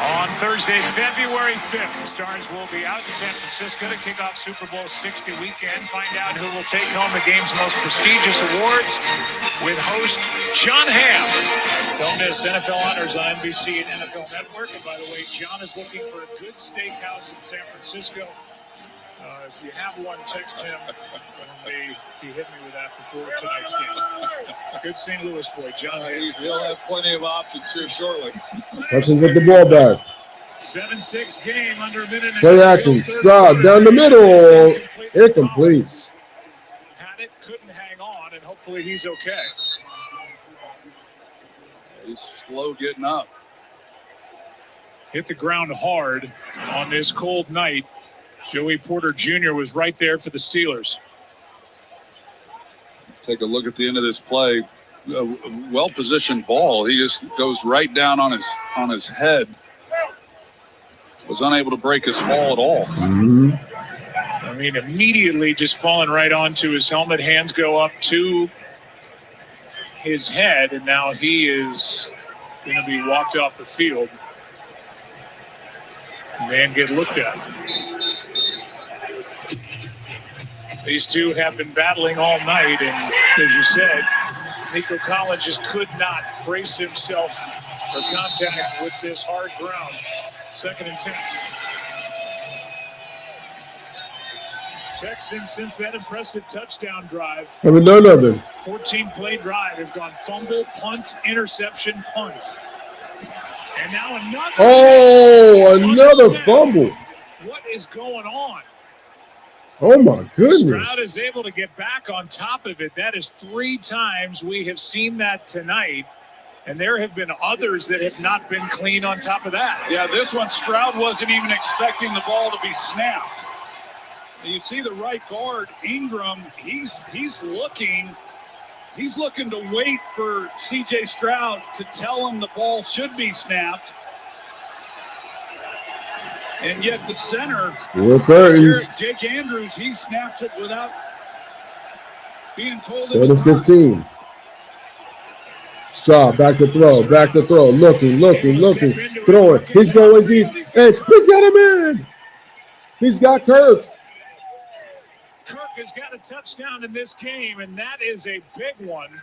On Thursday, February 5th, the Stars will be out in San Francisco to kick off Super Bowl 60 weekend. Find out who will take home the game's most prestigious awards with host John Hamm. Don't miss NFL Honors on NBC and NFL Network. And by the way, John is looking for a good steakhouse in San Francisco. If you have one, text him. He hit me with that before tonight's game. Good St. Louis boy, John Hamm. He'll have plenty of options here shortly. Texans with the ball back. 7-6 game under a minute. Play action. Stroud down the middle. Incomplete. Had it, couldn't hang on, and hopefully he's okay. He's slow getting up. Hit the ground hard on this cold night. Joey Porter Jr. was right there for the Steelers. Take a look at the end of this play. A well-positioned ball. He just goes right down on his head. Was unable to break his fall at all. Mm-hmm. I mean, immediately just falling right onto his helmet. Hands go up to his head, and now he is going to be walked off the field. Man get looked at. These two have been battling all night, and as you said, Nico Collins just could not brace himself for contact with this hard ground. 2nd and 10. Texans, since that impressive touchdown drive, Haven't done nothing. 14-play drive, have gone fumble, punt, interception, punt. And now another fumble. What is going on? Oh, my goodness. Stroud is able to get back on top of it. That is 3 times we have seen that tonight. And there have been others that have not been clean on top of that. Yeah, this one, Stroud wasn't even expecting the ball to be snapped. You see the right guard, Ingram, he's looking to wait for C.J. Stroud to tell him the ball should be snapped. And yet the center, Jake Andrews, he snaps it without being told it was 15. Stroud back to throw, looking, throwing. He's going deep. Hey, he's got him in. He's got Kirk. Kirk has got a touchdown in this game, and that is a big one.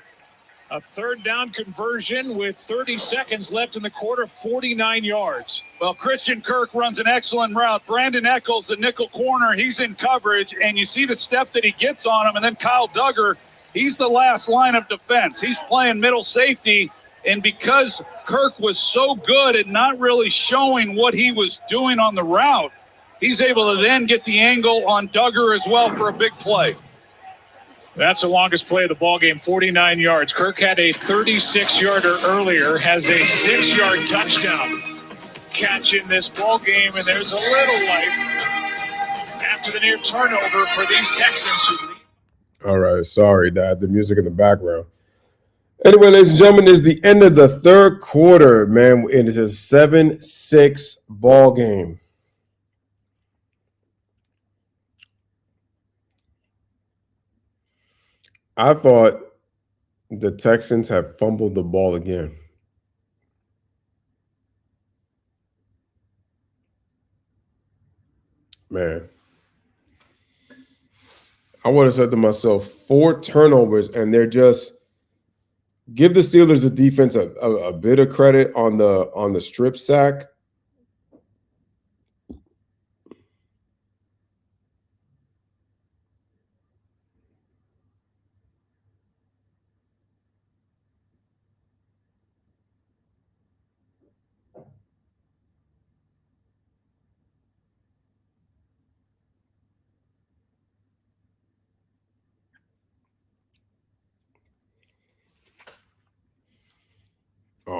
A 3rd down conversion with 30 seconds left in the quarter, 49 yards. Well, Christian Kirk runs an excellent route. Brandon Echols, the nickel corner, he's in coverage, and you see the step that he gets on him, and then Kyle Duggar, he's the last line of defense. He's playing middle safety, and because Kirk was so good at not really showing what he was doing on the route, he's able to then get the angle on Duggar as well for a big play. That's the longest play of the ballgame, 49 yards. Kirk had a 36-yarder earlier, has a 6-yard touchdown catch in this ballgame, and there's a little life after the near turnover for these Texans who lead. All right, sorry, Dad. The music in the background. Anyway, ladies and gentlemen, it's the end of the 3rd quarter, man. It is a 7-6 ball game. I thought the Texans have fumbled the ball again. Man. I would have said to myself, 4 turnovers, and they're just give the Steelers the defense a bit of credit on the strip sack.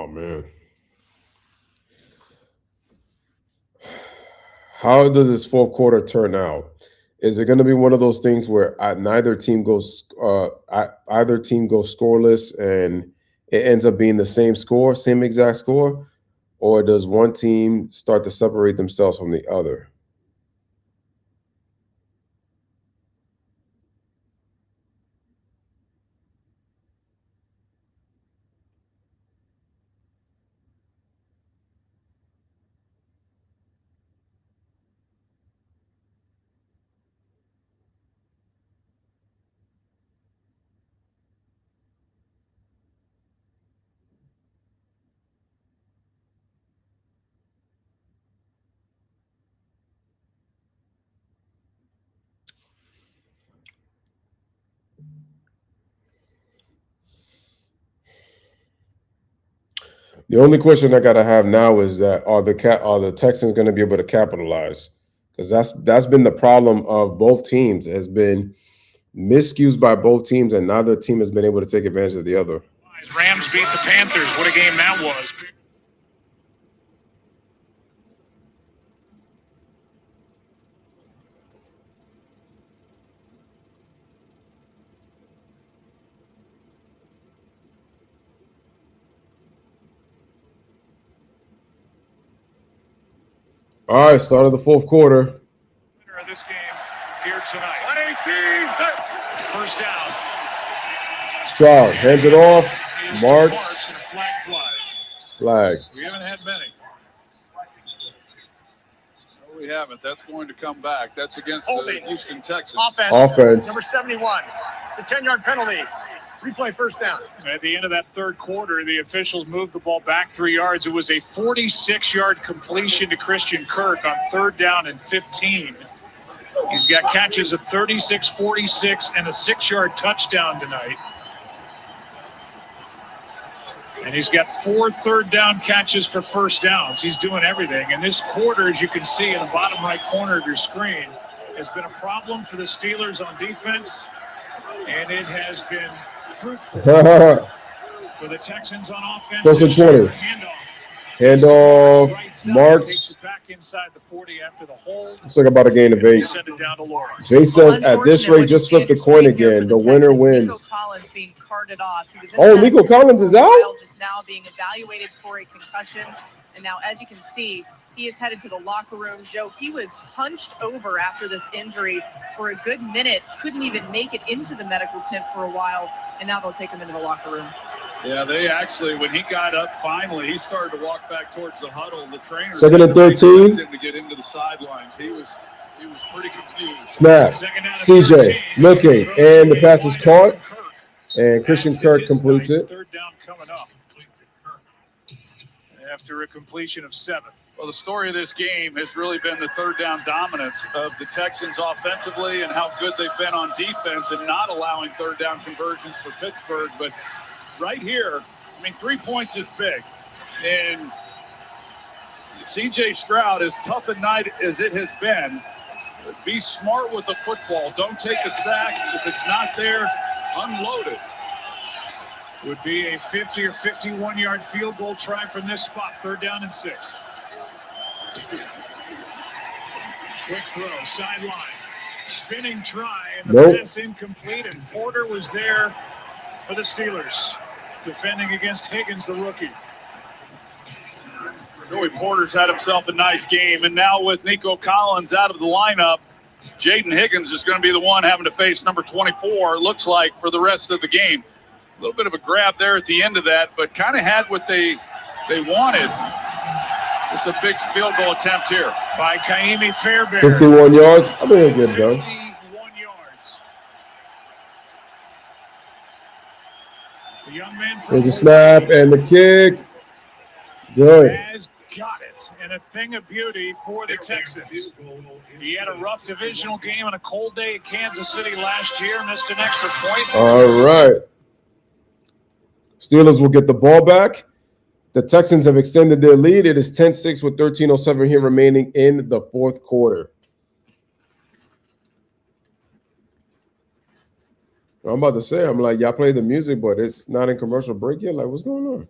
man. How does this fourth quarter turn out? Is it going to be one of those things where either team goes scoreless and it ends up being the same exact score, or does one team start to separate themselves from the other? The only question I gotta have now is that are the Texans going to be able to capitalize? Because that's been the problem of both teams, has been miscues by both teams, and neither team has been able to take advantage of the other. Rams beat the Panthers. What a game that was. All right, start of the fourth quarter. Winner of this game here tonight. 118. First down. Stroud hands it off. Marks. And a flag flies. Flag. We haven't had many. No, we haven't. That's going to come back. That's against the Houston Texans. Offense. Number 71. It's a 10-yard penalty. Replay first down. At the end of that third quarter, the officials moved the ball back 3 yards. It was a 46-yard completion to Christian Kirk on third down and 15. He's got catches of 36, 46, and a 6-yard touchdown tonight. And he's got 4 third down catches for first downs. He's doing everything. And this quarter, as you can see in the bottom right corner of your screen, has been a problem for the Steelers on defense. And it has been fruitful for the Texans on offense. First and 20. Handoff. Marks. Takes it back inside the 40 after the hold. Looks like about a gain of 8. Send it down to Lawrence. Jay says at this rate, just flip the coin again. The winner wins. Being carted off. Nico Collins is out? Just now being evaluated for a concussion. And now, as you can see, he is headed to the locker room. Joe, he was hunched over after this injury for a good minute. Couldn't even make it into the medical tent for a while. And now they'll take him into the locker room. Yeah, they actually, when he got up, finally, he started to walk back towards the huddle. The trainer second and 13 to get into the sidelines. He was pretty confused. Snap. CJ looking, and the pass is caught, and Christian Kirk completes it. Third down coming up after a completion of 7. Well, the story of this game has really been the third down dominance of the Texans offensively and how good they've been on defense and not allowing third down conversions for Pittsburgh. But right here, I mean, 3 points is big. And C.J. Stroud, as tough a night as it has been, be smart with the football. Don't take a sack. If it's not there, unload it. Would be a 50 or 51-yard field goal try from this spot. Third down and 6. Quick throw, sideline. Spinning try, and the pass incomplete, and Porter was there for the Steelers, defending against Higgins, the rookie. Joey Porter's had himself a nice game, and now with Nico Collins out of the lineup, Jaden Higgins is going to be the one having to face number 24, it looks like, for the rest of the game. A little bit of a grab there at the end of that, but kind of had what they wanted. It's a big field goal attempt here by Kaimi Fairbairn. 51 yards. I mean, good, though. 51 yards. The young man There's a snap and the kick. Good. Has got it. And a thing of beauty for the Texans. He had a rough divisional game on a cold day at Kansas City last year. Missed an extra point. All right. Steelers will get the ball back. The Texans have extended their lead. It is 10-6 with 13:07 here remaining in the fourth quarter. I'm about to say, I'm like, y'all play the music, but it's not in commercial break yet. Like, what's going on?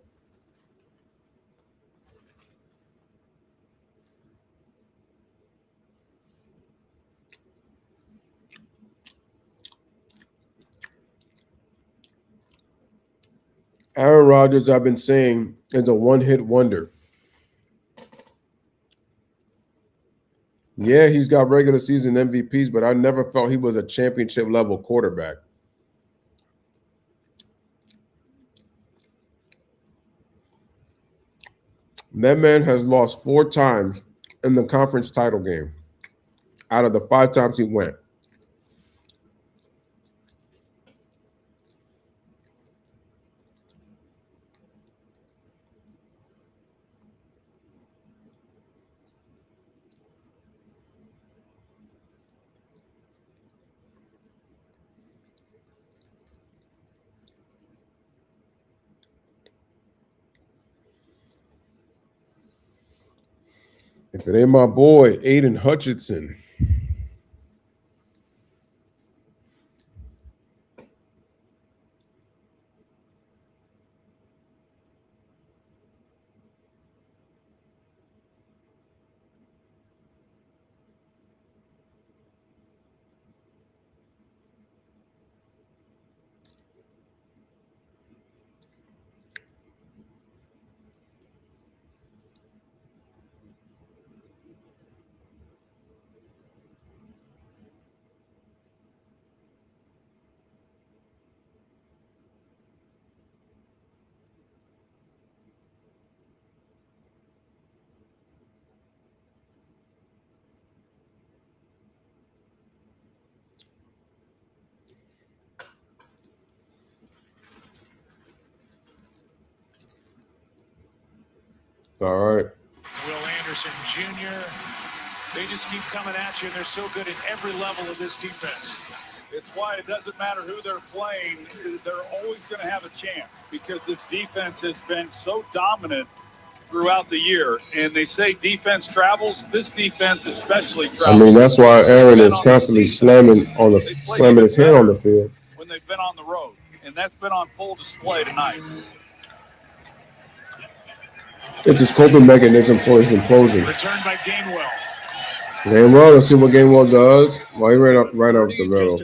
Aaron Rodgers, I've been saying, is a one-hit wonder. Yeah, he's got regular season MVPs, but I never felt he was a championship level quarterback. That man has lost 4 times in the conference title game out of the 5 times he went. If it ain't my boy, Aiden Hutchinson. All right. Will Anderson Jr. They just keep coming at you, and they're so good at every level of this defense. It's why it doesn't matter who they're playing. They're always going to have a chance because this defense has been so dominant throughout the year. And they say defense travels. This defense especially travels. I mean, that's why Aaron is constantly slamming his hand on the field when they've been on the road. And that's been on full display tonight. It's his coping mechanism for his implosion. Returned by Gainwell. Gainwell, let's see what Gainwell does. Well, he ran up the middle.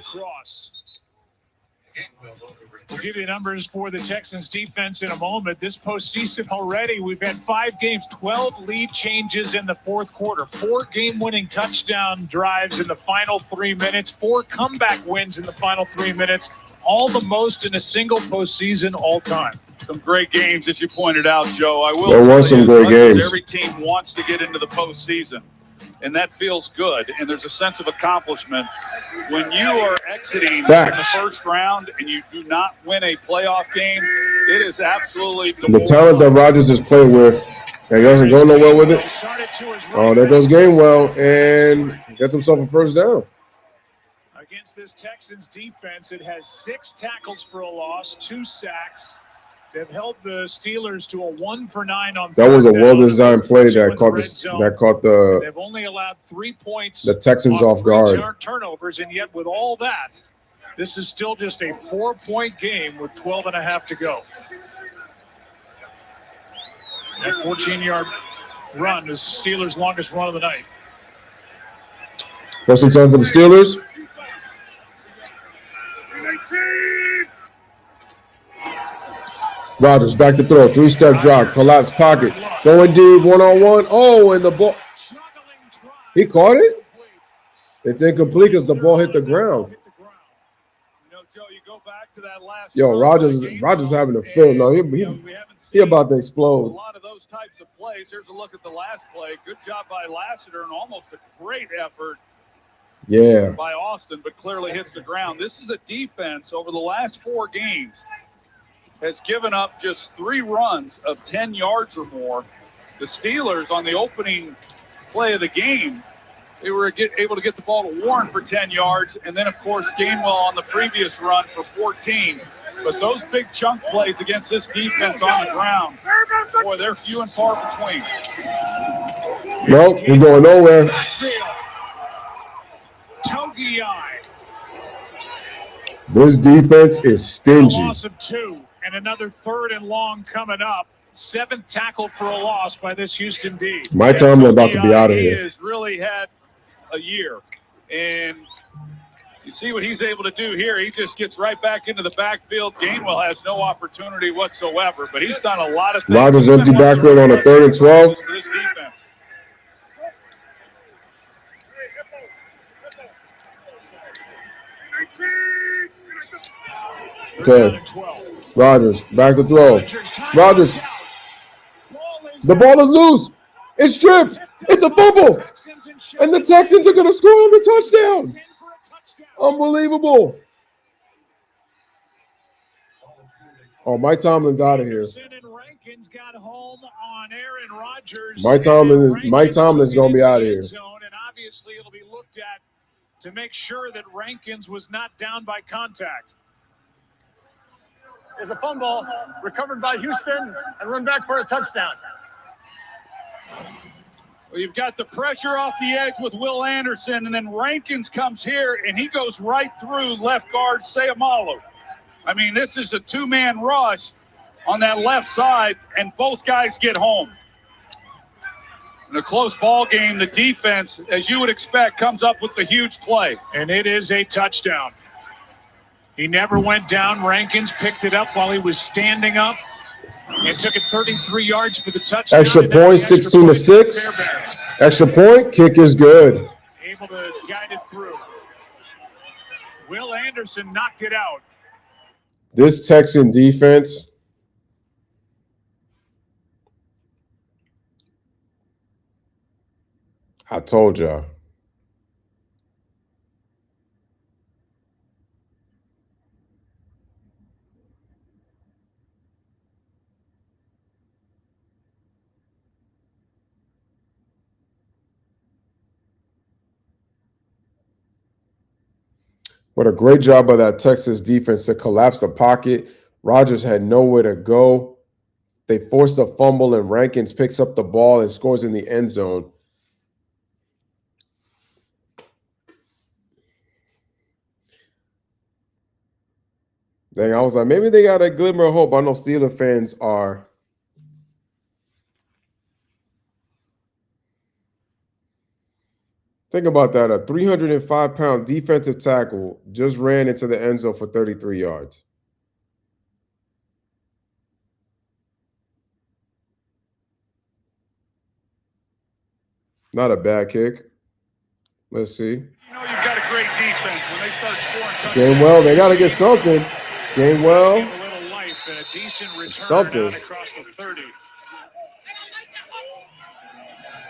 We'll give you numbers for the Texans defense in a moment. This postseason already, we've had 5 games, 12 lead changes in the fourth quarter, 4 game-winning touchdown drives in the final 3 minutes, 4 comeback wins in the final 3 minutes, all the most in a single postseason all time. Some great games, as you pointed out, Joe. I will there was some great games. Every team wants to get into the postseason, and that feels good. And there's a sense of accomplishment when you are exiting in the first round and you do not win a playoff game. It is absolutely the talent that Rodgers has played with. And he doesn't go nowhere with it. Oh, there goes Gainwell and gets himself a first down. Against this Texans defense, it has 6 tackles for a loss, 2 sacks. They've held the Steelers to a 1 for 9 on. That was a well-designed play that caught They've only allowed 3 points. The Texans off guard. Turnovers, and yet with all that, this is still just a 4-point game with 12.5 to go. That 14-yard run is Steelers' longest run of the night. First and 10 for the Steelers. Rodgers back to throw, 3-step drop, collapse pocket, going deep, 1-on-1. Oh, and the ball. He caught it. It's incomplete because the ball hit the ground. Yo, Rodgers having a field. No, he about to explode. A lot of those types of plays. Here's a look at the last play. Good job by Lassiter and almost a great effort. Yeah. By Austin, but clearly hits the ground. This is a defense over the last 4 games has given up just 3 runs of 10 yards or more. The Steelers on the opening play of the game, they were able to get the ball to Warren for 10 yards, and then, of course, Gainwell on the previous run for 14. But those big chunk plays against this defense on the ground, boy, they're few and far between. Nope, we're going nowhere. This defense is stingy. A loss of 2 and another 3rd and long coming up. 7th tackle for a loss by this Houston D. My time, we're about to be out of He here. has really had a year, and You see what he's able to do here. He just gets right back into the backfield. Gainwell has no opportunity whatsoever, but he's done a lot of things. Rodgers empty backfield on a 3rd and 12. For this defense. Okay. Rodgers back to throw. Rodgers. The ball is loose. It's stripped. It's a fumble. And the Texans are going to score on the touchdown. Unbelievable. Oh, Mike Tomlin's out of here. Mike Tomlin's going to be out of here. And obviously it'll be looked at to make sure that Rankins was not down by contact. Is a fumble recovered by Houston and run back for a touchdown. Well, you've got the pressure off the edge with Will Anderson, and then Rankins comes here, and he goes right through left guard Sayamalu. I mean, this is a two-man rush on that left side, and both guys get home. In a close ball game, the defense, as you would expect, comes up with the huge play. And it is a touchdown. He never went down. Rankins picked it up while he was standing up and took it 33 yards for the touchdown. Extra point, 16-6. Extra point, kick is good. Able to guide it through. Will Anderson knocked it out. This Texan defense, I told y'all. What a great job by that Texas defense to collapse the pocket. Rodgers had nowhere to go. They forced a fumble, and Rankins picks up the ball and scores in the end zone. Dang, I was like, maybe they got a glimmer of hope. I know Steelers fans are. Think about that. A 305-pound defensive tackle just ran into the end zone for 33 yards. Not a bad kick. Let's see. You know you've got a great defense when they start scoring touchdowns. Gainwell, they got to get something. Gainwell. A little life and a decent return Something. out across the 30.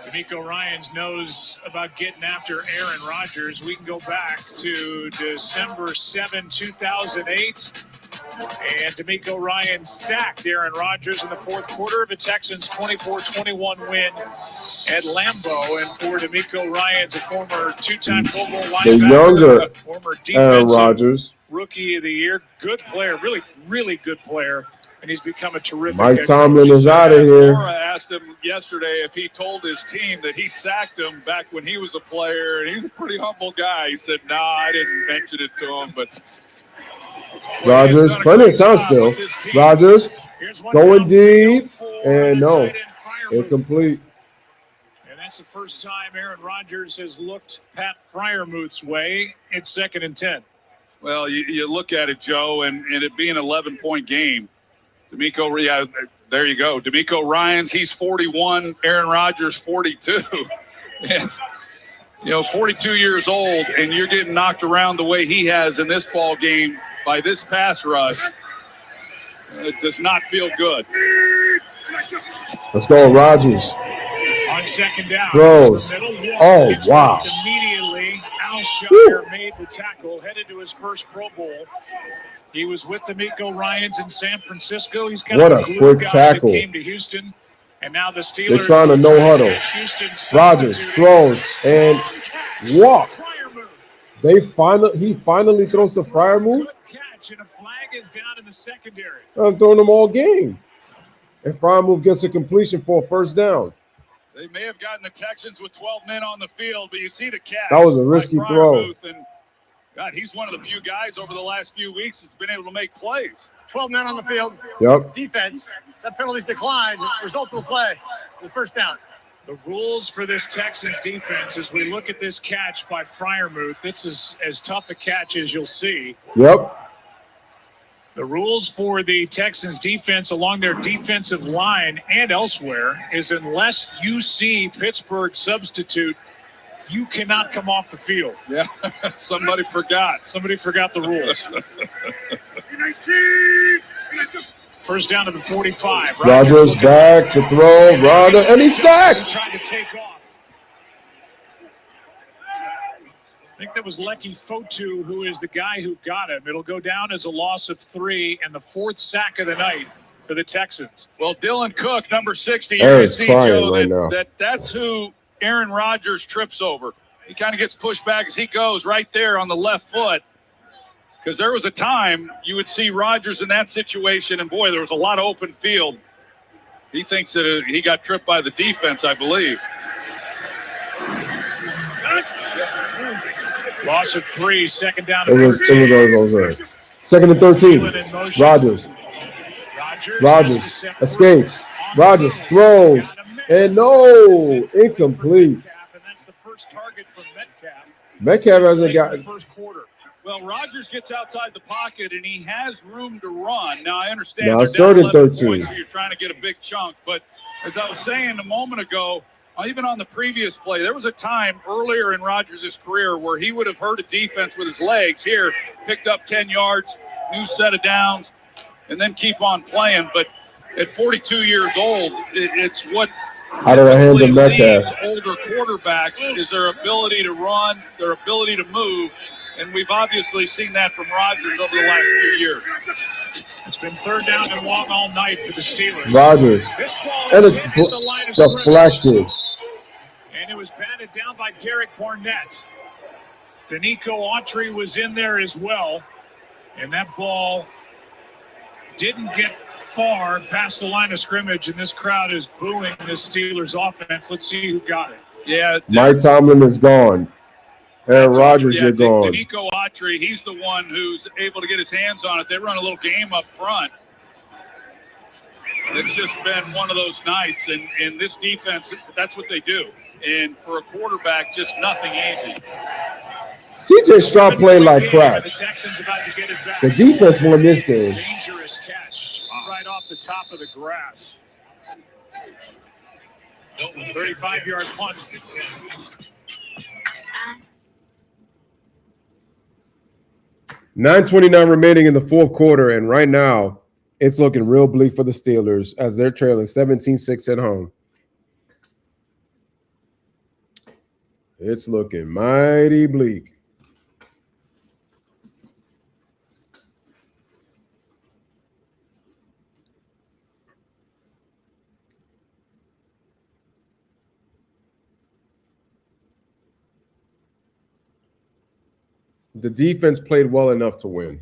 D'Amico Ryans knows about getting after Aaron Rodgers. We can go back to December 7, 2008. And D'Amico Ryans sacked Aaron Rodgers in the fourth quarter of a Texans 24-21 win at Lambeau. And for D'Amico Ryans, a former two-time Pro Bowl linebacker, The younger former Aaron defensive Rodgers. rookie of the year, good player, really, really good player. And he's become a terrific. Mike Tomlin is out of here. Laura asked him yesterday if he told his team that he sacked him back when he was a player, and he's a pretty humble guy. He said, "No, I didn't mention it to him." But Rodgers, plenty of time still. Rodgers going deep, and no, incomplete. And that's the first time Aaron Rodgers has looked Pat Freiermuth's way. It's 2nd and 10. Well, you look at it, Joe, and it being an 11-point game. D'Amico, yeah, there you go. D'Amico Ryans, he's 41. Aaron Rodgers, 42. And, 42 years old, and you're getting knocked around the way he has in this ball game by this pass rush. It does not feel good. Let's go, Rodgers. On 2nd down. Throws. Oh, wow. Immediately, Alshire made the tackle, headed to his first Pro Bowl. He was with D'Amico Ryans in San Francisco. He's kind What of a a glue quick guy tackle. that came to Houston, and now the Steelers. They're trying to no huddle. Rodgers throws and walk. He finally throws the Freiermuth. Good catch, and a flag is down in the secondary. I'm throwing them all game. And Freiermuth gets a completion for a first down. They may have gotten the Texans with 12 men on the field, but you see the catch. That was a risky throw. And God, he's one of the few guys over the last few weeks that's been able to make plays. 12 men on the field. Yep. Defense. That penalty's declined. Result will play. The first down. The rules for this Texans defense, as we look at this catch by Freiermuth, this is as tough a catch as you'll see. Yep. The rules for the Texans defense along their defensive line and elsewhere is unless you see Pittsburgh substitute, you cannot come off the field. Yeah, somebody forgot. Somebody forgot the rules. First down to the 45. Rodgers back to throw. Rodgers, and he's sacked. Trying to take off. I think that was Lecky Fotu, who is the guy who got him. It'll go down as a loss of 3 and the 4th sack of the night for the Texans. Well, Dylan Cook, number 60, Eric's crying right now. That's who Aaron Rodgers trips over. He kind of gets pushed back as he goes right there on the left foot. Because there was a time you would see Rodgers in that situation, and boy, there was a lot of open field. He thinks that he got tripped by the defense, I believe. Loss of 3, second down. It was second and 13. Rodgers escapes. Rodgers throws. And no, incomplete. And that's the first target for Metcalf. Metcalf hasn't got. First quarter. Well, Rodgers gets outside the pocket, and he has room to run. Now, I understand. Now it's 3rd and 13. Points, so you're trying to get a big chunk. But as I was saying a moment ago, even on the previous play, there was a time earlier in Rodgers' career where he would have hurt a defense with his legs. Here, picked up 10 yards, new set of downs, and then keep on playing. But at 42 years old, it's what out of the hands of Metcalf. Older quarterbacks is their ability to run, their ability to move, and we've obviously seen that from Rodgers over the last few years. It's been 3rd down and long all night for the Steelers. Rodgers. This ball And is it's hit the line of scrimmage. deflected. And it was batted down by Derek Barnett. Danico Autry was in there as well. And that ball didn't get far past the line of scrimmage, and this crowd is booing the Steelers offense. Let's see who got it. Yeah. Mike Tomlin is gone. Aaron Rodgers, you're gone. Danico Autry, he's the one who's able to get his hands on it. They run a little game up front. It's just been one of those nights, and this defense, that's what they do. And for a quarterback, just nothing easy. CJ Stroud played like crap. The Texans about to get it back. The defense won this game. Dangerous catch right off the top of the grass. 35-yard punt. $9:29 remaining in the 4th quarter, and right now it's looking real bleak for the Steelers as they're trailing 17-6 at home. It's looking mighty bleak. The defense played well enough to win.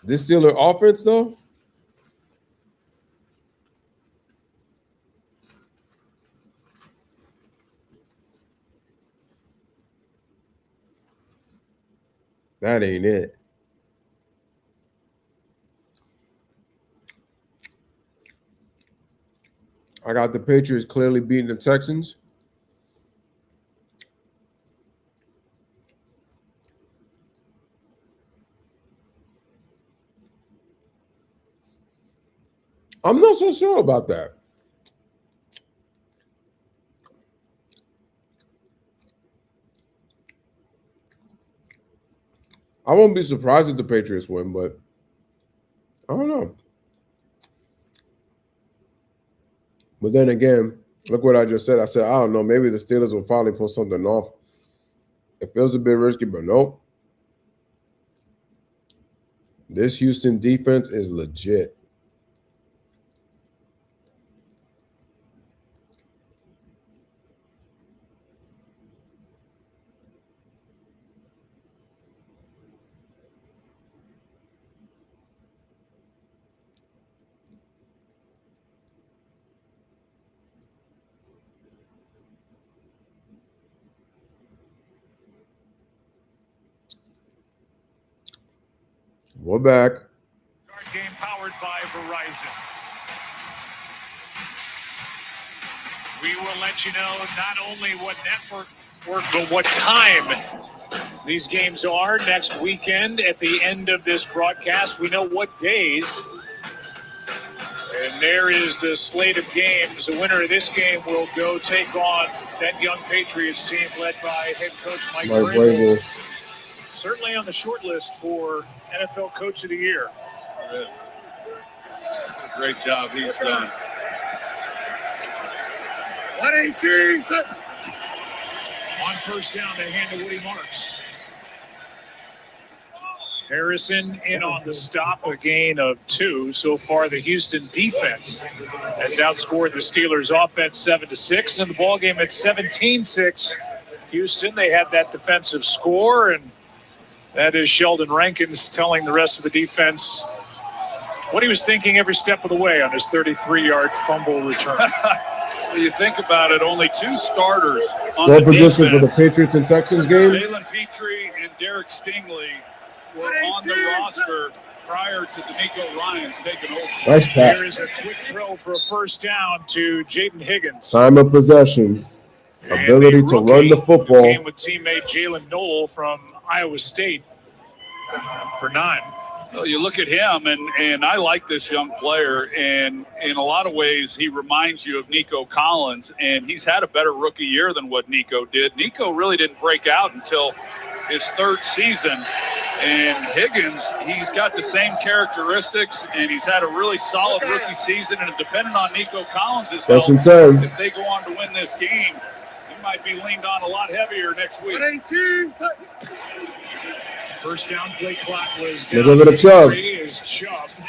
This Steeler offense, though, that ain't it. I got the Patriots clearly beating the Texans. I'm not so sure about that. I won't be surprised if the Patriots win, but I don't know. But then again, look what I just said. I said, I don't know. Maybe the Steelers will finally pull something off. It feels a bit risky, but nope. This Houston defense is legit. We're back. Game powered by Verizon. We will let you know not only what network, but what time these games are next weekend. At the end of this broadcast, we know what days. And there is the slate of games. The winner of this game will go take on that young Patriots team led by head coach Mike Vrabel. Certainly on the short list for NFL Coach of the Year. Great job he's done. 118. On first down, they hand to Woody Marks. Harrison in on the stop, a gain of 2. So far, the Houston defense has outscored the Steelers offense 7-6. In the ballgame at 17-6. Houston, they had that defensive score, and that is Sheldon Rankins telling the rest of the defense what he was thinking every step of the way on his 33-yard fumble return. When you think about it, only 2 starters on What the position defense, for the Patriots and Texans game? Jalen Petrie and Derek Stingley, were on the roster prior to D'Amico Ryans taking over. Nice pass. Here is a quick throw for a first down to Jaden Higgins. Time of possession. Ability to run the football. Came with teammate Jalen Knoll from Iowa State for 9. Well, you look at him, and I like this young player, and in a lot of ways, he reminds you of Nico Collins, and he's had a better rookie year than what Nico did. Nico really didn't break out until his 3rd season, and Higgins, he's got the same characteristics, and he's had a really solid rookie season, and depending on Nico Collins' health, if they go on to win this game, he might be leaned on a lot heavier next week. 118. First down play clock was Look down. over to Chubb. Is Chubb.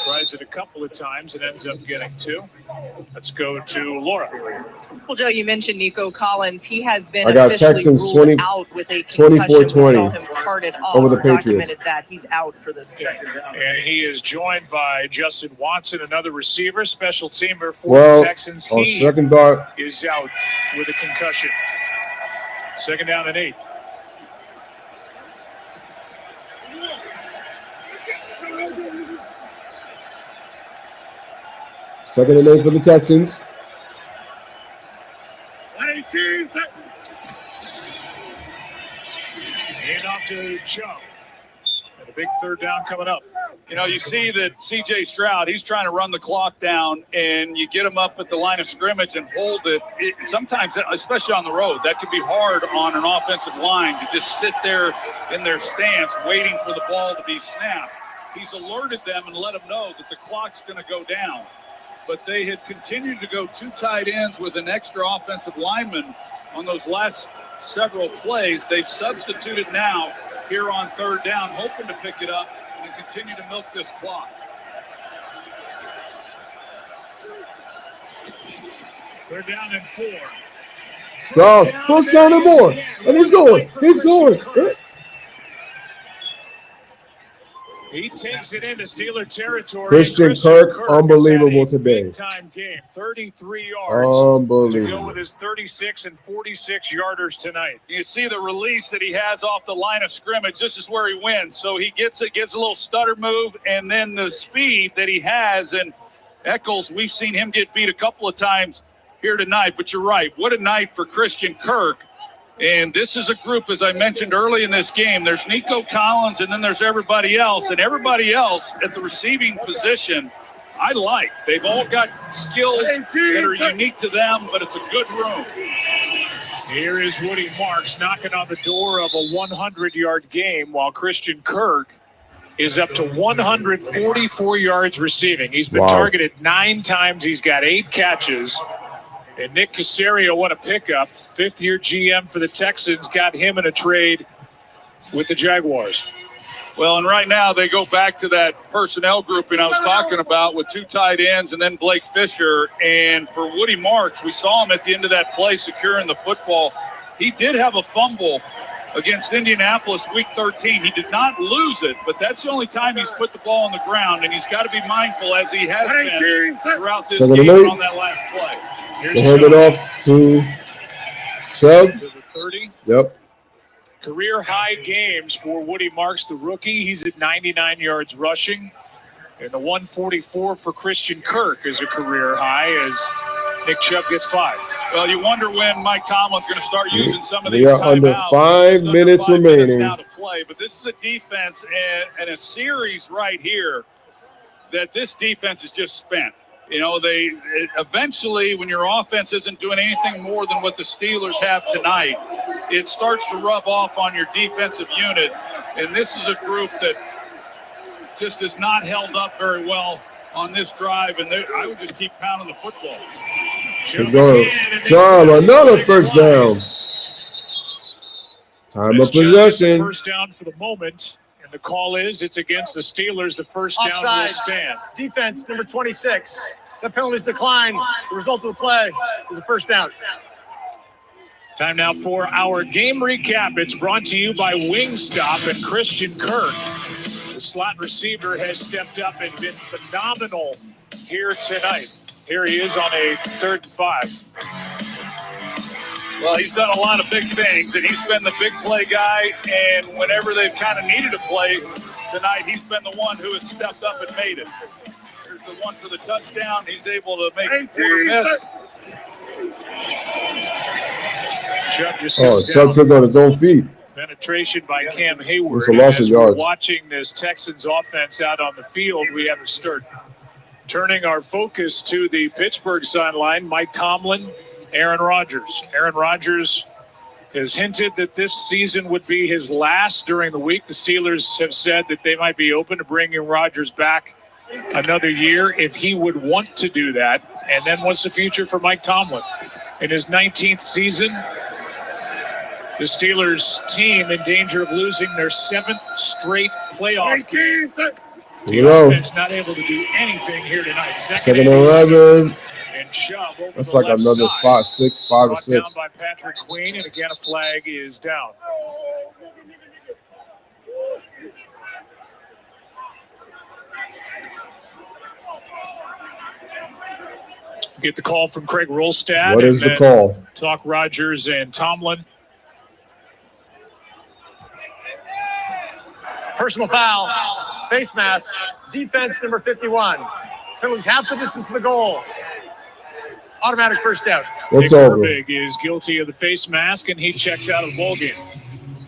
Tries it a couple of times and ends up getting 2. Let's go to Laura. Well, Joe, you mentioned Nico Collins. He has been I got officially Texans ruled 20 out with a concussion. We 24-20 saw him carted off. over the Patriots. Documented that he's out for this game. And he is joined by Justin Watson, another receiver, special teamer for the Texans. On He second dart, is out with a concussion. Second down and 8. second and 8 for the Texans. 118. Hand off to Chubb. And a big third down coming up. You know, you see that C.J. Stroud, he's trying to run the clock down, and you get him up at the line of scrimmage and hold it. Sometimes, especially on the road, that could be hard on an offensive line to just sit there in their stance waiting for the ball to be snapped. He's alerted them and let them know that the clock's going to go down. But they had continued to go 2 tight ends with an extra offensive lineman on those last several plays. They've substituted now here on third down, hoping to pick it up and continue to milk this clock. Third down and 4. First down and more. And he's going. He's going. He takes it into Steeler territory. Christian Kirk, unbelievable today. Big-time game, 33 yards. Unbelievable. To go with his 36 and 46 yarders tonight. You see the release that he has off the line of scrimmage. This is where he wins. So he gets a little stutter move, and then the speed that he has. And Eccles, we've seen him get beat a couple of times here tonight. But you're right. What a night for Christian Kirk. And this is a group, as I mentioned early in this game, there's Nico Collins and then there's everybody else. And everybody else at the receiving position, I like. They've all got skills that are unique to them, but it's a good room. Here is Woody Marks knocking on the door of a 100-yard game while Christian Kirk is up to 144 yards receiving. He's been targeted 9 times. He's got 8 catches. And Nick Caserio, what a pickup. 5th-year GM for the Texans, got him in a trade with the Jaguars. Well, and right now they go back to that personnel grouping I was talking about with 2 tight ends and then Blake Fisher. And for Woody Marks, we saw him at the end of that play securing the football. He did have a fumble against Indianapolis week 13. He did not lose it, but that's the only time he's put the ball on the ground, and he's got to be mindful, as he has been throughout this game on that last play. They hand it off to Chubb. To the 30. Yep. Career high games for Woody Marks, the rookie. He's at 99 yards rushing. And the 144 for Christian Kirk is a career high as Nick Chubb gets 5. Well, you wonder when Mike Tomlin's going to start using some of these We are timeouts. under 5 minutes remaining. Now to play, but this is a defense and a series right here that this defense is just spent. You know, eventually, when your offense isn't doing anything more than what the Steelers have tonight, it starts to rub off on your defensive unit. And this is a group that just is not held up very well on this drive, and I would just keep pounding the football. John, another first down. Time of possession. First down for the moment, and the call is it's against the Steelers. The first down Offside. will stand. Defense, number 26. The penalties decline. The result of the play is a first down. Time now for our game recap. It's brought to you by Wingstop and Christian Kirk. The slot receiver has stepped up and been phenomenal here tonight. Here he is on a 3rd and 5. Well, he's done a lot of big things, and he's been the big play guy. And whenever they've kind of needed a play tonight, he's been the one who has stepped up and made it. Here's the one for the touchdown. He's able to make it miss. Chubb took on his own feet. Penetration by Cam Hayward. It's a loss of As we're yards. watching this Texans offense out on the field, we have to start turning our focus to the Pittsburgh sideline. Mike Tomlin, Aaron Rodgers. Aaron Rodgers has hinted that this season would be his last during the week. The Steelers have said that they might be open to bringing Rodgers back another year if he would want to do that. And then what's the future for Mike Tomlin? In his 19th season, the Steelers team in danger of losing their 7th straight playoff game. The offense not able to do anything here tonight. Second and 11. And Chubb over That's the like left another side. 5 or Brought 6. down by Patrick Queen, and again a flag is down. Get the call from Craig Rolstad. What is the call? Talk Rodgers and Tomlin. Personal foul. Face mask. Defense, number 51. Penalties half the distance to the goal. Automatic first down. It's Nick over. Herbig is guilty of the face mask, and he checks out of the ball game.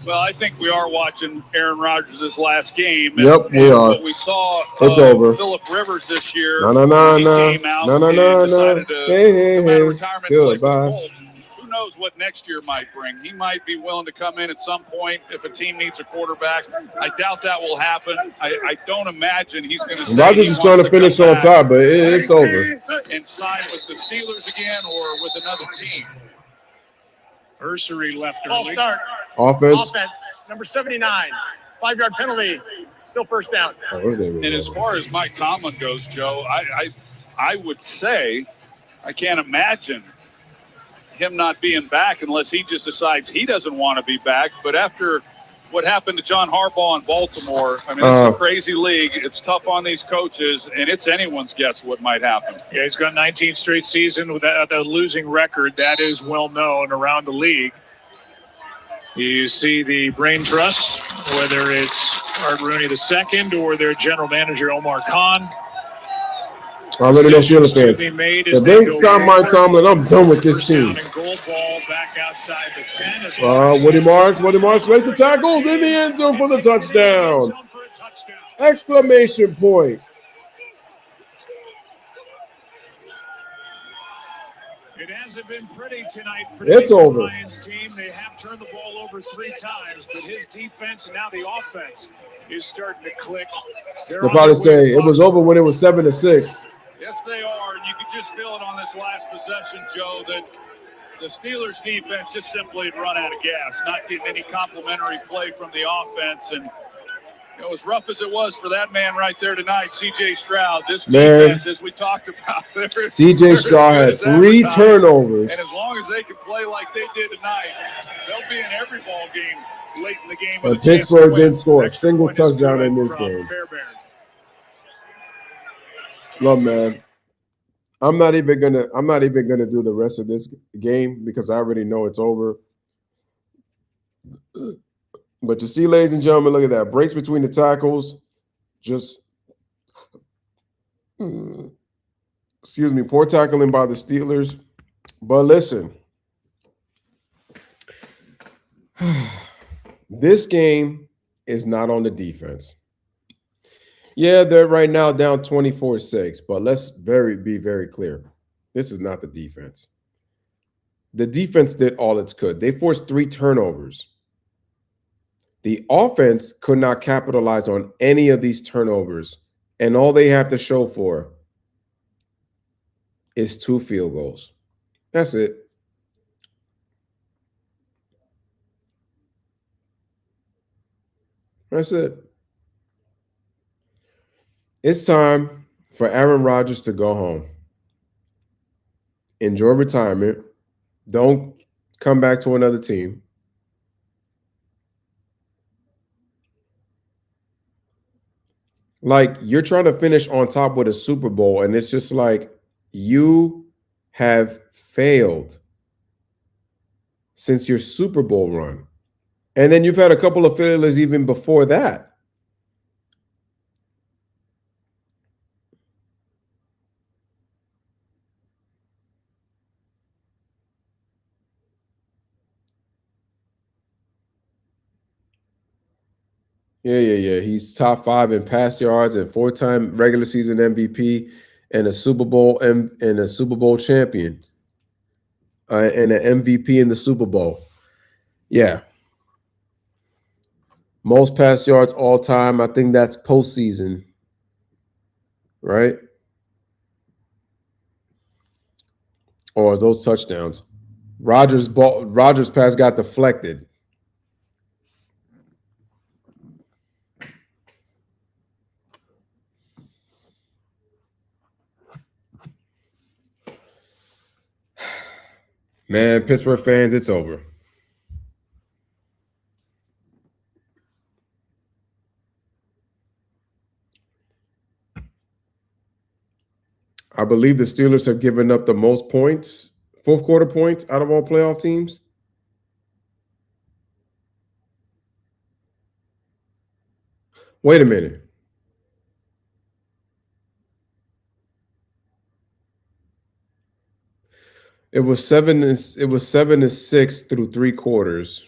Well, I think we are watching Aaron Rodgers' last game. Yep, we are. What we saw It's over. Phillip Rivers this year. No. He came out and decided to come out of retirement and play for the Colts. Who knows what next year might bring? He might be willing to come in at some point if a team needs a quarterback. I doubt that will happen. I don't imagine he's going to say Rodgers is trying to finish on top, but it's over. and sign with the Steelers again or with another team. Ursery left Ball early. start. Offense. Number 79. 5-yard penalty. Still first down. And as far as Mike Tomlin goes, Joe, I would say I can't imagine him not being back unless he just decides he doesn't want to be back. But after what happened to John Harbaugh in Baltimore, I mean, it's a crazy league. It's tough on these coaches, and it's anyone's guess what might happen. Yeah, he's got 19 straight season without a losing record. That is well known around the league. You see the brain trust, whether it's Art Rooney II or their general manager Omar Khan. I already know Steelers fans. If they sign Mike Tomlin, I'm done with this team. Goal ball back outside the 10 as well. Woody Marks makes the tackles in the end zone for the touchdown. Exclamation point. It hasn't been pretty tonight for It's Nick over. Ryan's team. They have turned the ball over 3 times, but his defense and now the offense is starting to click. They'll probably say it was over when it was 7-6. Yes, they are, and you can just feel it on this last possession, Joe, that the Steelers' defense just simply run out of gas, not getting any complimentary play from the offense. And you know, as rough as it was for that man right there tonight, C.J. Stroud, this defense, as we talked about, C.J. Stroud had 3 turnovers. And as long as they can play like they did tonight, they'll be in every ball game late in the game. But Pittsburgh didn't score a single touchdown in this game. Look, man, I'm not even gonna do the rest of this game because I already know it's over. But you see, ladies and gentlemen, look at that. Breaks between the tackles. Just excuse me, poor tackling by the Steelers. But listen, this game is not on the defense. Yeah, they're right now down 24-6, but let's be very clear. This is not the defense. The defense did all it could. They forced 3 turnovers. The offense could not capitalize on any of these turnovers, and all they have to show for is 2 field goals. That's it. That's it. It's time for Aaron Rodgers to go home. Enjoy retirement. Don't come back to another team. Like, you're trying to finish on top with a Super Bowl, and it's just like you have failed since your Super Bowl run. And then you've had a couple of failures even before that. Yeah. He's top 5 in pass yards and 4-time regular season MVP and a Super Bowl champion and an MVP in the Super Bowl. Yeah. Most pass yards all time. I think that's postseason, right? Or those touchdowns. Rodgers pass got deflected. Man, Pittsburgh fans, it's over. I believe the Steelers have given up the most points, fourth quarter points, out of all playoff teams. Wait a minute. It was 7-6 through 3 quarters.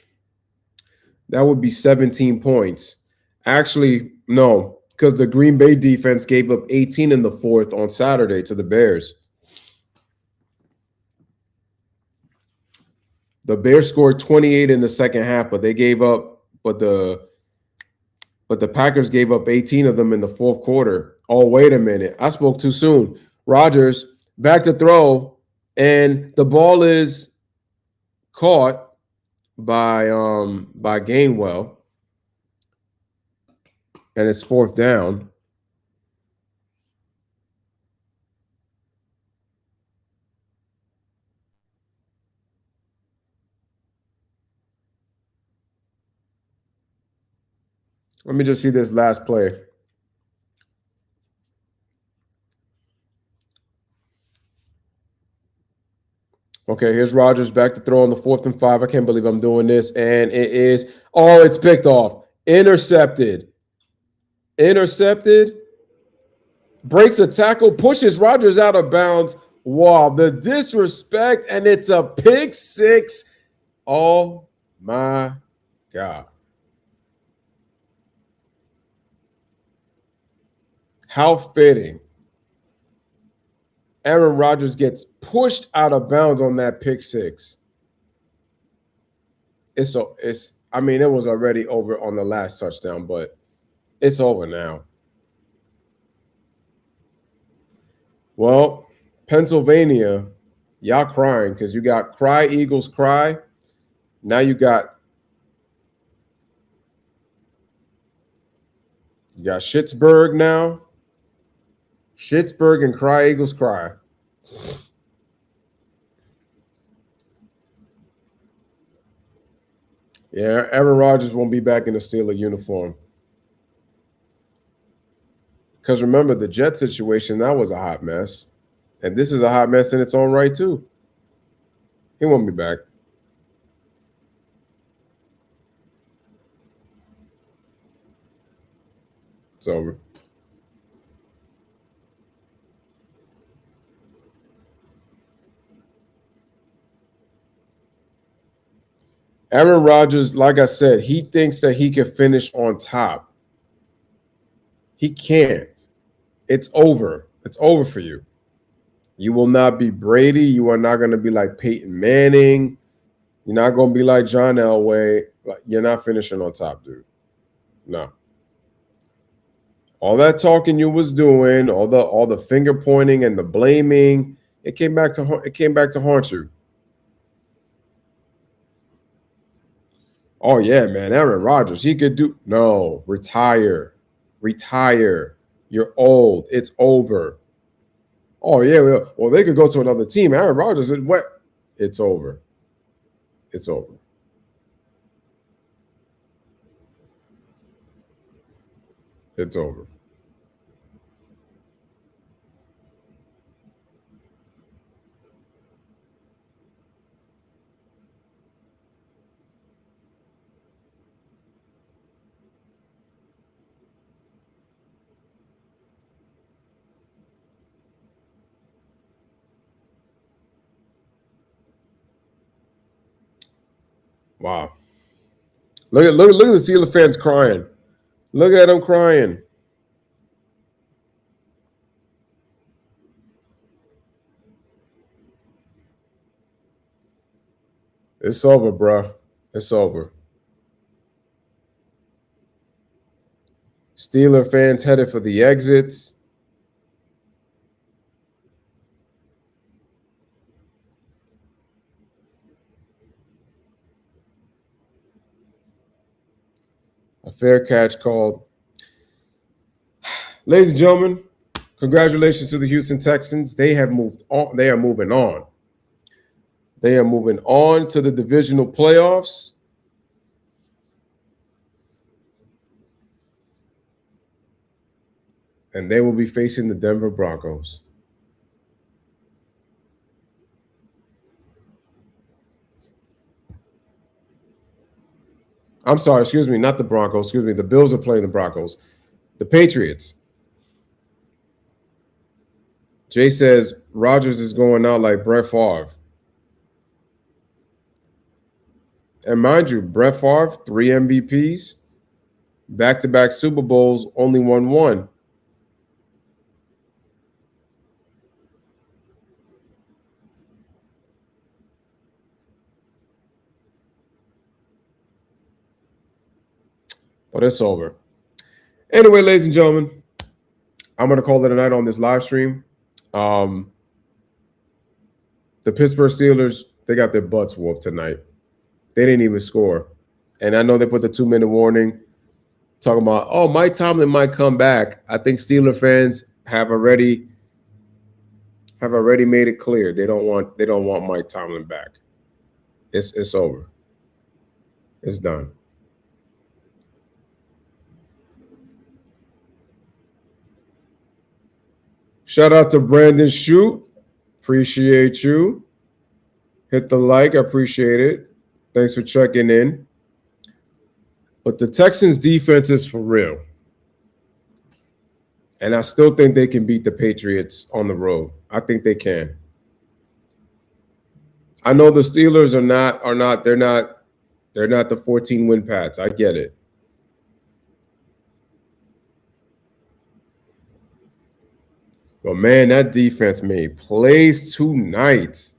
That would be 17 points. Actually, no, because the Green Bay defense gave up 18 in the fourth on Saturday to the Bears. The Bears scored 28 in the second half, but the Packers gave up 18 of them in the fourth quarter. Oh, wait a minute. I spoke too soon. Rodgers back to throw, and the ball is caught by Gainwell, and it's 4th down. Let me just see this last play. Okay, here's Rodgers back to throw on the 4th and 5. I can't believe I'm doing this. And it's picked off. Intercepted. Breaks a tackle, pushes Rodgers out of bounds. Wow, the disrespect, and it's a pick 6. Oh, my God. How fitting. Aaron Rodgers gets pushed out of bounds on that pick 6. It was already over on the last touchdown, but it's over now. Well, Pennsylvania, y'all crying because you got Cry Eagles Cry. Now you got Schittsburg now. Schittsburg and Cry Eagles Cry. Yeah, Aaron Rodgers won't be back in the Steeler uniform. Because remember, the Jet situation, that was a hot mess. And this is a hot mess in its own right, too. He won't be back. It's over. Aaron Rodgers, like I said, he thinks that he can finish on top. He can't. It's over. It's over for you. You will not be Brady. You are not going to be like Peyton Manning. You're not going to be like John Elway. You're not finishing on top, dude. No. All that talking you was doing, all the finger pointing and the blaming, it came back to haunt you. Oh yeah, man, Aaron Rodgers, he could do. No, retire. You're old. It's over. Oh yeah, well they could go to another team. Aaron Rodgers is what? It's over. It's over. It's over. Wow. Look at the Steelers fans crying. Look at them crying. It's over, bro. It's over. Steeler fans headed for the exits. A fair catch called. Ladies and gentlemen, congratulations to the Houston Texans. They have moved on. They are moving on. They are moving on to the divisional playoffs. And they will be facing the Denver Broncos. I'm sorry, excuse me, not the Broncos. Excuse me, the Bills are playing the Broncos. The Patriots. Jay says Rodgers is going out like Brett Favre. And mind you, Brett Favre, 3 MVPs, back-to-back Super Bowls, only won one. But it's over. Anyway, ladies and gentlemen, I'm going to call it a night on this live stream. The Pittsburgh Steelers, they got their butts whooped tonight. They didn't even score. And I know they put the 2-minute warning talking about, oh, Mike Tomlin might come back. I think Steeler fans have already made it clear they don't want Mike Tomlin back. It's over. It's done. Shout out to Brandon Shute. Appreciate you. Hit the like. I appreciate it. Thanks for checking in. But the Texans defense is for real. And I still think they can beat the Patriots on the road. I think they can. I know the Steelers they're not the 14-win Pats. I get it. But man, that defense made plays tonight.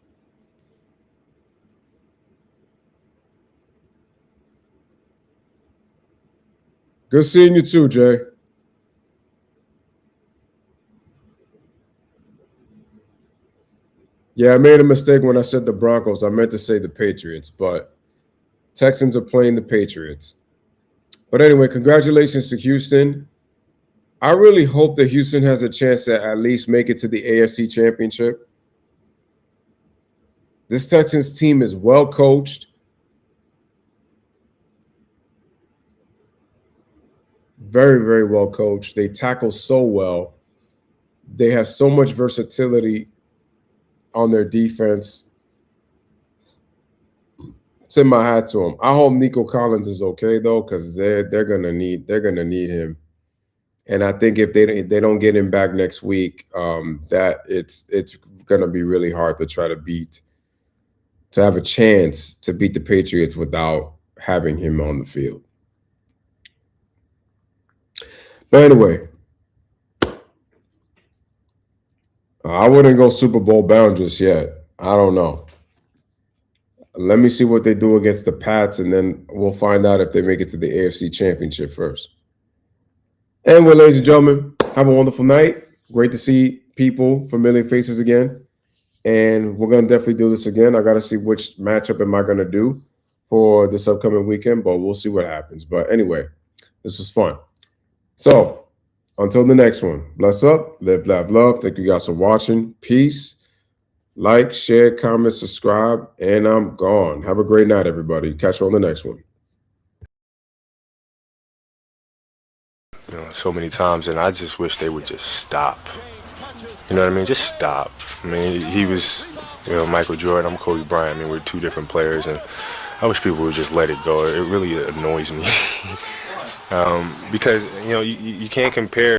Good seeing you too, Jay. Yeah, I made a mistake when I said the Broncos. I meant to say the Patriots, but Texans are playing the Patriots. But anyway, congratulations to Houston. I really hope that Houston has a chance to at least make it to the AFC Championship. This Texans team is well coached. Very, very well coached. They tackle so well. They have so much versatility on their defense. Tip my hat to them. I hope Nico Collins is okay though, because they're gonna need him. And I think if they don't get him back next week, that it's gonna be really hard to try to beat to have a chance to beat the Patriots without having him on the field. But anyway, I wouldn't go Super Bowl bound just yet. I don't know. Let me see what they do against the Pats, and then we'll find out if they make it to the AFC Championship first. Anyway, ladies and gentlemen, have a wonderful night. Great to see people, familiar faces again. And we're going to definitely do this again. I got to see which matchup am I going to do for this upcoming weekend, but we'll see what happens. But anyway, this was fun. So until the next one, bless up, live, laugh, love. Thank you guys for watching. Peace. Like, share, comment, subscribe, and I'm gone. Have a great night, everybody. Catch you on the next one. You know, so many times, and I just wish they would just stop. You know what I mean? Just stop. I mean, he was, you know, Michael Jordan. I'm Kobe Bryant. I mean, we're two different players, and I wish people would just let it go. It really annoys me because, you know, you can't compare